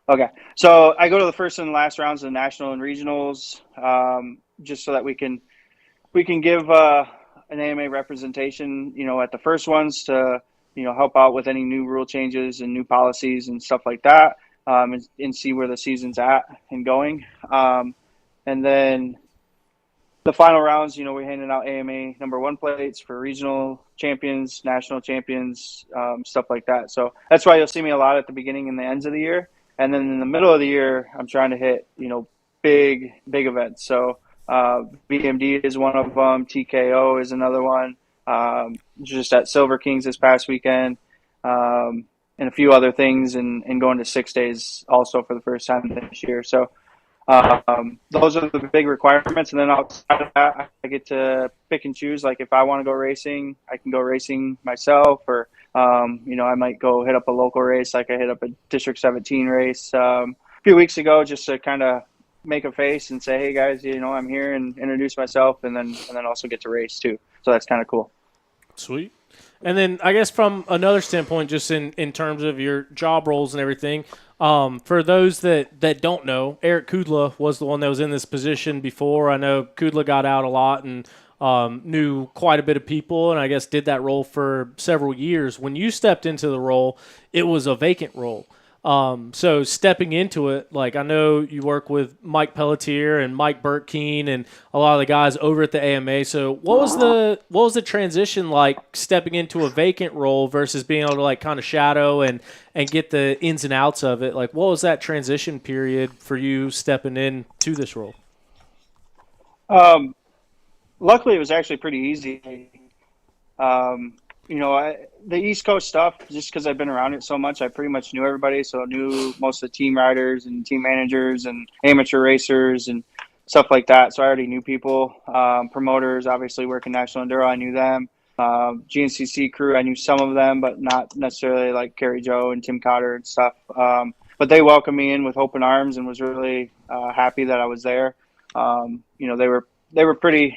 [SPEAKER 5] Okay. So I go to the first and last rounds of the national and regionals, just so that we can give an AMA representation, at the first ones to, help out with any new rule changes and new policies and stuff like that, and see where the season's at and going. And then the final rounds, we're handing out AMA number 1 plates for regional champions, national champions, stuff like that. So that's why you'll see me a lot at the beginning and the ends of the year. And then in the middle of the year, I'm trying to hit, big events. So BMD is one of them. TKO is another one. Just at Silver Kings this past weekend, and a few other things, and going to 6 days also for the first time this year. So those are the big requirements. And then outside of that, I get to pick and choose. Like if I want to go racing, I can go racing myself, or I might go hit up a local race. Like I hit up a District 17 race a few weeks ago, just to kind of make a face and say, hey guys, I'm here, and introduce myself, and then also get to race too. So that's kind of cool.
[SPEAKER 3] Sweet. And then I guess from another standpoint, just in terms of your job roles and everything, for those that don't know, Eric Kudla was the one that was in this position before. I know Kudla got out a lot and knew quite a bit of people, and I guess did that role for several years. When you stepped into the role, it was a vacant role. So stepping into it, like I know you work with Mike Pelletier and Mike Burtkeen and a lot of the guys over at the AMA. So what was the transition like stepping into a vacant role versus being able to like kind of shadow and get the ins and outs of it? Like what was that transition period for you stepping into this role?
[SPEAKER 5] Luckily it was actually pretty easy. The East Coast stuff, just because I've been around it so much, I pretty much knew everybody. So I knew most of the team riders and team managers and amateur racers and stuff like that. So I already knew people. Promoters, obviously working National Enduro, I knew them. GNCC crew, I knew some of them, but not necessarily like Kerry Joe and Tim Cotter and stuff. But they welcomed me in with open arms and was really happy that I was there. They were pretty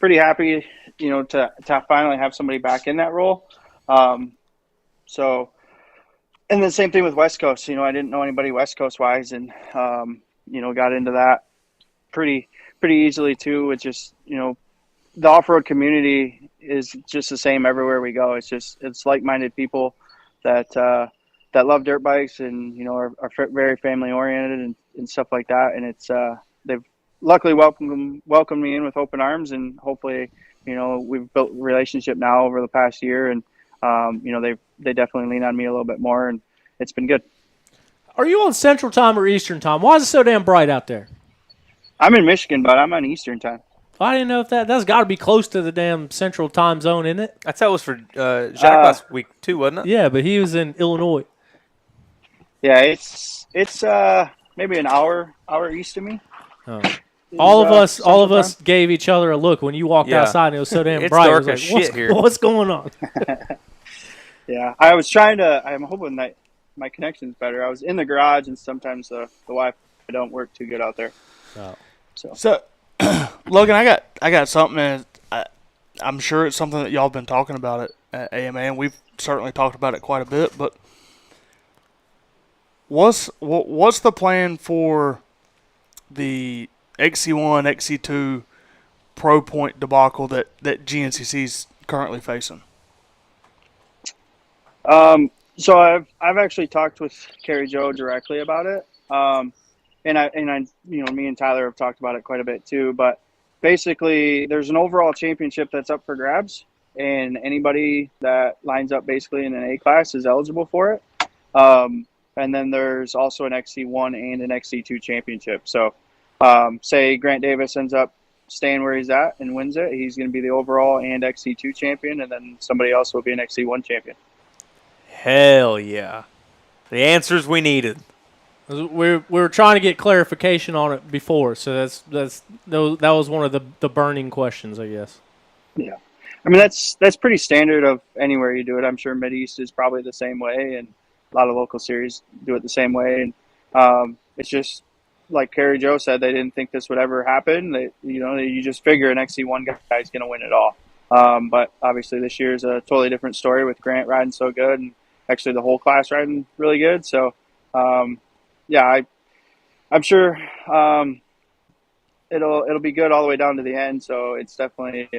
[SPEAKER 5] happy, to finally have somebody back in that role. And then same thing with West Coast. I didn't know anybody West Coast wise, and got into that pretty easily too. With just the off-road community is just the same everywhere we go. It's like-minded people that love dirt bikes and are very family oriented and stuff like that. And it's they've luckily welcomed me in with open arms, and hopefully we've built a relationship now over the past year, and they definitely lean on me a little bit more, and it's been good.
[SPEAKER 3] Are you on Central Time or Eastern Time? Why is it so damn bright out there?
[SPEAKER 5] I'm in Michigan, but I'm on Eastern Time.
[SPEAKER 3] I didn't know if that's got to be close to the damn Central Time zone, isn't it?
[SPEAKER 2] That's how it was for Jacques last week too, wasn't it?
[SPEAKER 3] Yeah, but he was in Illinois.
[SPEAKER 5] Yeah, it's maybe an hour east of me.
[SPEAKER 3] Oh. All of us gave each other a look when you walked outside, and it was so damn
[SPEAKER 2] it's
[SPEAKER 3] bright.
[SPEAKER 2] Dark
[SPEAKER 3] it
[SPEAKER 2] as
[SPEAKER 3] was like,
[SPEAKER 2] shit here.
[SPEAKER 3] What's going on?
[SPEAKER 5] Yeah, I'm hoping that my connection's better. I was in the garage, and sometimes the Wi-Fi don't work too good out there.
[SPEAKER 3] Oh.
[SPEAKER 5] So
[SPEAKER 1] Logan, I got something, and I'm sure it's something that y'all have been talking about at AMA, and we've certainly talked about it quite a bit. But what's the plan for the XC1, XC2 Pro Point debacle that GNCC's currently facing?
[SPEAKER 5] So I've actually talked with Kerry Joe directly about it. And I me and Tyler have talked about it quite a bit too, but basically there's an overall championship that's up for grabs, and anybody that lines up basically in an A class is eligible for it. And then there's also an XC1 and an XC2 championship. So say Grant Davis ends up staying where he's at and wins it, he's going to be the overall and XC2 champion, and then somebody else will be an XC1 champion.
[SPEAKER 2] Hell yeah. The answers we needed.
[SPEAKER 3] We were trying to get clarification on it before, so that was one of the burning questions, I guess.
[SPEAKER 5] Yeah, I mean that's pretty standard of anywhere you do it. I'm sure Mideast is probably the same way, and a lot of local series do it the same way. And it's just like Kerry Joe said, they didn't think this would ever happen. You just figure an XC1 guy is going to win it all. But obviously this year is a totally different story with Grant riding so good, and actually the whole class riding really good. So. Yeah, I'm sure it'll be good all the way down to the end. So it's definitely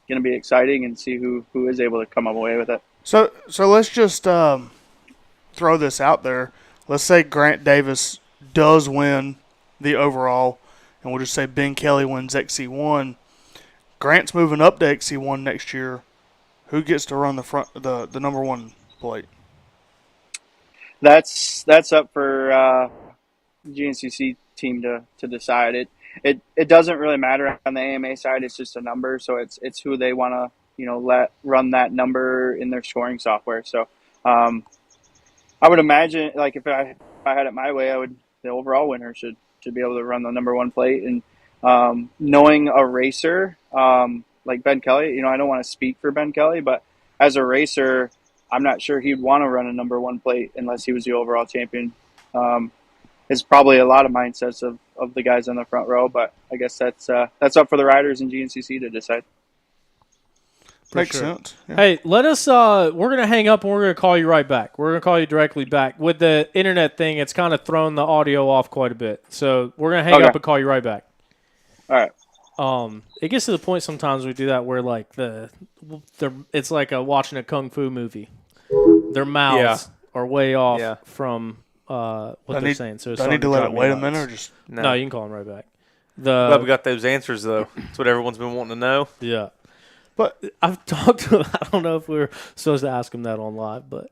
[SPEAKER 5] going to be exciting and see who is able to come away with it.
[SPEAKER 1] So let's just throw this out there. Let's say Grant Davis does win the overall, and we'll just say Ben Kelly wins XC1. Grant's moving up to XC1 next year. Who gets to run the number one plate?
[SPEAKER 5] That's up for GNCC team to decide. It doesn't really matter on the AMA side. It's just a number, so it's who they want to let run that number in their scoring software. So I would imagine, like, if I had it my way, the overall winner should be able to run the number one plate. And knowing a racer like Ben Kelly, I don't want to speak for Ben Kelly, but as a racer, I'm not sure he'd want to run a number one plate unless he was the overall champion. It's probably a lot of mindsets of the guys on the front row, but I guess that's up for the riders in GNCC to decide.
[SPEAKER 1] Makes sense. Yeah.
[SPEAKER 3] Hey, let us. We're gonna hang up and we're gonna call you right back. We're gonna call you directly back. With the internet thing, it's kind of thrown the audio off quite a bit. So we're gonna hang up and call you right back.
[SPEAKER 5] All right.
[SPEAKER 3] It gets to the point sometimes we do that where like it's like watching a kung fu movie. Their mouths are way off from what they're saying. So
[SPEAKER 1] do I need to let it wait a minute or just
[SPEAKER 3] no? You can call him right back.
[SPEAKER 2] Glad we got those answers though. That's what everyone's been wanting to know.
[SPEAKER 3] Yeah.
[SPEAKER 1] But
[SPEAKER 3] I've talked to him. I don't know if we were supposed to ask him that on live, but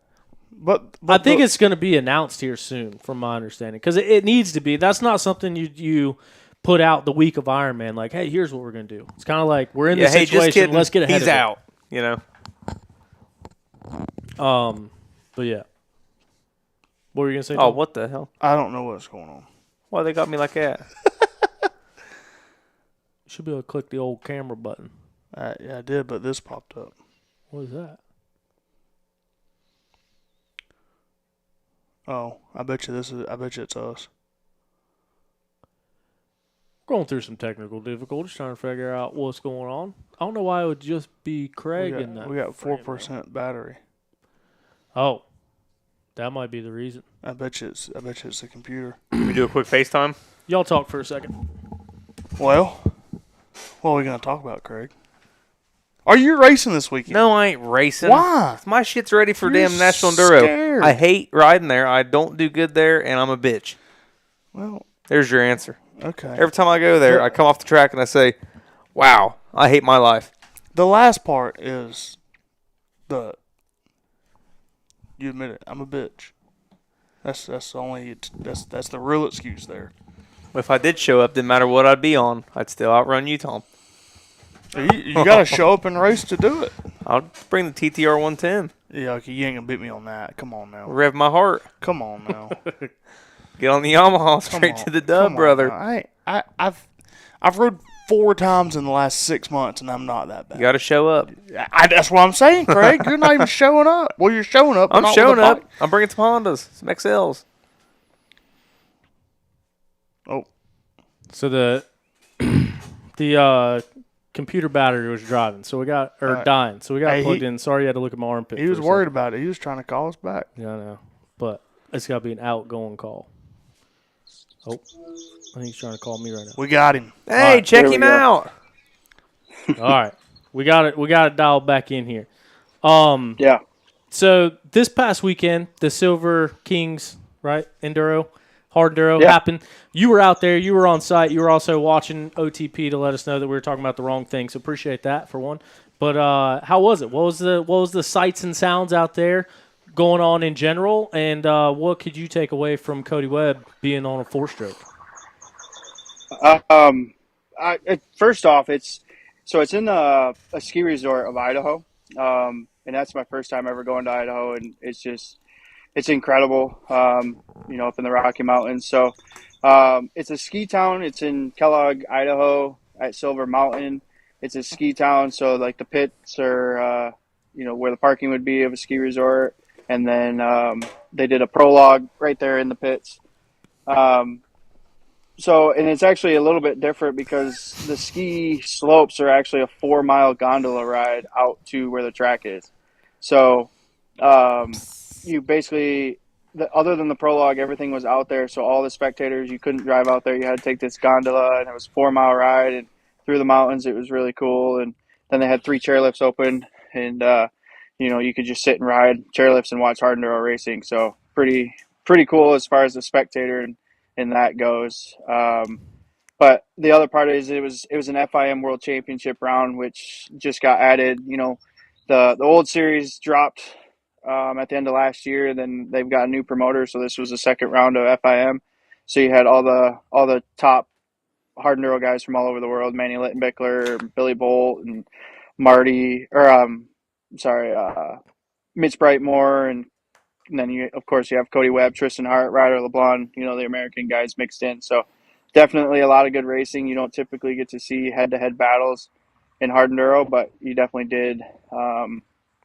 [SPEAKER 3] I think it's going to be announced here soon, from my understanding, because it needs to be. That's not something you put out the week of Ironman. Like, hey, here's what we're going to do. It's kind of like we're in this situation.
[SPEAKER 2] Just kidding.
[SPEAKER 3] Let's get ahead.
[SPEAKER 2] He's out.
[SPEAKER 3] But yeah, what were you going to say?
[SPEAKER 2] Oh, what the hell?
[SPEAKER 1] I don't know what's going on.
[SPEAKER 2] Why they got me like that?
[SPEAKER 3] You should be able to click the old camera button.
[SPEAKER 1] Yeah, I did, but this popped up.
[SPEAKER 3] What is that?
[SPEAKER 1] Oh, I bet you it's us.
[SPEAKER 3] Going through some technical difficulties, trying to figure out what's going on. I don't know why it would just be Craig in that.
[SPEAKER 1] We got 4% battery.
[SPEAKER 3] Oh, that might be the reason.
[SPEAKER 1] I bet you it's the computer.
[SPEAKER 2] Can we do a quick FaceTime?
[SPEAKER 3] Y'all talk for a second.
[SPEAKER 1] Well, what are we gonna talk about, Craig? Are you racing this weekend?
[SPEAKER 2] No, I ain't racing.
[SPEAKER 1] Why?
[SPEAKER 2] My shit's ready for
[SPEAKER 1] You're
[SPEAKER 2] damn National Enduro.
[SPEAKER 1] scared.
[SPEAKER 2] I hate riding there. I don't do good there, and I'm a bitch.
[SPEAKER 1] Well,
[SPEAKER 2] there's your answer.
[SPEAKER 1] Okay.
[SPEAKER 2] Every time I go there, I come off the track and I say, wow, I hate my life.
[SPEAKER 1] The last part is you admit it. I'm a bitch. That's the real excuse there.
[SPEAKER 2] If I did show up, didn't matter what I'd be on, I'd still outrun you, Tom.
[SPEAKER 1] You got to show up and race to do it.
[SPEAKER 2] I'll bring the TTR 110.
[SPEAKER 1] Yeah, okay, you ain't gonna beat me on that. Come on now.
[SPEAKER 2] Rev my heart.
[SPEAKER 1] Come on now.
[SPEAKER 2] Get on the Yamaha straight to the dub, brother.
[SPEAKER 1] I've rode 4 times in the last 6 months, and I'm not that bad.
[SPEAKER 2] You got to show up.
[SPEAKER 1] That's what I'm saying, Craig. You're not even showing up. Well, you're showing up.
[SPEAKER 2] I'm showing up. I'm bringing some Hondas, some XLs.
[SPEAKER 1] Oh,
[SPEAKER 3] so the computer battery was driving, so we got dying, so we got plugged in. Sorry, you had to look at my armpit.
[SPEAKER 1] He was worried about it. He was trying to call us back.
[SPEAKER 3] Yeah, I know, but it's got to be an outgoing call. Oh, I think he's trying to call me right now.
[SPEAKER 1] We got him.
[SPEAKER 2] Hey, check him out.
[SPEAKER 3] All right, we got it. We got it dialed back in here.
[SPEAKER 5] Yeah.
[SPEAKER 3] So this past weekend, the Silver Kings, right, Enduro, hard Enduro happened. You were out there. You were on site. You were also watching OTP to let us know that we were talking about the wrong thing. So appreciate that for one. But how was it? What was the sights and sounds out there going on in general? And what could you take away from Cody Webb being on a 4-stroke?
[SPEAKER 5] First off, it's in a ski resort of Idaho, and that's my first time ever going to Idaho, and it's incredible, up in the Rocky Mountains. So it's a ski town. It's in Kellogg, Idaho, at Silver Mountain. It's a ski town, so like the pits are, where the parking would be of a ski resort, and then they did a prologue right there in the pits. And it's actually a little bit different because the ski slopes are actually a 4-mile gondola ride out to where the track is. So you basically, other than the prologue, everything was out there. So all the spectators, you couldn't drive out there. You had to take this gondola, and it was a 4-mile ride and through the mountains. It was really cool. And Then they had 3 chairlifts open, and you could just sit and ride chairlifts and watch hard enduro racing. So pretty cool as far as the spectator and that goes. But the other part is it was an FIM World Championship round, which just got added. The old series dropped at the end of last year. Then they've got a new promoter, so this was the second round of FIM. So you had all the top hard enduro guys from all over the world: Manny Littenbichler, Billy Bolt, and Marty, or Mitch Brightmore, and then you have Cody Webb, Tristan Hart, Ryder LeBlanc, the American guys mixed in. So definitely a lot of good racing. You don't typically get to see head-to-head battles in hard enduro, but you definitely did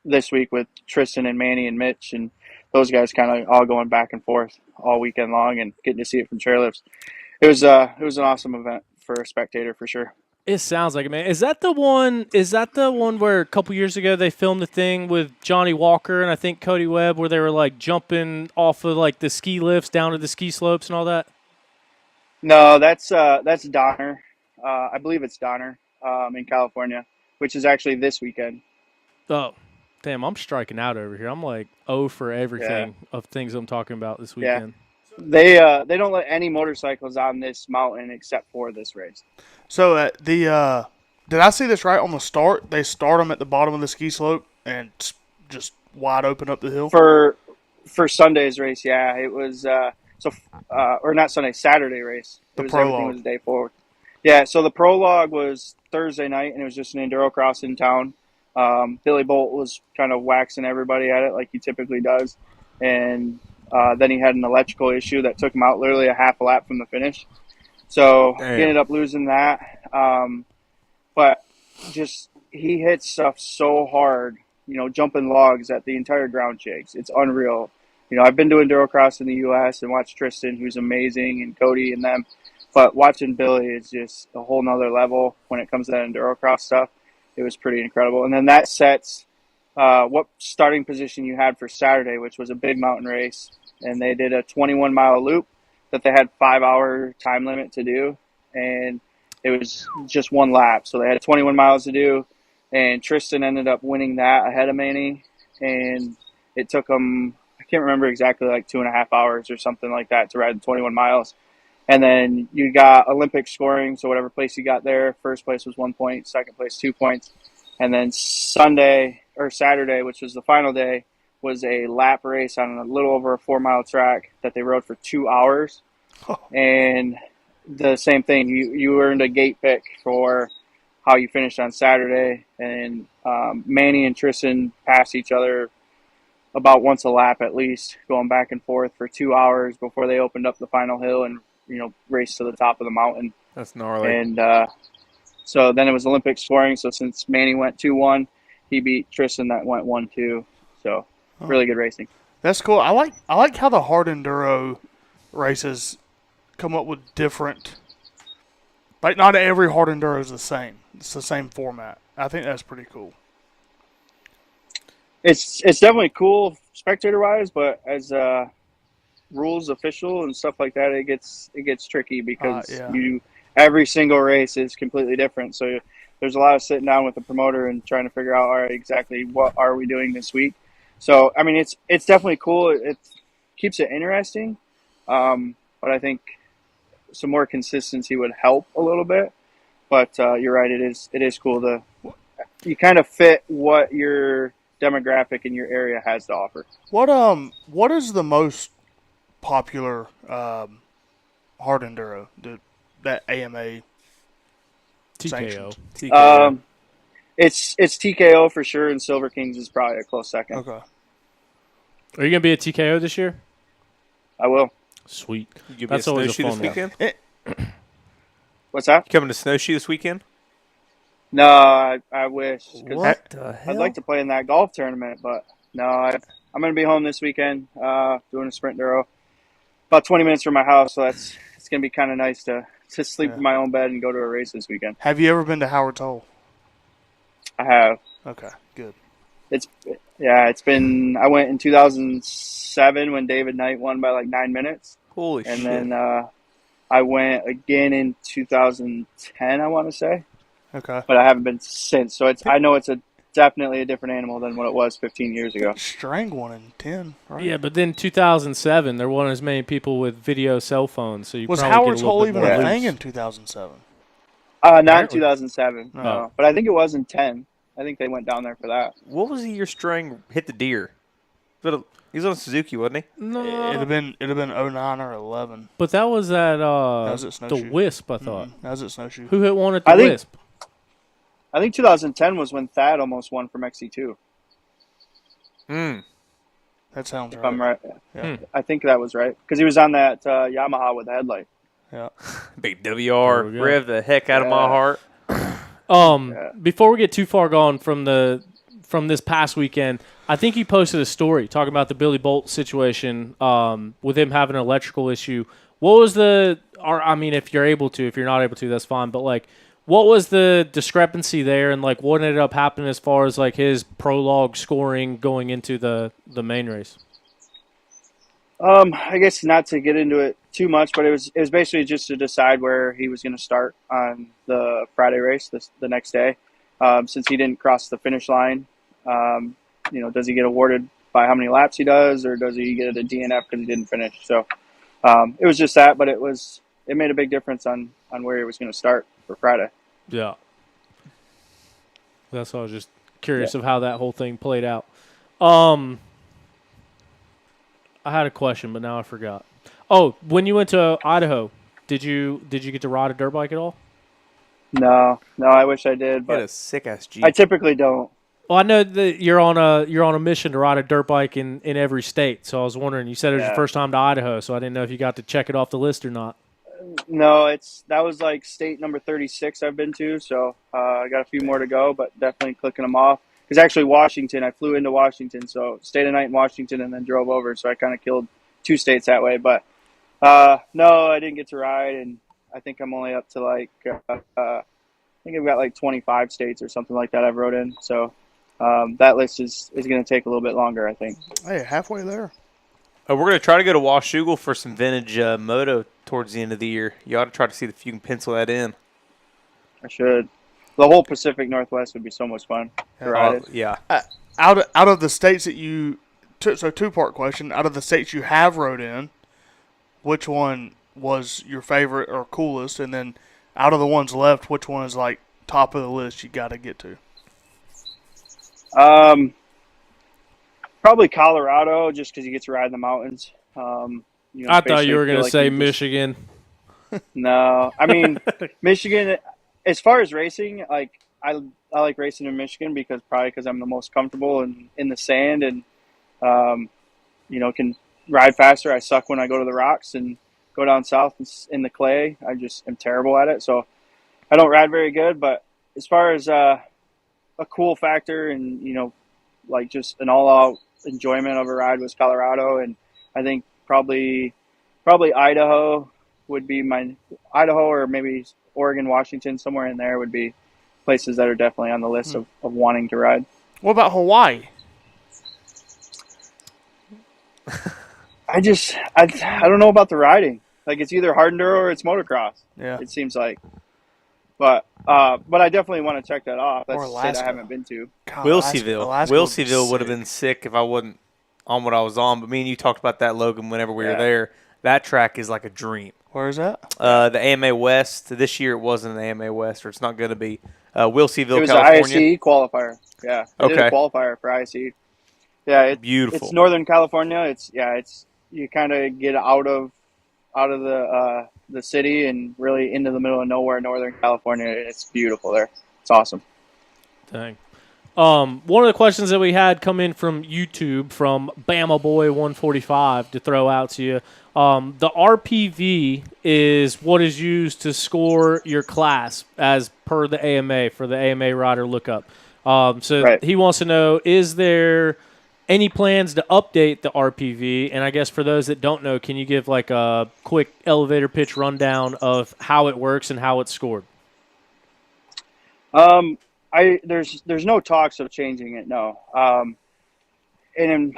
[SPEAKER 5] this week with Tristan and Manny and Mitch, and those guys kind of all going back and forth all weekend long and getting to see it from chairlifts. It was an awesome event for a spectator for sure.
[SPEAKER 3] It sounds like it, man. Is that the one where a couple years ago they filmed the thing with Johnny Walker and I think Cody Webb where they were like jumping off of like the ski lifts down to the ski slopes and all that?
[SPEAKER 5] No, that's Donner. I believe it's Donner in California, which is actually this weekend.
[SPEAKER 3] Oh, damn, I'm striking out over here. I'm like for everything of things I'm talking about this weekend.
[SPEAKER 5] They don't let any motorcycles on this mountain except for this race.
[SPEAKER 1] So did I see this right on the start? They start them at the bottom of the ski slope and just wide open up the hill?
[SPEAKER 5] For Sunday's race, yeah. It was or not Sunday, Saturday race.
[SPEAKER 1] The prologue.
[SPEAKER 5] Everything was the day forward. Yeah, so the prologue was Thursday night, and it was just an enduro cross in town. Billy Bolt was kind of waxing everybody at it like he typically does. And then he had an electrical issue that took him out literally a half a lap from the finish. So he ended up losing that. But just he hits stuff so hard, jumping logs that the entire ground shakes. It's unreal. I've been doing enduro cross in the U.S. and watched Tristan, who's amazing, and Cody and them. But watching Billy is just a whole nother level when it comes to that enduro cross stuff. It was pretty incredible. And then that sets what starting position you had for Saturday, which was a big mountain race. And they did a 21-mile loop that they had 5-hour time limit to do. And it was just one lap. So they had 21 miles to do. And Tristan ended up winning that ahead of Manny. And it took him, I can't remember exactly, like 2.5 hours or something like that to ride the 21 miles. And then you got Olympic scoring. So whatever place you got there, first place was 1 point, second place 2 points. And then Saturday, which was the final day, was a lap race on a little over a 4-mile track that they rode for 2 hours. And the same thing, you earned a gate pick for how you finished on Saturday. And Manny and Tristan passed each other about once a lap at least, going back and forth for 2 hours before they opened up the final hill and raced to the top of the mountain.
[SPEAKER 2] That's gnarly.
[SPEAKER 5] And so then it was Olympic scoring. So since Manny went 2-1, he beat Tristan that went 1-2. So really good racing.
[SPEAKER 1] That's cool. I like how the hard enduro races come up with different. Like not every hard enduro is the same. It's the same format. I think that's pretty cool.
[SPEAKER 5] It's definitely cool spectator wise, but as rules official and stuff like that, it gets tricky because every single race is completely different. So there's a lot of sitting down with the promoter and trying to figure out, all right, exactly what are we doing this week. So I mean, it's definitely cool. It keeps it interesting, but I think some more consistency would help a little bit. But you're right, it is cool to you kind of fit what your demographic in your area has to offer.
[SPEAKER 1] What is the most popular hard enduro that AMA
[SPEAKER 3] TKO.
[SPEAKER 2] TKO.
[SPEAKER 5] It's TKO for sure, and Silver Kings is probably a close second.
[SPEAKER 1] Okay.
[SPEAKER 3] Are you gonna be at TKO this year?
[SPEAKER 5] I will.
[SPEAKER 3] Sweet.
[SPEAKER 2] You
[SPEAKER 3] That's always a
[SPEAKER 2] snowshoe
[SPEAKER 3] fun
[SPEAKER 2] this
[SPEAKER 3] one.
[SPEAKER 2] weekend?
[SPEAKER 5] What's that?
[SPEAKER 2] You coming to snowshoe this weekend?
[SPEAKER 5] No, I wish. 'Cause
[SPEAKER 3] What the hell?
[SPEAKER 5] I'd like to play in that golf tournament, but no, I'm going to be home this weekend doing a sprint enduro. About 20 minutes from my house, so it's going to be kind of nice to sleep in my own bed and go to a race this weekend.
[SPEAKER 1] Have you ever been to Howard's Hole?
[SPEAKER 5] I have.
[SPEAKER 1] Okay, good.
[SPEAKER 5] It's been. I went in 2007 when David Knight won by like 9 minutes.
[SPEAKER 2] Holy shit.
[SPEAKER 5] And then I went again in 2010, I want to say.
[SPEAKER 1] Okay.
[SPEAKER 5] but I haven't been since. So I know it's definitely a different animal than what it was 15 years ago.
[SPEAKER 1] Strang won in 10, right?
[SPEAKER 3] Yeah, but then 2007, there weren't as many people with video cell phones, so you
[SPEAKER 1] Was
[SPEAKER 3] probably
[SPEAKER 1] Howard's
[SPEAKER 3] get a little
[SPEAKER 1] Hole
[SPEAKER 3] bit
[SPEAKER 1] even
[SPEAKER 3] more
[SPEAKER 1] a
[SPEAKER 3] loose.
[SPEAKER 1] thing in 2007?
[SPEAKER 5] Not in
[SPEAKER 3] Apparently.
[SPEAKER 5] 2007,
[SPEAKER 1] No.
[SPEAKER 5] no. But I think it was in 10. I think they went down there for that.
[SPEAKER 2] What was the year Strang hit the deer? He was on a Suzuki, wasn't he?
[SPEAKER 3] No,
[SPEAKER 1] It'd have been 09 or 11.
[SPEAKER 3] but that was at
[SPEAKER 1] was at
[SPEAKER 3] the
[SPEAKER 1] Snowshoe.
[SPEAKER 3] Wisp, I thought.
[SPEAKER 1] That was at Snowshoe.
[SPEAKER 3] Who hit one at the
[SPEAKER 5] I think-
[SPEAKER 3] Wisp?
[SPEAKER 5] I think 2010 was when Thad almost won from XC2.
[SPEAKER 1] That sounds
[SPEAKER 5] If
[SPEAKER 1] right.
[SPEAKER 5] I'm right.
[SPEAKER 1] Yeah.
[SPEAKER 5] I think that was right because he was on that Yamaha with the headlight.
[SPEAKER 1] Yeah.
[SPEAKER 2] Big WR
[SPEAKER 3] There we go.
[SPEAKER 2] rev the heck out of my heart.
[SPEAKER 3] Before we get too far gone from this past weekend, I think you posted a story talking about the Billy Bolt situation with him having an electrical issue. What was if you're able to, if you're not able to, that's fine. But like, what was the discrepancy there, and like, what ended up happening as far as like his prologue scoring going into the main race?
[SPEAKER 5] I guess not to get into it too much, but it was basically just to decide where he was going to start on the Friday race the next day. Since he didn't cross the finish line, does he get awarded by how many laps he does, or does he get a DNF because he didn't finish? So it was just that, but it made a big difference on where he was going to start for Friday.
[SPEAKER 3] Yeah, that's why I was just curious of how that whole thing played out. I had a question, but now I forgot. Oh, when you went to Idaho, did you get to ride a dirt bike at all?
[SPEAKER 5] No, I wish I did,
[SPEAKER 2] He had
[SPEAKER 5] but
[SPEAKER 2] a sick ass Jeep.
[SPEAKER 5] I typically don't.
[SPEAKER 3] Well, I know that you're on a mission to ride a dirt bike in every state. So I was wondering. You said it was your first time to Idaho, so I didn't know if you got to check it off the list or not.
[SPEAKER 5] No, that was like state number 36 I've been to, so I got a few more to go, but definitely clicking them off. Because actually Washington, I flew into Washington, so stayed a night in Washington and then drove over, so I kind of killed 2 states that way. But no, I didn't get to ride, and I think I'm only up to like I think I've got like 25 states or something like that I've rode in. So that list is going to take a little bit longer, I think.
[SPEAKER 1] Hey, halfway there.
[SPEAKER 2] We're going to try to go to Washougal for some vintage moto towards the end of the year. You ought to try to see if you can pencil that in.
[SPEAKER 5] I should. The whole Pacific Northwest would be so much fun to ride it.
[SPEAKER 2] Yeah.
[SPEAKER 1] Out of the states that you so 2-part question. Out of the states you have rode in, which one was your favorite or coolest? And then out of the ones left, which one is like top of the list you got to get to?
[SPEAKER 5] Probably Colorado, just because you get to ride in the mountains.
[SPEAKER 3] I thought you were going to say Michigan.
[SPEAKER 5] No, I mean Michigan. As far as racing, like I like racing in Michigan because I'm the most comfortable in the sand and can ride faster. I suck when I go to the rocks and go down south in the clay. I just am terrible at it, so I don't ride very good. But as far as a cool factor and like just an all-out enjoyment of a ride was Colorado, and I think probably Idaho would be Idaho or maybe Oregon, Washington, somewhere in there would be places that are definitely on the list of wanting to ride.
[SPEAKER 1] What about Hawaii?
[SPEAKER 5] I don't know about the riding. Like it's either hard enduro or it's motocross.
[SPEAKER 1] Yeah.
[SPEAKER 5] It seems like. But I definitely want to check that off. That's
[SPEAKER 1] Or
[SPEAKER 5] a state
[SPEAKER 1] Alaska.
[SPEAKER 5] I haven't been to.
[SPEAKER 1] God,
[SPEAKER 2] Wilseyville.
[SPEAKER 1] Alaska
[SPEAKER 2] Wilseyville would have
[SPEAKER 1] sick.
[SPEAKER 2] been sick if I wasn't on what I was on. But me and you talked about that, Logan, whenever we were
[SPEAKER 5] Yeah.
[SPEAKER 2] there. That track is like a dream.
[SPEAKER 1] Where is that?
[SPEAKER 2] The AMA West. This year it wasn't an AMA West, or it's not going to be. Wilseyville,
[SPEAKER 5] It was
[SPEAKER 2] California.
[SPEAKER 5] an ISE qualifier. Yeah. They did a
[SPEAKER 2] Okay.
[SPEAKER 5] qualifier for ISE. Yeah.
[SPEAKER 2] Beautiful.
[SPEAKER 5] It's Northern California. It's you kind of get out of the city and really into the middle of nowhere, Northern California. It's beautiful there. It's awesome.
[SPEAKER 3] Dang. One of the questions that we had come in from YouTube from Bama Boy 145 to throw out to you. The RPV is what is used to score your class as per the AMA for the AMA rider lookup. So
[SPEAKER 5] Right.
[SPEAKER 3] he wants to know, is there any plans to update the RPV? And I guess for those that don't know, can you give like a quick elevator pitch rundown of how it works and how it's scored?
[SPEAKER 5] There's no talks of changing it. No. And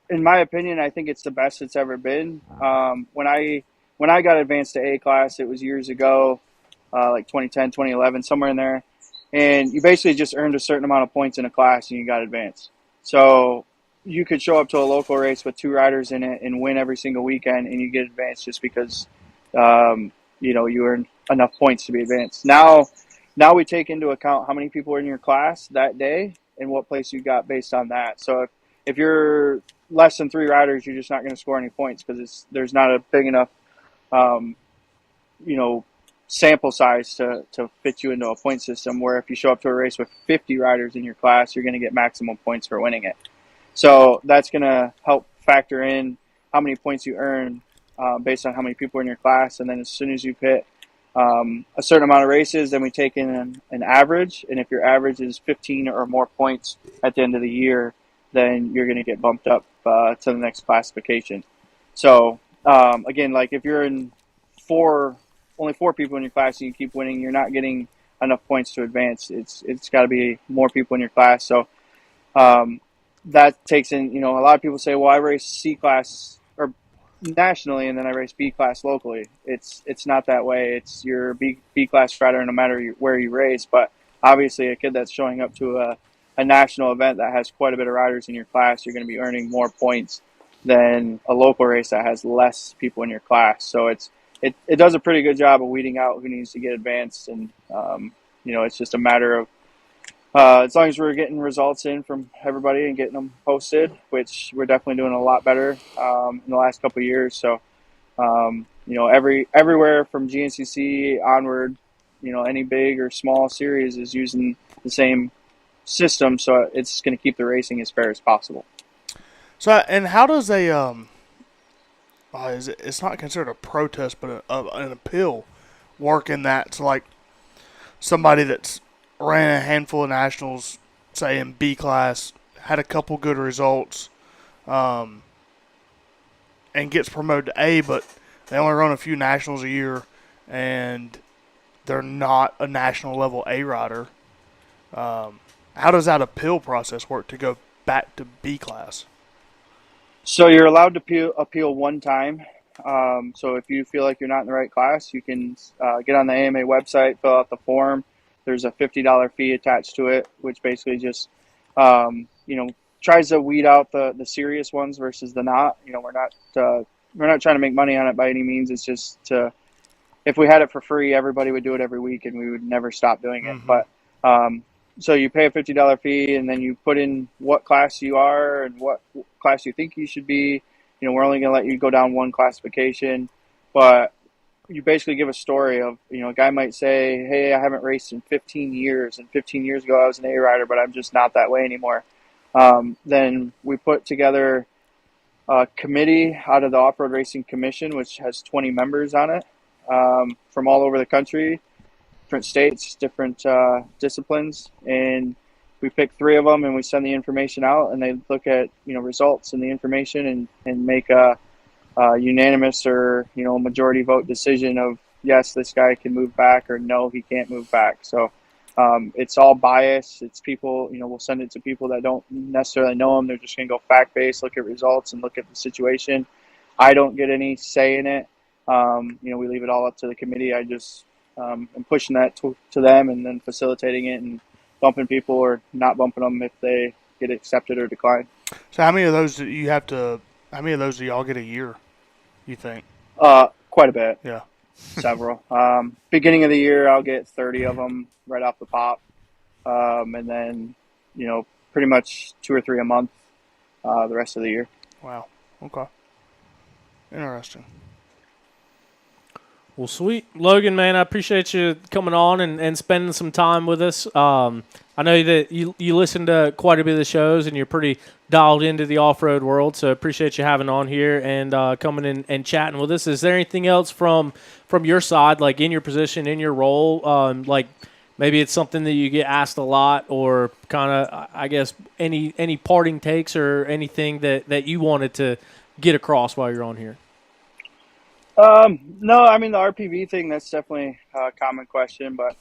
[SPEAKER 5] in my opinion, I think it's the best it's ever been. When I got advanced to A class, it was years ago. like 2010, 2011, somewhere in there. And you basically just earned a certain amount of points in a class and you got advanced. So you could show up to a local race with 2 riders in it and win every single weekend, and you get advanced just because, you earned enough points to be advanced. Now we take into account how many people are in your class that day and what place you got based on that. So if you're less than 3 riders, you're just not going to score any points because there's not a big enough, sample size to fit you into a point system, where if you show up to a race with 50 riders in your class, you're going to get maximum points for winning it. So that's going to help factor in how many points you earn based on how many people are in your class. And then as soon as you hit a certain amount of races, then we take in an average. And if your average is 15 or more points at the end of the year, then you're going to get bumped up to the next classification. So again, like if you're in only 4 people in your class and you keep winning, you're not getting enough points to advance. It's got to be more people in your class. So that takes in, a lot of people say, well, I race C class or nationally and then I race B class locally. It's not that way. It's your B class rider no matter where you race. But obviously a kid that's showing up to a national event that has quite a bit of riders in your class, you're going to be earning more points than a local race that has less people in your class. So it does a pretty good job of weeding out who needs to get advanced. And, it's just a matter of, as long as we're getting results in from everybody and getting them posted, which we're definitely doing a lot better in the last couple of years. So, everywhere from GNCC onward, any big or small series is using the same system. So it's going to keep the racing as fair as possible.
[SPEAKER 1] So, and how does it's not considered a protest, but an appeal work in that? So, like, somebody that's ran a handful of nationals, say in B class, had a couple good results, and gets promoted to A, but they only run a few nationals a year, and they're not a national level A rider. How does that appeal process work to go back to B class?
[SPEAKER 5] So you're allowed to appeal one time. So if you feel like you're not in the right class, you can get on the AMA website, fill out the form. There's a $50 fee attached to it, which basically just, tries to weed out the serious ones versus the not. We're not trying to make money on it by any means. It's just if we had it for free, everybody would do it every week and we would never stop doing it.
[SPEAKER 1] Mm-hmm.
[SPEAKER 5] But so you pay a $50 fee and then you put in what class you are and what class you think you should be. We're only going to let you go down one classification, but you basically give a story of, a guy might say, hey, I haven't raced in 15 years. And 15 years ago I was an A rider, but I'm just not that way anymore. Then we put together a committee out of the Off-Road Racing Commission, which has 20 members on it from all over the country, different states, different disciplines. And we pick 3 of them and we send the information out and they look at, results and the information and make a unanimous or, majority vote decision of, yes, this guy can move back, or no, he can't move back. So it's all biased. It's people, we'll send it to people that don't necessarily know them. They're just going to go fact-based, look at results and look at the situation. I don't get any say in it. We leave it all up to the committee. I just am pushing that to them and then facilitating it and bumping people or not bumping them if they get accepted or declined.
[SPEAKER 1] So how many of those do y'all get a year, you think?
[SPEAKER 5] Quite a bit.
[SPEAKER 1] Yeah.
[SPEAKER 5] Several. Beginning of the year, I'll get 30 of them right off the pop. And then, pretty much 2 or 3 a month the rest of the year.
[SPEAKER 1] Wow. Okay. Interesting.
[SPEAKER 3] Well, sweet. Logan, man, I appreciate you coming on and spending some time with us. I know that you listen to quite a bit of the shows and you're pretty dialed into the off-road world, so I appreciate you having on here and coming in and chatting with us. Is there anything else from your side, like in your position, in your role, like maybe it's something that you get asked a lot, or kind of, I guess, any parting takes or anything that you wanted to get across while you're on here?
[SPEAKER 5] No, I mean, the RPV thing, that's definitely a common question, but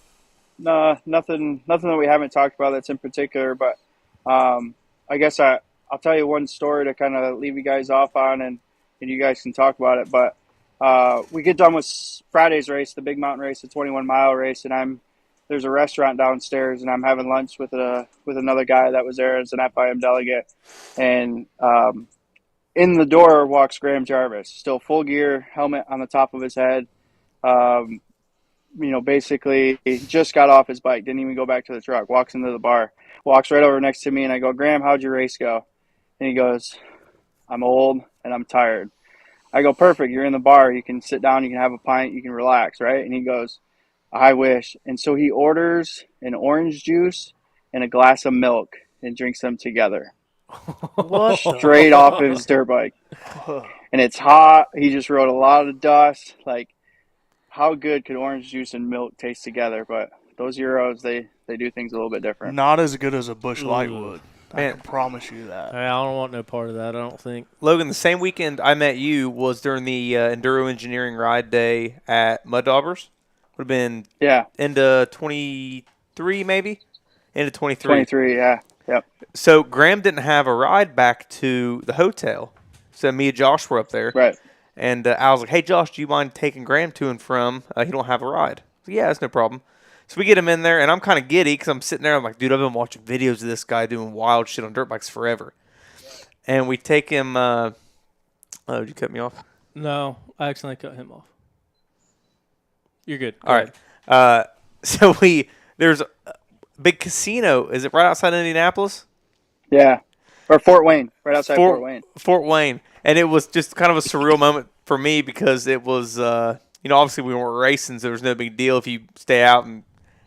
[SPEAKER 5] no, nothing that we haven't talked about that's in particular. But I guess I'll tell you one story to kind of leave you guys off on, and you guys can talk about it. But we get done with Friday's race, the big mountain race, the 21-mile race, and there's a restaurant downstairs, and I'm having lunch with another guy that was there as an FIM delegate, and in the door walks Graham Jarvis, still full gear, helmet on the top of his head. Basically he just got off his bike, didn't even go back to the truck, walks into the bar, walks right over next to me, and I go, Graham, how'd your race go? And he goes, I'm old and I'm tired. I go, perfect, you're in the bar, you can sit down, you can have a pint, you can relax, right? And he goes, I wish. And so he orders an orange juice and a glass of milk and drinks them together.
[SPEAKER 1] What?
[SPEAKER 5] Straight off of his dirt bike. And it's hot. He just rode a lot of dust. Like, how good could orange juice and milk taste together? But those Euros, they do things a little bit different.
[SPEAKER 1] Not as good as a Busch Light would. I
[SPEAKER 2] Man.
[SPEAKER 1] can promise you that.
[SPEAKER 3] I don't want no part of that, I don't think.
[SPEAKER 2] Logan, the same weekend I met you was during the Enduro Engineering Ride Day at Mud Daubers. Would have been into 23 maybe? Into 23.
[SPEAKER 5] 23, yeah. Yep.
[SPEAKER 2] So Graham didn't have a ride back to the hotel. So me and Josh were up there.
[SPEAKER 5] Right.
[SPEAKER 2] And I was like, hey, Josh, do you mind taking Graham to and from? He don't have a ride. I was like, yeah, that's no problem. So we get him in there, and I'm kind of giddy because I'm sitting there. I'm like, dude, I've been watching videos of this guy doing wild shit on dirt bikes forever. And we take him. Oh, did you cut me off?
[SPEAKER 3] No, I accidentally cut him off. You're good.
[SPEAKER 2] All right. So there's a big casino. Is it right outside Indianapolis?
[SPEAKER 5] Yeah. Or Fort Wayne, right outside Fort Wayne.
[SPEAKER 2] Fort Wayne. And it was just kind of a surreal moment for me because it was, obviously we weren't racing, so there was no big deal if you stay out and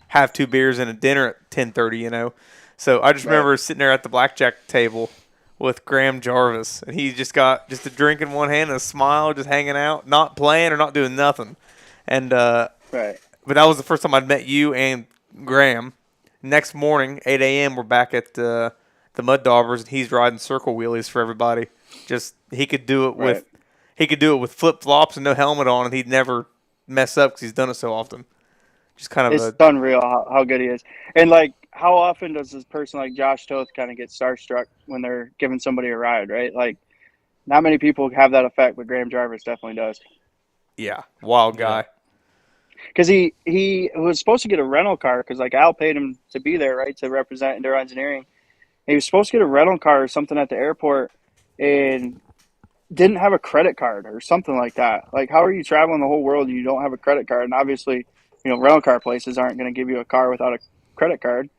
[SPEAKER 2] have 2 beers and a dinner at 10:30, So I just remember sitting there at the blackjack table with Graham Jarvis, and he just got just a drink in one hand and a smile, just hanging out, not playing or not doing nothing. And But that was the first time I'd met you and Graham. Next morning, 8 a.m., we're back at the Mud Daubers, and he's riding circle wheelies for everybody. Just he could do it with flip flops and no helmet on, and he'd never mess up because he's done it so often. Just kind of
[SPEAKER 5] it's unreal how good he is. And like, how often does this person like Josh Toth kind of get starstruck when they're giving somebody a ride, right? Like, not many people have that effect, but Graham Jarvis definitely does.
[SPEAKER 2] Yeah, wild guy.
[SPEAKER 5] Because he was supposed to get a rental car because like Al paid him to be there, right, to represent Enduro Engineering. He was supposed to get a rental car or something at the airport and didn't have a credit card or something like that. Like, how are you traveling the whole world and you don't have a credit card? And obviously, rental car places aren't going to give you a car without a credit card.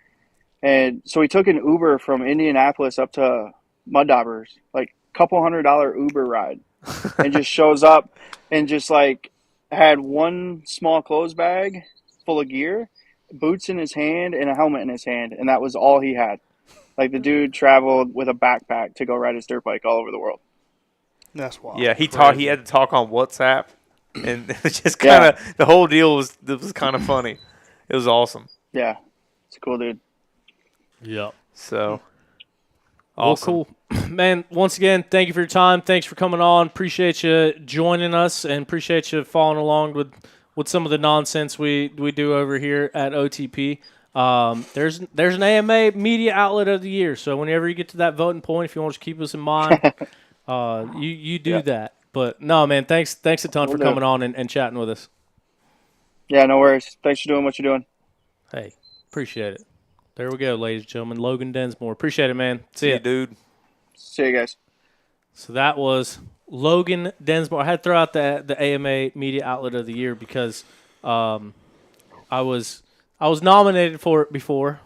[SPEAKER 5] And so he took an Uber from Indianapolis up to Mud Daubers, like $200 Uber ride, and just shows up and just like had one small clothes bag full of gear, boots in his hand, and a helmet in his hand, and that was all he had. Like, the dude traveled with a backpack to go ride his dirt bike all over the world.
[SPEAKER 1] That's wild.
[SPEAKER 2] Yeah, he had to talk on WhatsApp, and it was just kind of the whole deal was kind of funny. It was awesome.
[SPEAKER 5] Yeah, it's a cool dude.
[SPEAKER 3] Yep.
[SPEAKER 2] So,
[SPEAKER 3] awesome. Well, cool. Man, once again, thank you for your time. Thanks for coming on. Appreciate you joining us, and appreciate you following along with some of the nonsense we do over here at OTP. There's an AMA media outlet of the year, so whenever you get to that voting point, if you want to keep us in mind, you do that. But no, man, thanks a ton for coming on and chatting with us.
[SPEAKER 5] Yeah, no worries. Thanks for doing what you're doing.
[SPEAKER 3] Hey, appreciate it. There we go, ladies and gentlemen. Logan Densmore. Appreciate it, man. See ya,
[SPEAKER 2] dude.
[SPEAKER 5] See you guys.
[SPEAKER 3] So that was Logan Densmore. I had to throw out the AMA Media Outlet of the Year because I was nominated for it before,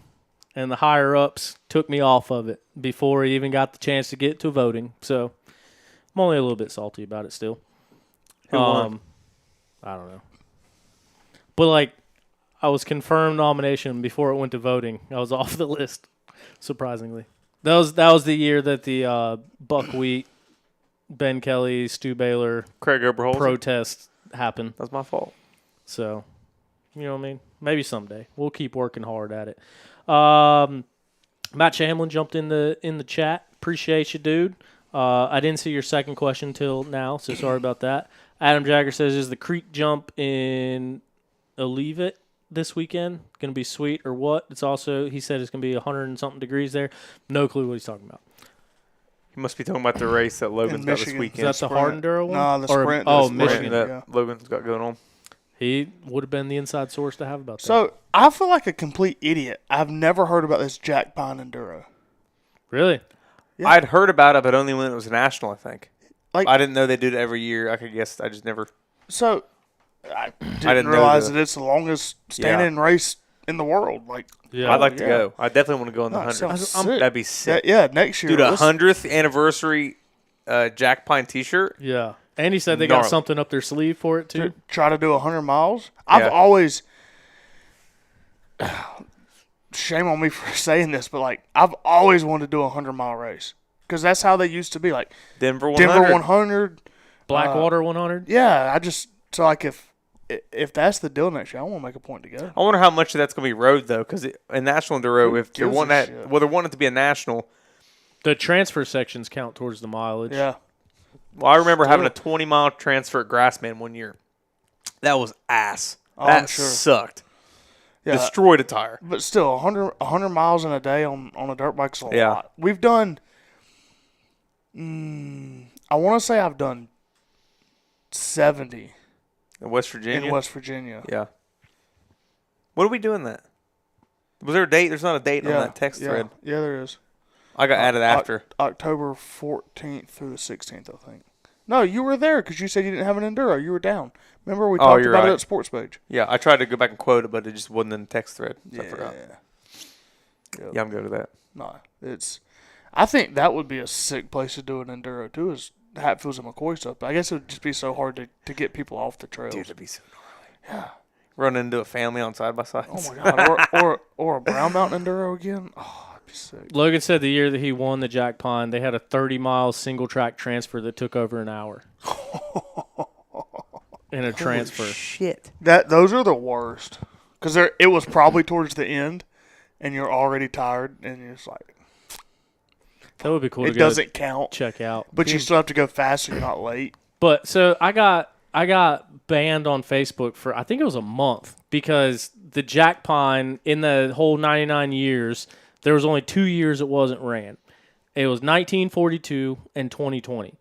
[SPEAKER 3] and the higher ups took me off of it before I even got the chance to get to voting. So I'm only a little bit salty about it still.
[SPEAKER 2] Who won?
[SPEAKER 3] I don't know, but like, I was confirmed nomination before it went to voting. I was off the list, surprisingly. That was the year that the Buckwheat, Ben Kelly, Stu Baylor,
[SPEAKER 2] Craig Oberholzer
[SPEAKER 3] protest happened.
[SPEAKER 2] That's my fault.
[SPEAKER 3] So, you know what I mean? Maybe someday. We'll keep working hard at it. Matt Shamlin jumped in the chat. Appreciate you, dude. I didn't see your second question till now, so sorry about that. Adam Jagger says, is the creek jump in Olivet this weekend going to be sweet or what? It's also, he said it's going to be 100 and something degrees there. No clue what he's talking about.
[SPEAKER 2] You must be talking about the race that Logan's got this
[SPEAKER 1] Michigan.
[SPEAKER 2] weekend.
[SPEAKER 3] Is that the hard enduro one?
[SPEAKER 1] No, the
[SPEAKER 3] Or-
[SPEAKER 1] sprint.
[SPEAKER 3] Oh,
[SPEAKER 1] the sprint,
[SPEAKER 3] Michigan.
[SPEAKER 2] that
[SPEAKER 1] yeah.
[SPEAKER 2] Logan's got going on.
[SPEAKER 3] He would have been the inside source to have about that.
[SPEAKER 1] So I feel like a complete idiot. I've never heard about this Jack Pine Enduro.
[SPEAKER 3] Really?
[SPEAKER 1] Yeah.
[SPEAKER 2] I'd heard about it, but only when it was national, I think.
[SPEAKER 1] Like-
[SPEAKER 2] I didn't know they did it every year. I could guess. I just never.
[SPEAKER 1] So I didn't
[SPEAKER 2] didn't know
[SPEAKER 1] realize
[SPEAKER 2] the-
[SPEAKER 1] that it's the longest standing race in the world. Like,
[SPEAKER 3] Yeah.
[SPEAKER 2] I'd like to
[SPEAKER 1] yeah.
[SPEAKER 2] go. I definitely want to go in the
[SPEAKER 1] no, it
[SPEAKER 2] 100.
[SPEAKER 1] sounds sick.
[SPEAKER 2] That'd be sick.
[SPEAKER 1] Yeah, next year.
[SPEAKER 2] Dude, a
[SPEAKER 1] let's-
[SPEAKER 2] 100th anniversary Jack Pine T-shirt.
[SPEAKER 3] Yeah. And he said they got
[SPEAKER 2] Gnarly.
[SPEAKER 3] something up their sleeve for it, too.
[SPEAKER 1] to try to do 100 miles. I've
[SPEAKER 2] Yeah.
[SPEAKER 1] always, shame on me for saying this, but like I've always wanted to do a 100-mile race because that's how they used to be. Like
[SPEAKER 2] Denver 100.
[SPEAKER 1] Denver 100.
[SPEAKER 3] Blackwater 100.
[SPEAKER 1] Yeah, I just so like if that's the deal next year, I want to make a point to go.
[SPEAKER 2] I wonder how much of that's going to be road, though, because a national enduro, if they're
[SPEAKER 1] gives
[SPEAKER 2] wanting
[SPEAKER 1] a
[SPEAKER 2] that,
[SPEAKER 1] shit?
[SPEAKER 2] well, they're wanting it to be a national.
[SPEAKER 3] The transfer sections count towards the mileage.
[SPEAKER 1] Yeah,
[SPEAKER 2] Well, I remember having a 20-mile transfer at Grassman one year. That was ass.
[SPEAKER 1] Oh,
[SPEAKER 2] that
[SPEAKER 1] I'm sure.
[SPEAKER 2] sucked.
[SPEAKER 1] yeah.
[SPEAKER 2] Destroyed a tire.
[SPEAKER 1] But still, 100 miles in a day on a dirt bike's a
[SPEAKER 2] Yeah.
[SPEAKER 1] lot. We've done. I want to say I've done 70
[SPEAKER 2] In West Virginia.
[SPEAKER 1] in West Virginia.
[SPEAKER 2] Yeah. What are we doing that? Was there a date? There's not a date on
[SPEAKER 1] Yeah,
[SPEAKER 2] that text
[SPEAKER 1] yeah,
[SPEAKER 2] thread.
[SPEAKER 1] Yeah, there is.
[SPEAKER 2] I got added after.
[SPEAKER 1] October 14th through the 16th, I think. No, you were there because you said you didn't have an Enduro. You were down. Remember we talked
[SPEAKER 2] you're
[SPEAKER 1] about
[SPEAKER 2] right.
[SPEAKER 1] it at Sports Page.
[SPEAKER 2] Yeah, I tried to go back and quote it, but it just wasn't in the text thread. So I forgot.
[SPEAKER 1] Yep.
[SPEAKER 2] Yeah, I'm good with that.
[SPEAKER 1] No, it's. I think that would be a sick place to do an Enduro too. Is Hatfields and McCoy stuff. But I guess it would just be so hard to get people off the trails.
[SPEAKER 2] Dude, that'd be so gnarly. Yeah. Run into a family on side by side.
[SPEAKER 1] Oh my god! or a Brown Mountain Enduro again. Oh, that'd be sick.
[SPEAKER 3] Logan said the year that he won the Jack Pine, they had a 30-mile single-track transfer that took over an hour. In a transfer.
[SPEAKER 2] Shit.
[SPEAKER 1] Those are the worst because it was probably towards the end, and you're already tired, and you're just like
[SPEAKER 3] That would be cool
[SPEAKER 1] it
[SPEAKER 3] to go
[SPEAKER 1] doesn't count.
[SPEAKER 3] check out.
[SPEAKER 1] But you still have to go fast so you're not late.
[SPEAKER 3] But so I got banned on Facebook for I think it was a month because the Jack Pine in the whole 99 years, there was only 2 years it wasn't ran. It was 1942 and 2020.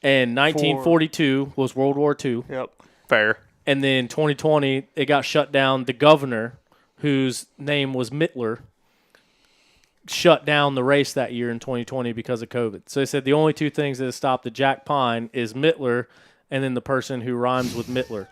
[SPEAKER 3] And 1942 was World War II.
[SPEAKER 1] Yep.
[SPEAKER 2] Fair.
[SPEAKER 3] And then 2020, it got shut down. The governor, whose name was Mittler, shut down the race that year in 2020 because of COVID. So they said the only two things that have stopped the Jack Pine is Mittler and then the person who rhymes with Mittler.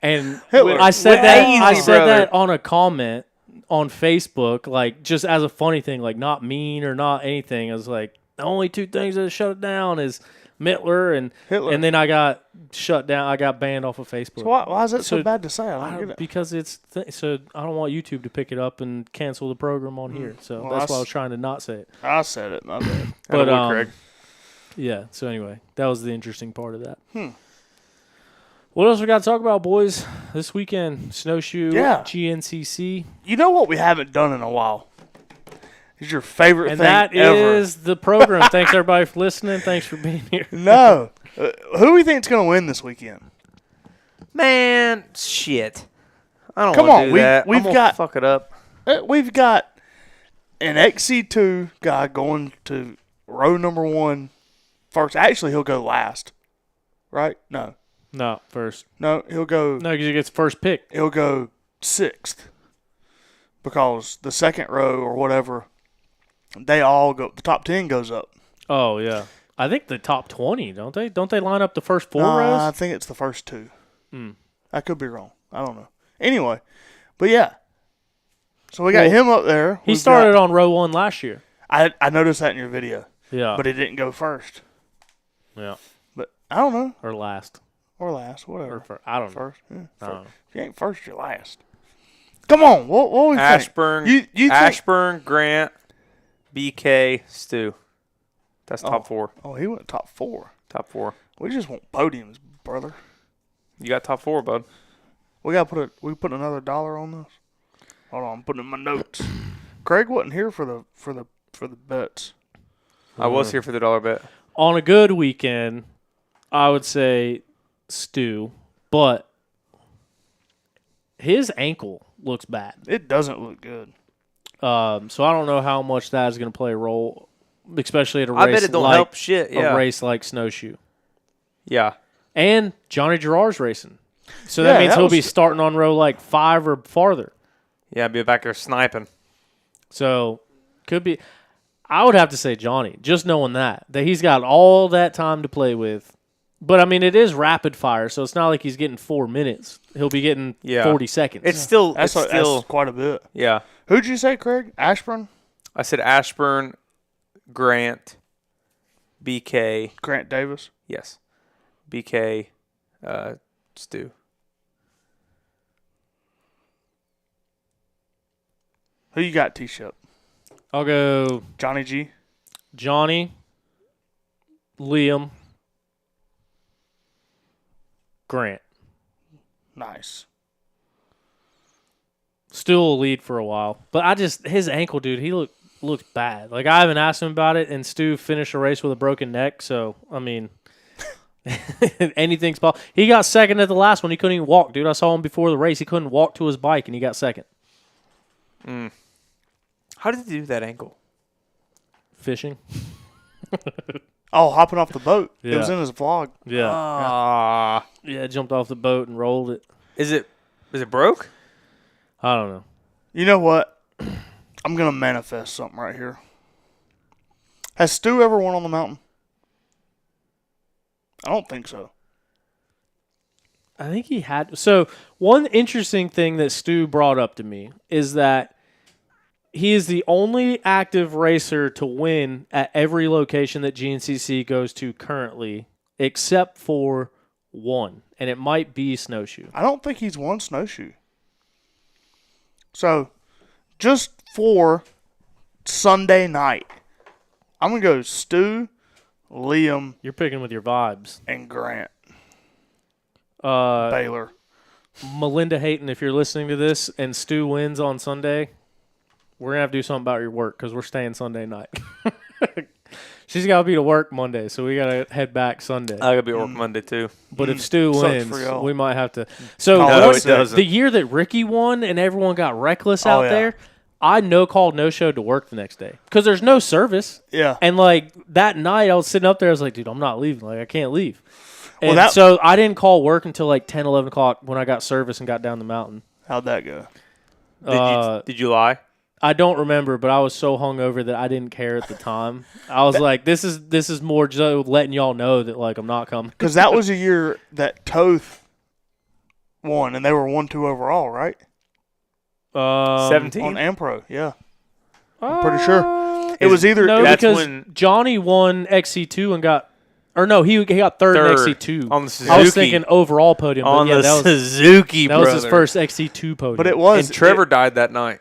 [SPEAKER 3] And
[SPEAKER 1] Hitler.
[SPEAKER 3] I said that
[SPEAKER 2] Easy,
[SPEAKER 3] I said
[SPEAKER 2] brother.
[SPEAKER 3] that on a comment on Facebook, like just as a funny thing, like not mean or not anything. I was like, the only two things that shut it down is Mittler and
[SPEAKER 1] Hitler.
[SPEAKER 3] and then I got shut down. I got banned off of Facebook.
[SPEAKER 1] So why is that so
[SPEAKER 3] So-
[SPEAKER 1] bad to say? I don't get it.
[SPEAKER 3] Because it's so I don't want YouTube to pick it up and cancel the program on here. So
[SPEAKER 1] Well,
[SPEAKER 3] that's why I
[SPEAKER 1] I
[SPEAKER 3] was trying to not say it.
[SPEAKER 1] I said it. My bad.
[SPEAKER 3] But
[SPEAKER 2] Attaboy, Craig.
[SPEAKER 3] yeah. So anyway, that was the interesting part of that. What else we got to talk about, boys? This weekend, snowshoe,
[SPEAKER 1] Yeah.
[SPEAKER 3] GNCC,
[SPEAKER 1] You know what we haven't done in a while? Is your favorite
[SPEAKER 3] and
[SPEAKER 1] thing
[SPEAKER 3] that
[SPEAKER 1] ever?
[SPEAKER 3] is the program. Thanks everybody for listening. Thanks for being here.
[SPEAKER 1] No. Who do we think's going to win this weekend?
[SPEAKER 2] Man, shit. I don't
[SPEAKER 1] Come
[SPEAKER 2] want to
[SPEAKER 1] on,
[SPEAKER 2] do
[SPEAKER 1] we-
[SPEAKER 2] that.
[SPEAKER 1] we've
[SPEAKER 2] I'm gonna
[SPEAKER 1] got-
[SPEAKER 2] fuck it up.
[SPEAKER 1] We've got an XC2 guy going to row number 1 first. Actually, he'll go last. Right? No.
[SPEAKER 3] No, first.
[SPEAKER 1] No, he'll go
[SPEAKER 3] No, because he gets first pick.
[SPEAKER 1] he'll go 6th. Because the second row or whatever, they all go, the top 10 goes up.
[SPEAKER 3] Oh yeah, I think the top 20, don't they? Don't they line up the first 4
[SPEAKER 1] I
[SPEAKER 3] rows?
[SPEAKER 1] think it's the first 2. I could be wrong. I don't know. Anyway, but yeah. So we got him up there.
[SPEAKER 3] He
[SPEAKER 1] We've
[SPEAKER 3] started
[SPEAKER 1] got-
[SPEAKER 3] on row 1 last year.
[SPEAKER 1] I noticed that in your video,
[SPEAKER 3] Yeah,
[SPEAKER 1] but he didn't go first.
[SPEAKER 3] yeah,
[SPEAKER 1] But I don't know,
[SPEAKER 3] or last,
[SPEAKER 1] or last, whatever.
[SPEAKER 3] I don't know.
[SPEAKER 1] First, yeah.
[SPEAKER 3] I don't know.
[SPEAKER 1] If you ain't first, you're last. Come on, what we think?
[SPEAKER 2] Ashburn,
[SPEAKER 1] You think-
[SPEAKER 2] Ashburn, Grant, BK, Stu. That's top 4.
[SPEAKER 1] Oh, he went top 4.
[SPEAKER 2] Top 4.
[SPEAKER 1] We just want podiums, brother.
[SPEAKER 2] You got top 4, bud.
[SPEAKER 1] We got to put another $1 on this. Hold on, I'm putting in my notes. Craig wasn't here for the bets.
[SPEAKER 2] I was here for the dollar bet.
[SPEAKER 3] On a good weekend, I would say Stu, but his ankle looks bad.
[SPEAKER 1] It doesn't look good.
[SPEAKER 3] So I don't know how much that is going to play a role especially at a race.
[SPEAKER 2] I bet it don't
[SPEAKER 3] like
[SPEAKER 2] help shit. Yeah.
[SPEAKER 3] a race like Snowshoe.
[SPEAKER 2] Yeah.
[SPEAKER 3] And Johnny Gerard's racing, so
[SPEAKER 1] Yeah,
[SPEAKER 3] that means
[SPEAKER 1] that
[SPEAKER 3] he'll
[SPEAKER 1] was-
[SPEAKER 3] be starting on row like 5 or farther.
[SPEAKER 2] Yeah, be back there sniping.
[SPEAKER 3] So could be. I would have to say Johnny, just knowing that he's got all that time to play with. But I mean, it is rapid fire, so it's not like he's getting 4 minutes. He'll be getting 40 seconds.
[SPEAKER 2] It's still
[SPEAKER 1] That's quite a bit.
[SPEAKER 2] yeah.
[SPEAKER 1] Who'd you say, Craig? Ashburn?
[SPEAKER 2] I said Ashburn, Grant, BK.
[SPEAKER 1] Grant Davis?
[SPEAKER 2] Yes. BK, Stu.
[SPEAKER 1] Who you got, T-Ship?
[SPEAKER 3] I'll go
[SPEAKER 1] Johnny G?
[SPEAKER 3] Johnny, Liam, Grant.
[SPEAKER 1] Nice.
[SPEAKER 3] Still will lead for a while, but his ankle, dude, he looked bad. Like I haven't asked him about it, and Stu finished a race with a broken neck. So I mean, anything's possible. He got second at the last one. He couldn't even walk, dude. I saw him before the race. He couldn't walk to his bike, and he got second.
[SPEAKER 2] How did he do that ankle?
[SPEAKER 3] Fishing.
[SPEAKER 1] Oh, hopping off the boat. It
[SPEAKER 3] Yeah.
[SPEAKER 1] was in his vlog.
[SPEAKER 3] Yeah. Yeah, jumped off the boat and rolled it.
[SPEAKER 2] Is it broke?
[SPEAKER 3] I don't know.
[SPEAKER 1] You know what? I'm going to manifest something right here. Has Stu ever won on the mountain? I don't think so.
[SPEAKER 3] I think he had. So one interesting thing that Stu brought up to me is that he is the only active racer to win at every location that GNCC goes to currently, except for one, and it might be Snowshoe.
[SPEAKER 1] I don't think he's won Snowshoe. So, just for Sunday night, I'm going to go Stu, Liam,
[SPEAKER 3] You're picking with your vibes.
[SPEAKER 1] and Grant
[SPEAKER 3] Uh,
[SPEAKER 1] Baylor.
[SPEAKER 3] Melinda Hayton, if you're listening to this and Stu wins on Sunday, we're going to have to do something about your work because we're staying Sunday night. She's got to be to work Monday, so we got to head back Sunday.
[SPEAKER 2] I gotta be at work Monday too.
[SPEAKER 3] But if Stu
[SPEAKER 1] Sucks
[SPEAKER 3] wins,
[SPEAKER 1] for y'all.
[SPEAKER 3] we might have to. So
[SPEAKER 1] No,
[SPEAKER 3] one-
[SPEAKER 1] it doesn't.
[SPEAKER 3] the year that Ricky won and everyone got reckless out
[SPEAKER 1] yeah.
[SPEAKER 3] there, I no-called, no-showed to work the next day because there's no service.
[SPEAKER 1] Yeah.
[SPEAKER 3] And, like, that night I was sitting up there, I was like, dude, I'm not leaving. Like, I can't leave.
[SPEAKER 1] Well,
[SPEAKER 3] And so I didn't call work until, like, 10, 11 o'clock when I got service and got down the mountain.
[SPEAKER 1] How'd that go?
[SPEAKER 2] Did you lie?
[SPEAKER 3] I don't remember, but I was so hungover that I didn't care at the time. I was like, this is more just letting y'all know that, like, I'm not coming.
[SPEAKER 1] Because that was a year that Toth won, and they were 1-2 overall, right?
[SPEAKER 2] 17.
[SPEAKER 1] On Ampro, yeah. I'm pretty sure. It was either...
[SPEAKER 3] No,
[SPEAKER 2] That's
[SPEAKER 3] because
[SPEAKER 2] when-
[SPEAKER 3] Johnny won XC2 and got... Or no, he got third in XC2.
[SPEAKER 2] on the Suzuki.
[SPEAKER 3] I was thinking overall podium. But
[SPEAKER 2] on
[SPEAKER 3] yeah,
[SPEAKER 2] the
[SPEAKER 3] that was,
[SPEAKER 2] Suzuki,
[SPEAKER 3] that was his
[SPEAKER 2] brother.
[SPEAKER 3] first XC2 podium.
[SPEAKER 1] But it was...
[SPEAKER 2] And Trevor died that night.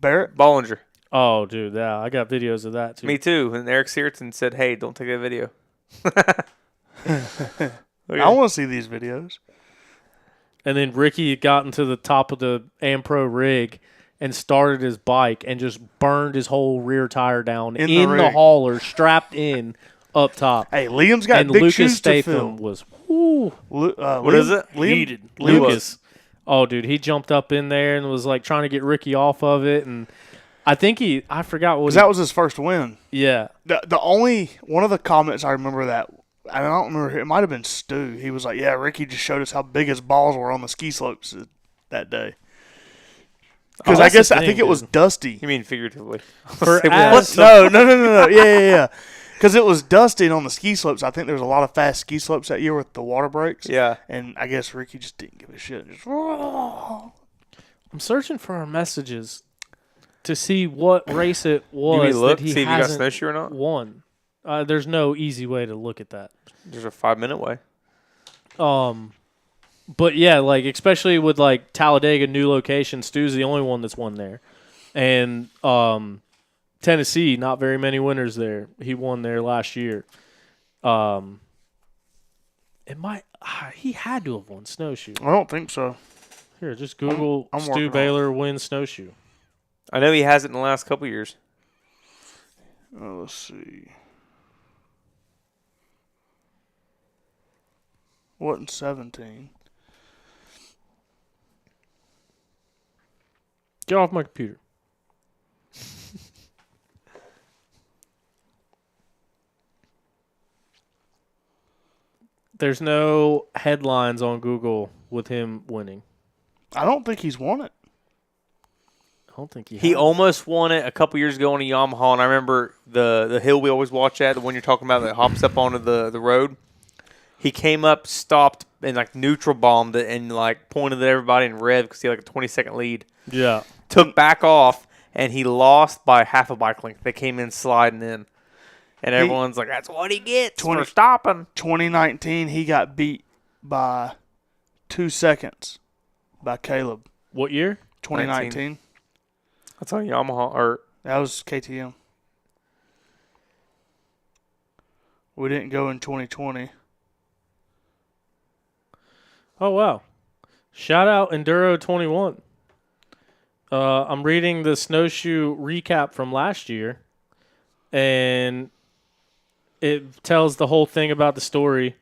[SPEAKER 1] Barrett?
[SPEAKER 2] Bollinger.
[SPEAKER 3] Oh, dude, yeah, I got videos of that, too.
[SPEAKER 2] Me too. And Eric Searton said, "Hey, don't take that video."
[SPEAKER 1] I want to see these videos.
[SPEAKER 3] And then Ricky got into the top of the Ampro rig and started his bike and just burned his whole rear tire down
[SPEAKER 1] In
[SPEAKER 3] in
[SPEAKER 1] the
[SPEAKER 3] the
[SPEAKER 1] rig.
[SPEAKER 3] hauler, strapped in up top.
[SPEAKER 1] Hey, Liam's got
[SPEAKER 3] And
[SPEAKER 1] big
[SPEAKER 3] Lucas
[SPEAKER 1] shoes to fill.
[SPEAKER 3] Statham was woo,
[SPEAKER 2] What is it?
[SPEAKER 1] Liam?
[SPEAKER 3] Lucas. Oh, dude, he jumped up in there and was like trying to get Ricky off of it, and I think I forgot what.
[SPEAKER 1] Because that was his first win.
[SPEAKER 3] Yeah,
[SPEAKER 1] The only... One of the comments I remember that... I don't remember. It might have been Stu. He was like, yeah, Ricky just showed us how big his balls were on the ski slopes that day. Because I
[SPEAKER 3] that's the
[SPEAKER 1] think
[SPEAKER 3] thing,
[SPEAKER 1] it was
[SPEAKER 3] dude.
[SPEAKER 1] dusty.
[SPEAKER 2] You mean figuratively?
[SPEAKER 3] For
[SPEAKER 2] Say
[SPEAKER 3] as-
[SPEAKER 2] what?
[SPEAKER 1] No. Yeah. Because it was dusty on the ski slopes. I think there was a lot of fast ski slopes that year with the water breaks.
[SPEAKER 2] Yeah.
[SPEAKER 1] And I guess Ricky just didn't give a shit. Just,
[SPEAKER 3] I'm searching for our messages to see what race it was
[SPEAKER 2] Do we look,
[SPEAKER 3] that he
[SPEAKER 2] see if you got
[SPEAKER 3] hasn't
[SPEAKER 2] snowshoe or not?
[SPEAKER 3] won. There's no easy way to look at that.
[SPEAKER 2] There's a 5-minute way.
[SPEAKER 3] But yeah, like especially with like Talladega new location, Stu's the only one that's won there, and Tennessee, not very many winners there. He won there last year. He had to have won snowshoe.
[SPEAKER 1] I don't think so.
[SPEAKER 3] Here, just Google
[SPEAKER 1] I'm
[SPEAKER 3] Stu
[SPEAKER 1] working on it.
[SPEAKER 3] Baylor wins snowshoe.
[SPEAKER 2] I know he has it in the last couple years.
[SPEAKER 1] Let's see. What in 17?
[SPEAKER 3] Get off my computer. There's no headlines on Google with him winning.
[SPEAKER 1] I don't think he's won it.
[SPEAKER 3] I don't think
[SPEAKER 2] He almost won it a couple years ago on a Yamaha, and I remember the hill we always watch at, the one you're talking about that hops up onto the road. He came up, stopped, and like neutral bombed it, and like pointed at everybody and revved because he had like a 20-second lead.
[SPEAKER 3] Yeah.
[SPEAKER 2] Took back off, and he lost by half a bike length. They came in sliding in, and everyone's like, "That's what he gets for stopping."
[SPEAKER 1] 2019, he got beat by 2 seconds by Caleb.
[SPEAKER 3] What year?
[SPEAKER 1] 2019.
[SPEAKER 2] That's on Yamaha, or
[SPEAKER 1] That was KTM. We didn't go in 2020.
[SPEAKER 3] Oh, wow. Shout out Enduro 21. I'm reading the snowshoe recap from last year, and it tells the whole thing about the story.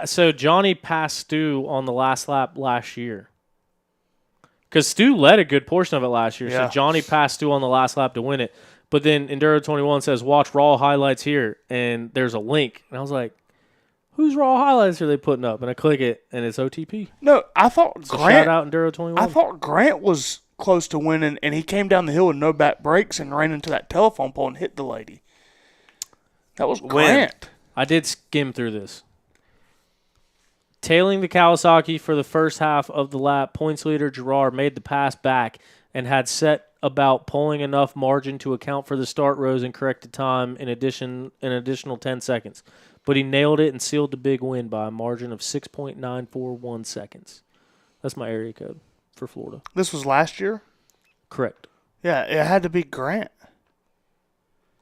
[SPEAKER 3] So Johnny passed Stu on the last lap last year. Because Stu led a good portion of it last year,
[SPEAKER 1] Yeah.
[SPEAKER 3] so Johnny passed Stu on the last lap to win it. But then Enduro 21 says, watch raw highlights here, and there's a link. And I was like, whose raw highlights are they putting up? And I click it, and it's OTP.
[SPEAKER 1] No, I thought
[SPEAKER 3] So
[SPEAKER 1] Grant.
[SPEAKER 3] shout out Enduro 21.
[SPEAKER 1] I thought Grant was close to winning, and he came down the hill with no back brakes and ran into that telephone pole and hit the lady. That was Grant.
[SPEAKER 3] I did skim through this. Tailing the Kawasaki for the first half of the lap, points leader Gerard made the pass back and had set about pulling enough margin to account for the start rows and corrected time in an additional 10 seconds. But he nailed it and sealed the big win by a margin of 6.941 seconds. That's my area code for Florida.
[SPEAKER 1] This was last year?
[SPEAKER 3] Correct.
[SPEAKER 1] Yeah, it had to be Grant.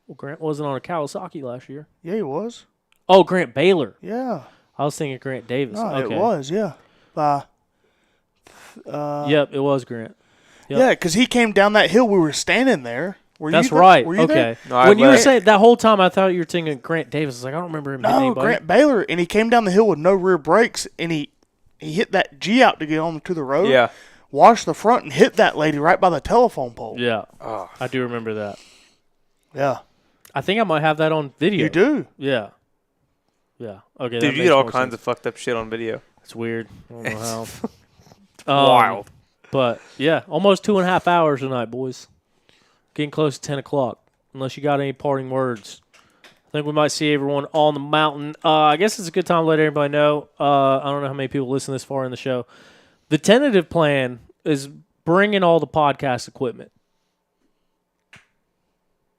[SPEAKER 3] Well, Grant wasn't on a Kawasaki last year.
[SPEAKER 1] Yeah, he was.
[SPEAKER 3] Oh, Grant Baylor.
[SPEAKER 1] Yeah.
[SPEAKER 3] I was thinking Grant Davis.
[SPEAKER 1] No,
[SPEAKER 3] Okay.
[SPEAKER 1] it was, yeah.
[SPEAKER 3] Yep, it was Grant. Yep.
[SPEAKER 1] Yeah, because he came down that hill. We were standing there.
[SPEAKER 3] That's right.
[SPEAKER 1] Were you
[SPEAKER 3] Okay.
[SPEAKER 1] there?
[SPEAKER 2] No,
[SPEAKER 3] When you were saying that whole time, I thought you were thinking Grant Davis. I was like, I don't remember him hitting
[SPEAKER 1] No,
[SPEAKER 3] anybody.
[SPEAKER 1] Grant Baylor, and he came down the hill with no rear brakes, and he hit that G out to get on to the road.
[SPEAKER 2] yeah.
[SPEAKER 1] Washed the front and hit that lady right by the telephone pole.
[SPEAKER 3] Yeah,
[SPEAKER 2] Oh.
[SPEAKER 3] I do remember that.
[SPEAKER 1] Yeah.
[SPEAKER 3] I think I might have that on video.
[SPEAKER 1] You do?
[SPEAKER 3] Yeah. Yeah. Okay.
[SPEAKER 2] Dude, you get all kinds of fucked up shit on video.
[SPEAKER 3] It's weird. I don't know how.
[SPEAKER 2] Wild.
[SPEAKER 3] But yeah, almost 2.5 hours tonight, boys. Getting close to 10 o'clock. Unless you got any parting words. I think we might see everyone on the mountain. I guess it's a good time to let everybody know. I don't know how many people listen this far in the show. The tentative plan is bringing all the podcast equipment.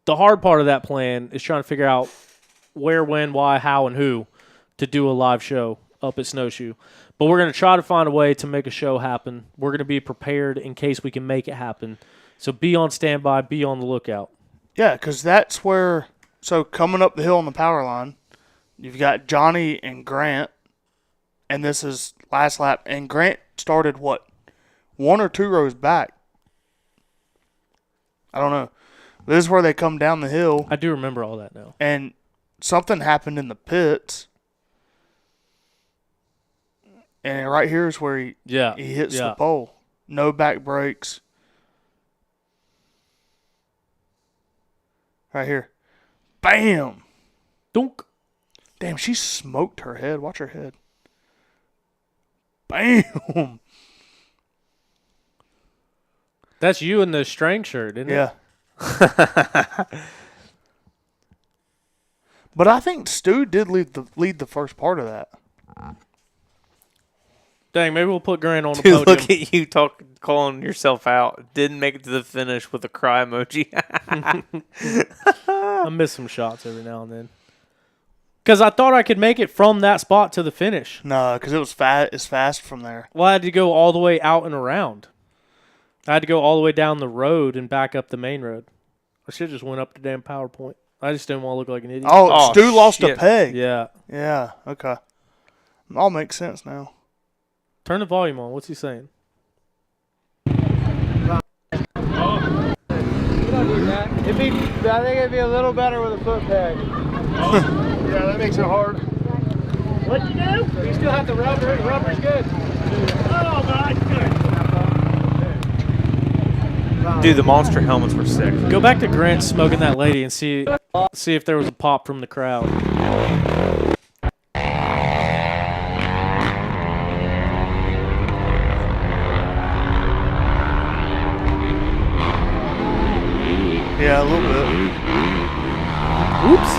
[SPEAKER 3] The hard part of that plan is trying to figure out where, when, why, how, and who to do a live show up at Snowshoe. But we're going to try to find a way to make a show happen. We're going to be prepared in case we can make it happen. So be on standby, be on the lookout.
[SPEAKER 1] Yeah, because that's where, so coming up the hill on the power line, you've got Johnny and Grant, and this is last lap, and Grant started, what, 1 or 2 rows back? I don't know. This is where they come down the hill,
[SPEAKER 3] I do remember all that now.
[SPEAKER 1] and something happened in the pits, and right here is where he hits the pole. No back brakes. Right here. Bam!
[SPEAKER 3] Dunk.
[SPEAKER 1] Damn, she smoked her head. Watch her head. Bam!
[SPEAKER 3] That's you in the string shirt, isn't it?
[SPEAKER 1] Yeah. But I think Stu did lead the first part of that.
[SPEAKER 3] Dang, maybe we'll put Grant on the
[SPEAKER 2] Dude,
[SPEAKER 3] podium.
[SPEAKER 2] look at you calling yourself out. Didn't make it to the finish with a cry emoji.
[SPEAKER 3] I miss some shots every now and then. Because I thought I could make it from that spot to the finish.
[SPEAKER 1] No, because it was fast. It's fast from there.
[SPEAKER 3] Well, I had to go all the way out and around. I had to go all the way down the road and back up the main road. I should have just went up the damn PowerPoint. I just didn't want to look like an idiot.
[SPEAKER 1] Oh, Stu lost a
[SPEAKER 2] shit.
[SPEAKER 1] peg.
[SPEAKER 3] Yeah.
[SPEAKER 1] Yeah, okay. All makes sense now.
[SPEAKER 3] Turn the volume on. What's he saying?
[SPEAKER 6] I think it'd be a little better with a foot peg.
[SPEAKER 1] Yeah, that makes it hard.
[SPEAKER 6] What'd you do? You still have the rubber. The rubber's good. Oh, God, good.
[SPEAKER 2] Dude, the monster helmets were sick.
[SPEAKER 3] Go back to Grant smoking that lady and see if there was a pop from the crowd.
[SPEAKER 1] Yeah, a little bit.
[SPEAKER 3] Oops.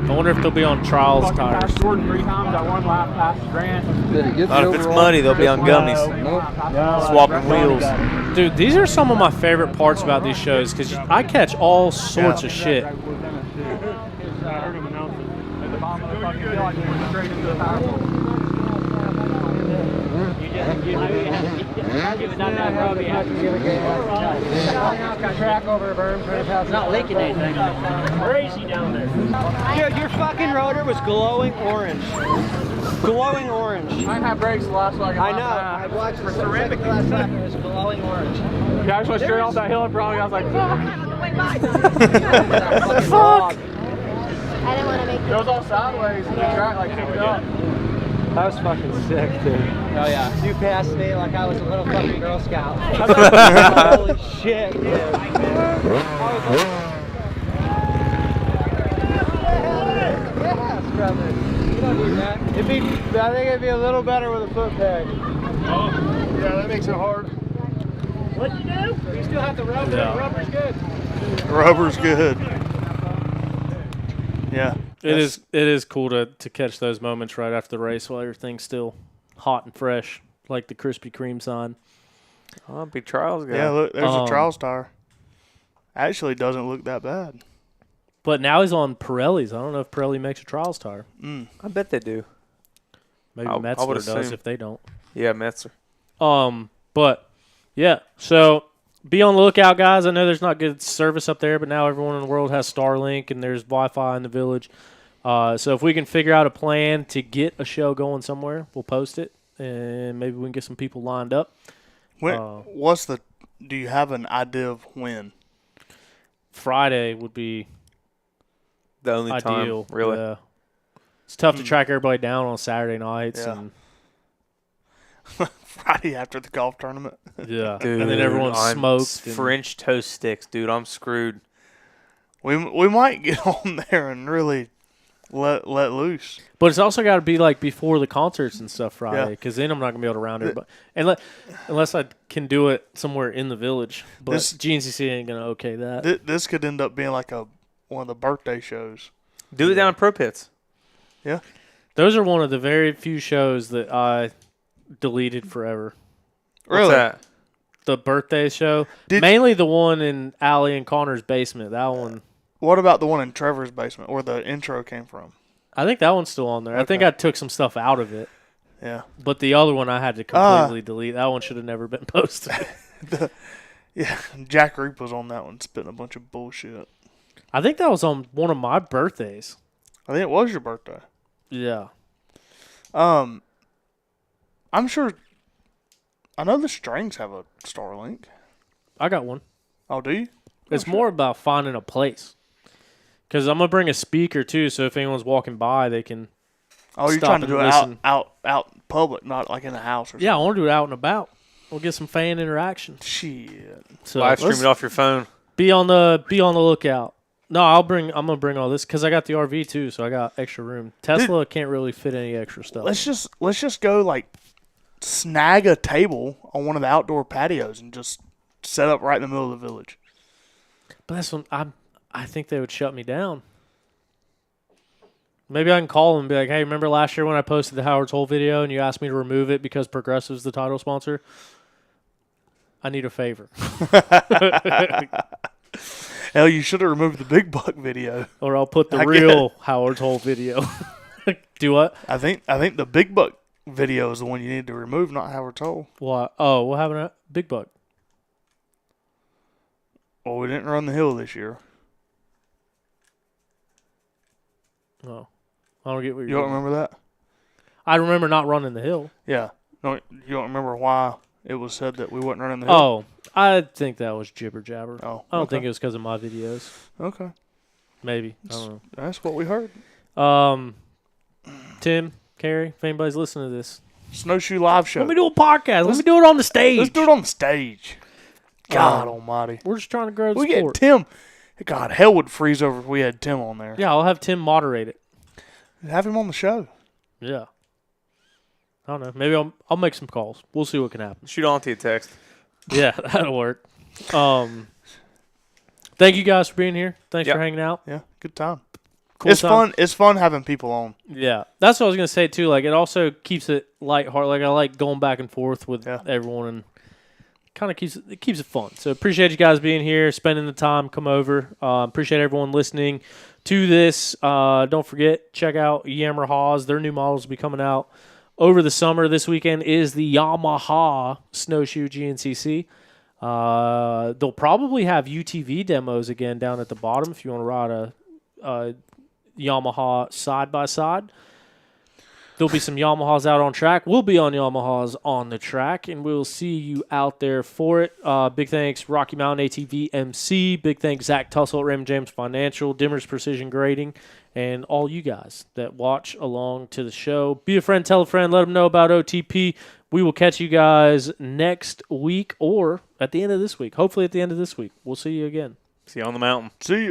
[SPEAKER 3] I wonder if they'll be on trials tires.
[SPEAKER 6] Passed Jordan 3 times. I won lap past Grant.
[SPEAKER 2] Not if it's muddy, they'll be on gummies. Swapping wheels.
[SPEAKER 3] Dude, these are some of my favorite parts about these shows because I catch all sorts of shit.
[SPEAKER 6] I heard him announce it. At the bottom of the fucking hill, I just went straight into the power pole. Track over the berm. It's not leaking anything. Crazy down there.
[SPEAKER 7] Dude, your fucking rotor was glowing orange. Glowing orange.
[SPEAKER 6] I had brakes the last like
[SPEAKER 7] I know. I watched for ceramic last time. It was glowing orange.
[SPEAKER 6] Yeah, I just went straight off that hill and probably I was like, fuck.
[SPEAKER 7] Fuck.
[SPEAKER 8] I didn't want to make
[SPEAKER 6] It was all sideways and the track like kicked up.
[SPEAKER 7] That was fucking sick, dude. Oh yeah. You passed me like I was a little fucking Girl Scout. Holy shit, dude. I was like, yeah, scrubbers. You don't need that. I think it'd be a little better with a foot peg.
[SPEAKER 6] Oh, yeah, that makes it hard.
[SPEAKER 7] What'd you do? You still have the rubber.
[SPEAKER 3] Yeah.
[SPEAKER 7] The rubber's good.
[SPEAKER 1] Rubber's good. Yeah.
[SPEAKER 3] It is cool to catch those moments right after the race while everything's still hot and fresh, like the Krispy Kreme sign.
[SPEAKER 2] Oh, big trials guy.
[SPEAKER 1] Yeah, look, there's a trials tire. Actually, doesn't look that bad.
[SPEAKER 3] But now he's on Pirelli's. I don't know if Pirelli makes a trials tire.
[SPEAKER 2] I bet they do.
[SPEAKER 3] Maybe
[SPEAKER 2] I would
[SPEAKER 3] Metzler does
[SPEAKER 2] assume.
[SPEAKER 3] if they don't.
[SPEAKER 2] Yeah, Metzler.
[SPEAKER 3] But yeah, so be on the lookout, guys. I know there's not good service up there, but now everyone in the world has Starlink and there's Wi-Fi in the village. So if we can figure out a plan to get a show going somewhere, we'll post it and maybe we can get some people lined up.
[SPEAKER 1] When, do you have an idea of when?
[SPEAKER 3] Friday would be
[SPEAKER 2] The only
[SPEAKER 3] ideal.
[SPEAKER 2] time, really.
[SPEAKER 3] Yeah. It's tough to track everybody down on Saturday nights.
[SPEAKER 1] Yeah.
[SPEAKER 3] And
[SPEAKER 1] Friday after the golf tournament.
[SPEAKER 3] yeah,
[SPEAKER 2] Dude,
[SPEAKER 3] and then everyone's
[SPEAKER 2] I'm
[SPEAKER 3] smoked. and-
[SPEAKER 2] French toast sticks, dude. I'm screwed.
[SPEAKER 1] We might get on there and really let loose.
[SPEAKER 3] But it's also got to be like before the concerts and stuff Friday,
[SPEAKER 1] Yeah.
[SPEAKER 3] because then I'm not gonna be able to round everybody. Unless I can do it somewhere in the village. But
[SPEAKER 1] This-
[SPEAKER 3] GNCC ain't gonna okay that.
[SPEAKER 1] This could end up being like one of the birthday shows.
[SPEAKER 2] Do it down in Pro Pits.
[SPEAKER 1] Yeah.
[SPEAKER 3] Those are one of the very few shows that I deleted forever.
[SPEAKER 1] Really?
[SPEAKER 2] What's that?
[SPEAKER 3] The birthday show,
[SPEAKER 1] Did-
[SPEAKER 3] mainly the one in Allie and Connor's basement. That one,
[SPEAKER 1] What about the one in Trevor's basement where the intro came from?
[SPEAKER 3] I think that one's still on there. I think
[SPEAKER 1] Okay.
[SPEAKER 3] I took some stuff out of it,
[SPEAKER 1] Yeah.
[SPEAKER 3] but the other one I had to completely delete. That one should have never been posted.
[SPEAKER 1] Yeah. Jack Reap was on that one spitting a bunch of bullshit.
[SPEAKER 3] I think that was on one of my birthdays.
[SPEAKER 1] I think it was your birthday.
[SPEAKER 3] Yeah.
[SPEAKER 1] I'm sure. I know the Strings have a Starlink.
[SPEAKER 3] I got one.
[SPEAKER 1] Oh, do you?
[SPEAKER 3] It's more about finding a place. Because I'm going to bring a speaker, too, so if anyone's walking by, they can...
[SPEAKER 1] Oh, you're
[SPEAKER 3] Stop
[SPEAKER 1] trying to
[SPEAKER 3] and
[SPEAKER 1] do it
[SPEAKER 3] listen.
[SPEAKER 1] out in public, not like in a house or
[SPEAKER 3] Yeah, I
[SPEAKER 1] something.
[SPEAKER 3] want to do it out and about. We'll get some fan interaction.
[SPEAKER 1] Shit.
[SPEAKER 3] So
[SPEAKER 2] Live stream
[SPEAKER 3] let's
[SPEAKER 2] it off your phone.
[SPEAKER 3] be on the lookout. No, I'm going to bring all this because I got the RV, too, so I got extra room. Tesla can't really fit any extra stuff.
[SPEAKER 1] Let's just go like snag a table on one of the outdoor patios and just set up right in the middle of the village.
[SPEAKER 3] But that's when I think they would shut me down. Maybe I can call them and be like, hey, remember last year when I posted the Howard's Hole video and you asked me to remove it because Progressive's the title sponsor? I need a favor.
[SPEAKER 1] Hell, you should have removed the Big Buck video.
[SPEAKER 3] Or I'll put the
[SPEAKER 1] I get
[SPEAKER 3] real Howard's Hole video. Do what?
[SPEAKER 1] I think the Big Buck video is the one you need to remove, not Howard's Hole.
[SPEAKER 3] What? Oh, what happened to Big Buck?
[SPEAKER 1] Well, we didn't run the hill this year.
[SPEAKER 3] Oh. I don't get what
[SPEAKER 1] You
[SPEAKER 3] you're
[SPEAKER 1] don't remember that?
[SPEAKER 3] I remember not running the hill.
[SPEAKER 1] Yeah. No, you don't remember why it was said that we wasn't running the hill?
[SPEAKER 3] Oh, I think that was jibber jabber.
[SPEAKER 1] Oh,
[SPEAKER 3] I don't
[SPEAKER 1] okay.
[SPEAKER 3] think it was because of my videos.
[SPEAKER 1] Okay.
[SPEAKER 3] Maybe. I don't
[SPEAKER 1] That's what we heard.
[SPEAKER 3] know. Tim, Carrie, if anybody's listening to this,
[SPEAKER 1] Snowshoe Live Show.
[SPEAKER 3] let me do a podcast. Let me do it on the stage.
[SPEAKER 1] Let's do it on the stage. God almighty.
[SPEAKER 3] We're just trying to grow the
[SPEAKER 1] We get
[SPEAKER 3] sport.
[SPEAKER 1] Tim. God, hell would freeze over if we had Tim on there.
[SPEAKER 3] Yeah, I'll have Tim moderate it.
[SPEAKER 1] Have him on the show.
[SPEAKER 3] Yeah. I don't know. Maybe I'll make some calls. We'll see what can happen.
[SPEAKER 2] Shoot on to you a text.
[SPEAKER 3] Yeah, that'll work. Thank you guys for being here. Thanks
[SPEAKER 2] Yep.
[SPEAKER 3] for hanging out.
[SPEAKER 1] Yeah, good time.
[SPEAKER 3] Cool
[SPEAKER 1] It's
[SPEAKER 3] time.
[SPEAKER 1] fun. It's fun having people on.
[SPEAKER 3] Yeah, that's what I was gonna say too. Like, it also keeps it lighthearted. Like, I like going back and forth with everyone, and kind of keeps it fun. So appreciate you guys being here, spending the time, come over. Appreciate everyone listening to this. Don't forget, check out Yamaha's. Their new models will be coming out over the summer. This weekend is the Yamaha Snowshoe GNCC. They'll probably have UTV demos again down at the bottom if you want to ride a Yamaha side-by-side. There'll be some Yamahas out on track. We'll be on Yamahas on the track, and we'll see you out there for it. Big thanks, Rocky Mountain ATV MC. Big thanks, Zach Tussle at Raymond James Financial, Dimmer's Precision Grading, and all you guys that watch along to the show. Be a friend, tell a friend, let them know about OTP. We will catch you guys next week or at the end of this week. Hopefully at the end of this week. We'll see you again.
[SPEAKER 2] See you on the mountain.
[SPEAKER 1] See you.